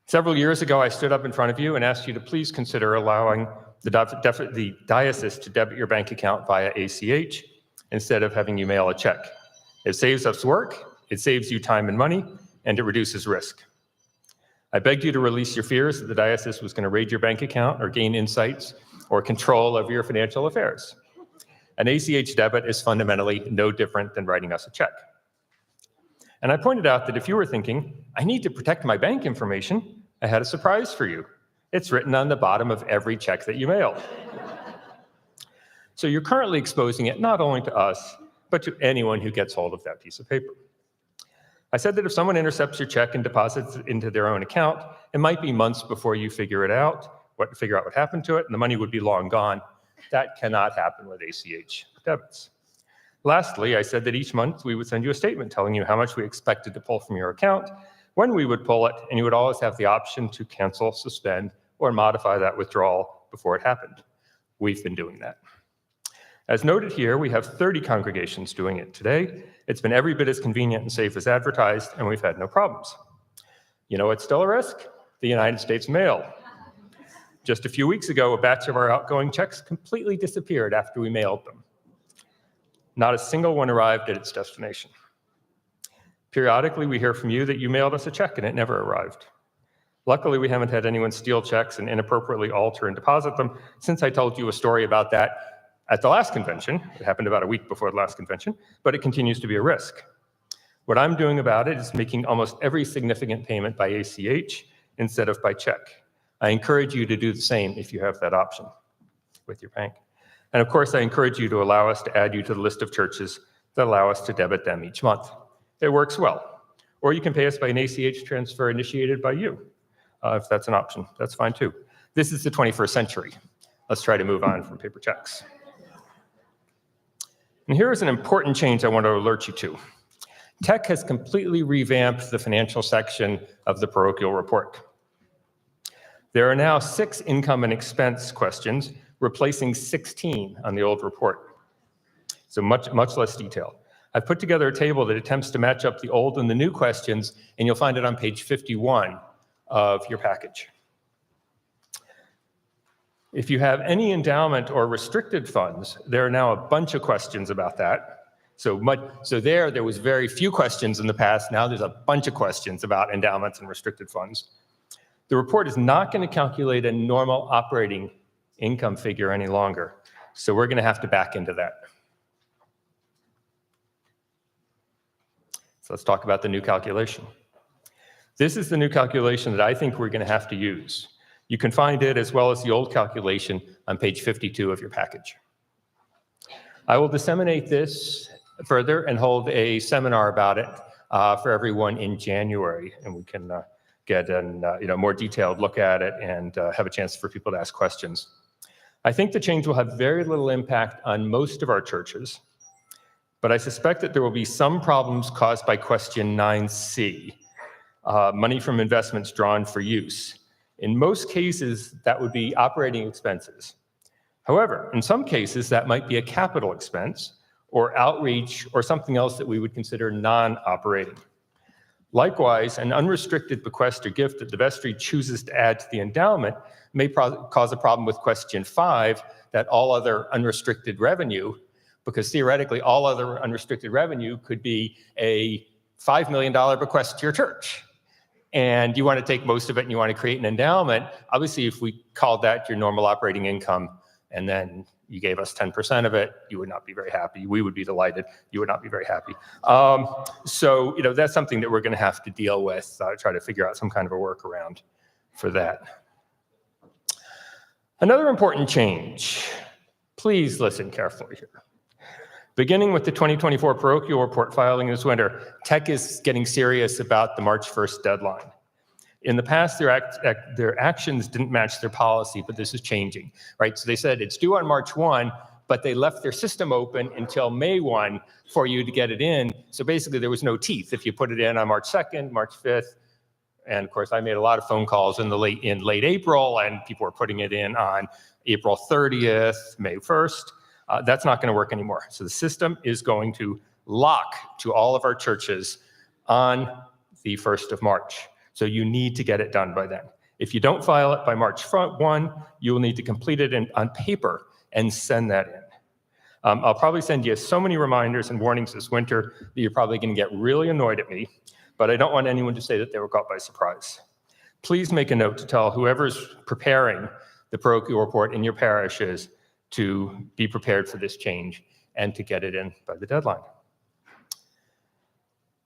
Several years ago, I stood up in front of you and asked you to please consider allowing the diocese to debit your bank account via ACH instead of having you mail a check. It saves us work, it saves you time and money, and it reduces risk. I begged you to release your fears that the diocese was going to raid your bank account or gain insights or control over your financial affairs. An ACH debit is fundamentally no different than writing us a check. And I pointed out that if you were thinking, I need to protect my bank information, I had a surprise for you. It's written on the bottom of every check that you mail. So you're currently exposing it not only to us, but to anyone who gets hold of that piece of paper. I said that if someone intercepts your check and deposits it into their own account, it might be months before you figure out what happened to it, and the money would be long gone. That cannot happen with ACH debits. Lastly, I said that each month we would send you a statement telling you how much we expected to pull from your account, when we would pull it, and you would always have the option to cancel, suspend, or modify that withdrawal before it happened. We've been doing that. As noted here, we have 30 congregations doing it today. It's been every bit as convenient and safe as advertised, and we've had no problems. You know what's still a risk? The United States mail. Just a few weeks ago, a batch of our outgoing checks completely disappeared after we mailed them. Not a single one arrived at its destination. Periodically, we hear from you that you mailed us a check and it never arrived. Luckily, we haven't had anyone steal checks and inappropriately alter and deposit them since I told you a story about that at the last convention. It happened about a week before the last convention, but it continues to be a risk. What I'm doing about it is making almost every significant payment by ACH instead of by check. I encourage you to do the same if you have that option with your bank. And of course, I encourage you to allow us to add you to the list of churches that allow us to debit them each month. It works well. Or you can pay us by an ACH transfer initiated by you. If that's an option, that's fine too. This is the 21st century. Let's try to move on from paper checks. And here is an important change I want to alert you to. Tech has completely revamped the financial section of the parochial report. There are now 6 income and expense questions, replacing 16 on the old report. So much less detail. I've put together a table that attempts to match up the old and the new questions, and you'll find it on page 51 of your package. If you have any endowment or restricted funds, there are now a bunch of questions about that. So there was very few questions in the past. Now there's a bunch of questions about endowments and restricted funds. The report is not going to calculate a normal operating income figure any longer. So we're going to have to back into that. So let's talk about the new calculation. This is the new calculation that I think we're going to have to use. You can find it as well as the old calculation on page 52 of your package. I will disseminate this further and hold a seminar about it for everyone in January, and we can get a more detailed look at it and have a chance for people to ask questions. I think the change will have very little impact on most of our churches, but I suspect that there will be some problems caused by question 9C, money from investments drawn for use. In most cases, that would be operating expenses. However, in some cases, that might be a capital expense or outreach or something else that we would consider non-operating. Likewise, an unrestricted bequest or gift that the vestry chooses to add to the endowment may cause a problem with question 5, that all other unrestricted revenue, because theoretically all other unrestricted revenue could be a $5 million bequest to your church. And you want to take most of it and you want to create an endowment. Obviously, if we called that your normal operating income, and then you gave us 10% of it, you would not be very happy. We would be delighted. You would not be very happy. So, that's something that we're going to have to deal with, try to figure out some kind of a workaround for that. Another important change, please listen carefully here. Beginning with the 2024 parochial report filing this winter, Tech is getting serious about the March 1st deadline. In the past, their actions didn't match their policy, but this is changing, right? So they said it's due on March 1, but they left their system open until May 1 for you to get it in. So basically, there was no teeth if you put it in on March 2nd, March 5th. And of course, I made a lot of phone calls in late April, and people were putting it in on April 30th, May 1st. That's not going to work anymore. So the system is going to lock to all of our churches on the 1st of March. So you need to get it done by then. If you don't file it by March 1, you will need to complete it on paper and send that in. I'll probably send you so many reminders and warnings this winter that you're probably going to get really annoyed at me, but I don't want anyone to say that they were caught by surprise. Please make a note to tell whoever's preparing the parochial report in your parishes to be prepared for this change and to get it in by the deadline.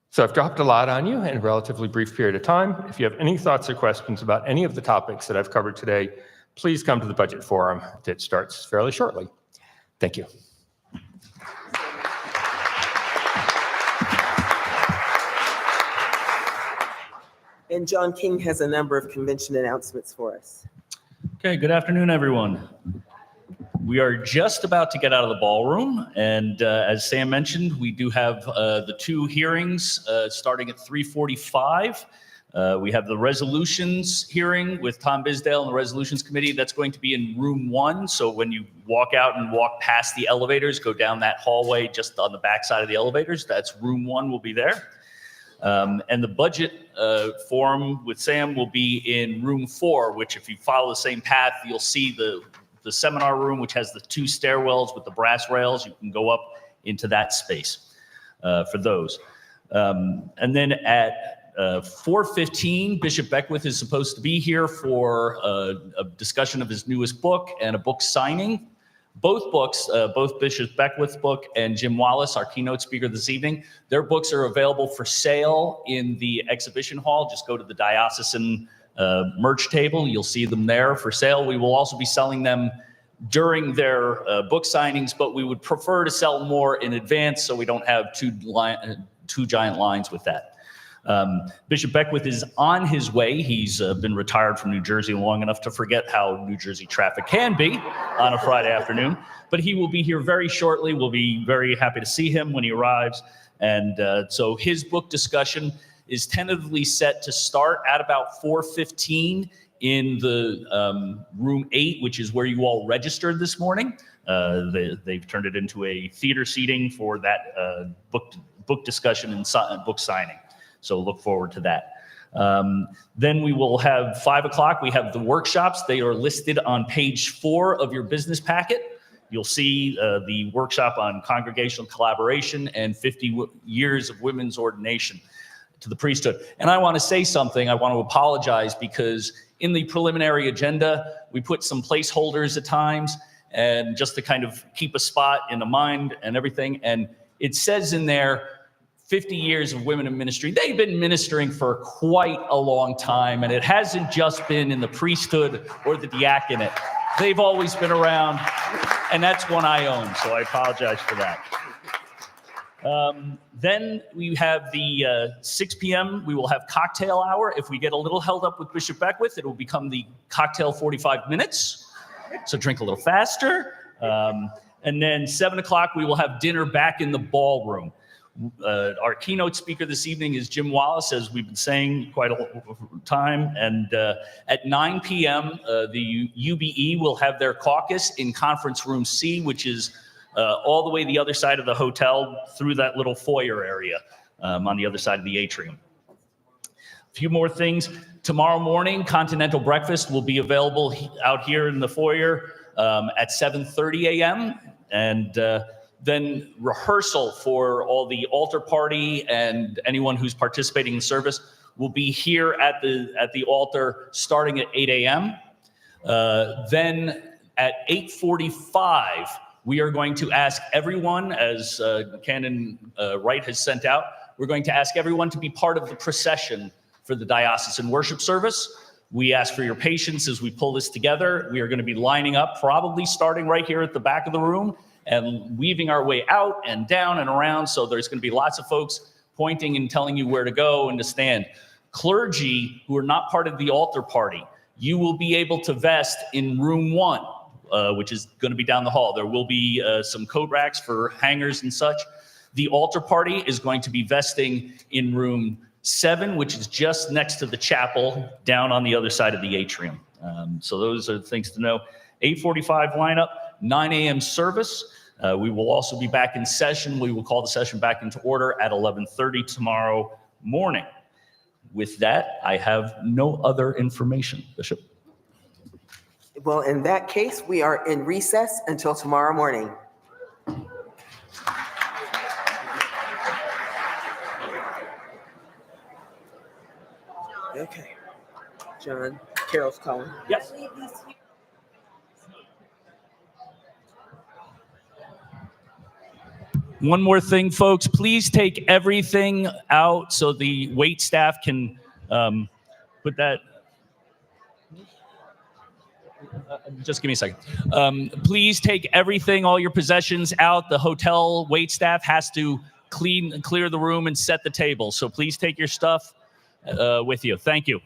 So I've dropped a lot on you in a relatively brief period of time. If you have any thoughts or questions about any of the topics that I've covered today, please come to the budget forum that starts fairly shortly. Thank you. And John King has a number of convention announcements for us. Okay, good afternoon, everyone. We are just about to get out of the ballroom, and as Sam mentioned, we do have the two hearings starting at 3:45. We have the resolutions hearing with Tom Bisdale and the Resolutions Committee. That's going to be in room 1. So when you walk out and walk past the elevators, go down that hallway just on the back side of the elevators. That's room 1 will be there. And the budget forum with Sam will be in room 4, which if you follow the same path, you'll see the seminar room, which has the 2 stairwells with the brass rails. You can go up into that space for those. And then at 4:15, Bishop Beckwith is supposed to be here for a discussion of his newest book and a book signing. Both books, both Bishop Beckwith's book and Jim Wallace, our keynote speaker this evening, their books are available for sale in the exhibition hall. Just go to the Diocesan merch table. You'll see them there for sale. We will also be selling them during their book signings, but we would prefer to sell more in advance so we don't have two giant lines with that. Bishop Beckwith is on his way. He's been retired from New Jersey long enough to forget how New Jersey traffic can be on a Friday afternoon, but he will be here very shortly. We'll be very happy to see him when he arrives. And so his book discussion is tentatively set to start at about 4:15 in the room 8, which is where you all registered this morning. They've turned it into a theater seating for that book discussion and book signing. So look forward to that. Then we will have 5 o'clock. We have the workshops. They are listed on page 4 of your business packet. You'll see the workshop on congregational collaboration and 50 years of women's ordination to the priesthood. And I want to say something. I want to apologize because in the preliminary agenda, we put some placeholders at times and just to kind of keep a spot in the mind and everything. And it says in there, 50 years of women in ministry. They've been ministering for quite a long time, and it hasn't just been in the priesthood or the diaconate. They've always been around, and that's one I own, so I apologize for that. Then we have the 6 p.m. We will have cocktail hour. If we get a little held up with Bishop Beckwith, it will become the cocktail 45 minutes. So drink a little faster. And then 7 o'clock, we will have dinner back in the ballroom. Our keynote speaker this evening is Jim Wallace, as we've been saying quite a time. And at 9 p.m., the UBE will have their caucus in conference room C, which is all the way the other side of the hotel through that little foyer area on the other side of the atrium. A few more things. Tomorrow morning, continental breakfast will be available out here in the foyer at 7:30 a.m. And then rehearsal for all the altar party and anyone who's participating in service will be here at the altar starting at 8 a.m. Then At 8:45, we are going to ask everyone, as Canon Wright has sent out, we're going to ask everyone to be part of the procession for the diocesan worship service. We ask for your patience as we pull this together. We are going to be lining up, probably starting right here at the back of the room and weaving our way out and down and around. So there's going to be lots of folks pointing and telling you where to go and to stand. Clergy who are not part of the altar party, you will be able to vest in room 1, which is going to be down the hall. There will be some coat racks for hangers and such. The altar party is going to be vesting in room 7, which is just next to the chapel, down on the other side of the atrium. So those are the things to know. 8:45 lineup, 9 a.m. service. We will also be back in session. We will call the session back into order at 11:30 tomorrow morning. With that, I have no other information, Bishop. Well, in that case, we are in recess until tomorrow morning. Okay. John, Carol's calling. Yes. One more thing, folks, please take everything out so the wait staff can put that. Just give me a second. Please take everything, all your possessions out. The hotel wait staff has to clear the room and set the table. So please take your stuff with you. Thank you.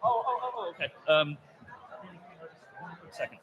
Oh, okay. Second.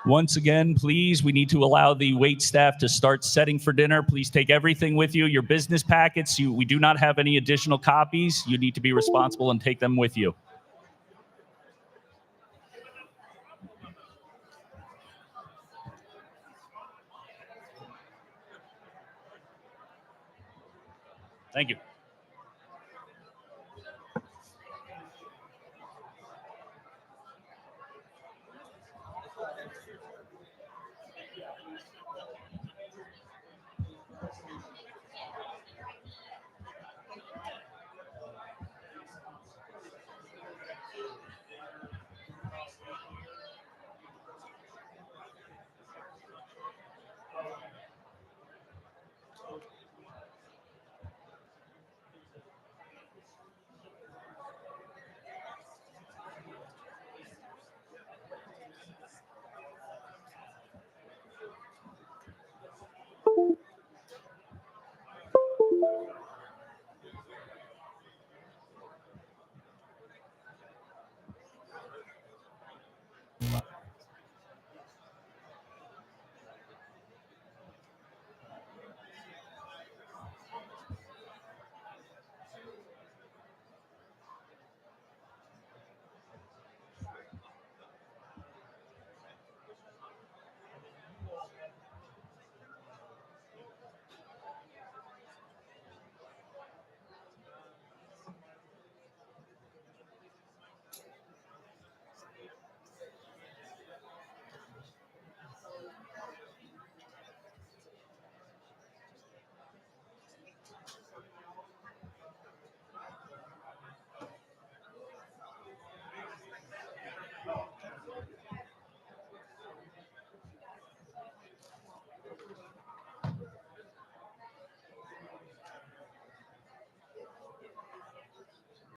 Once again, please, we need to allow the wait staff to start setting for dinner. Please take everything with you. Your business packets, we do not have any additional copies. You need to be responsible and take them with you. Thank you.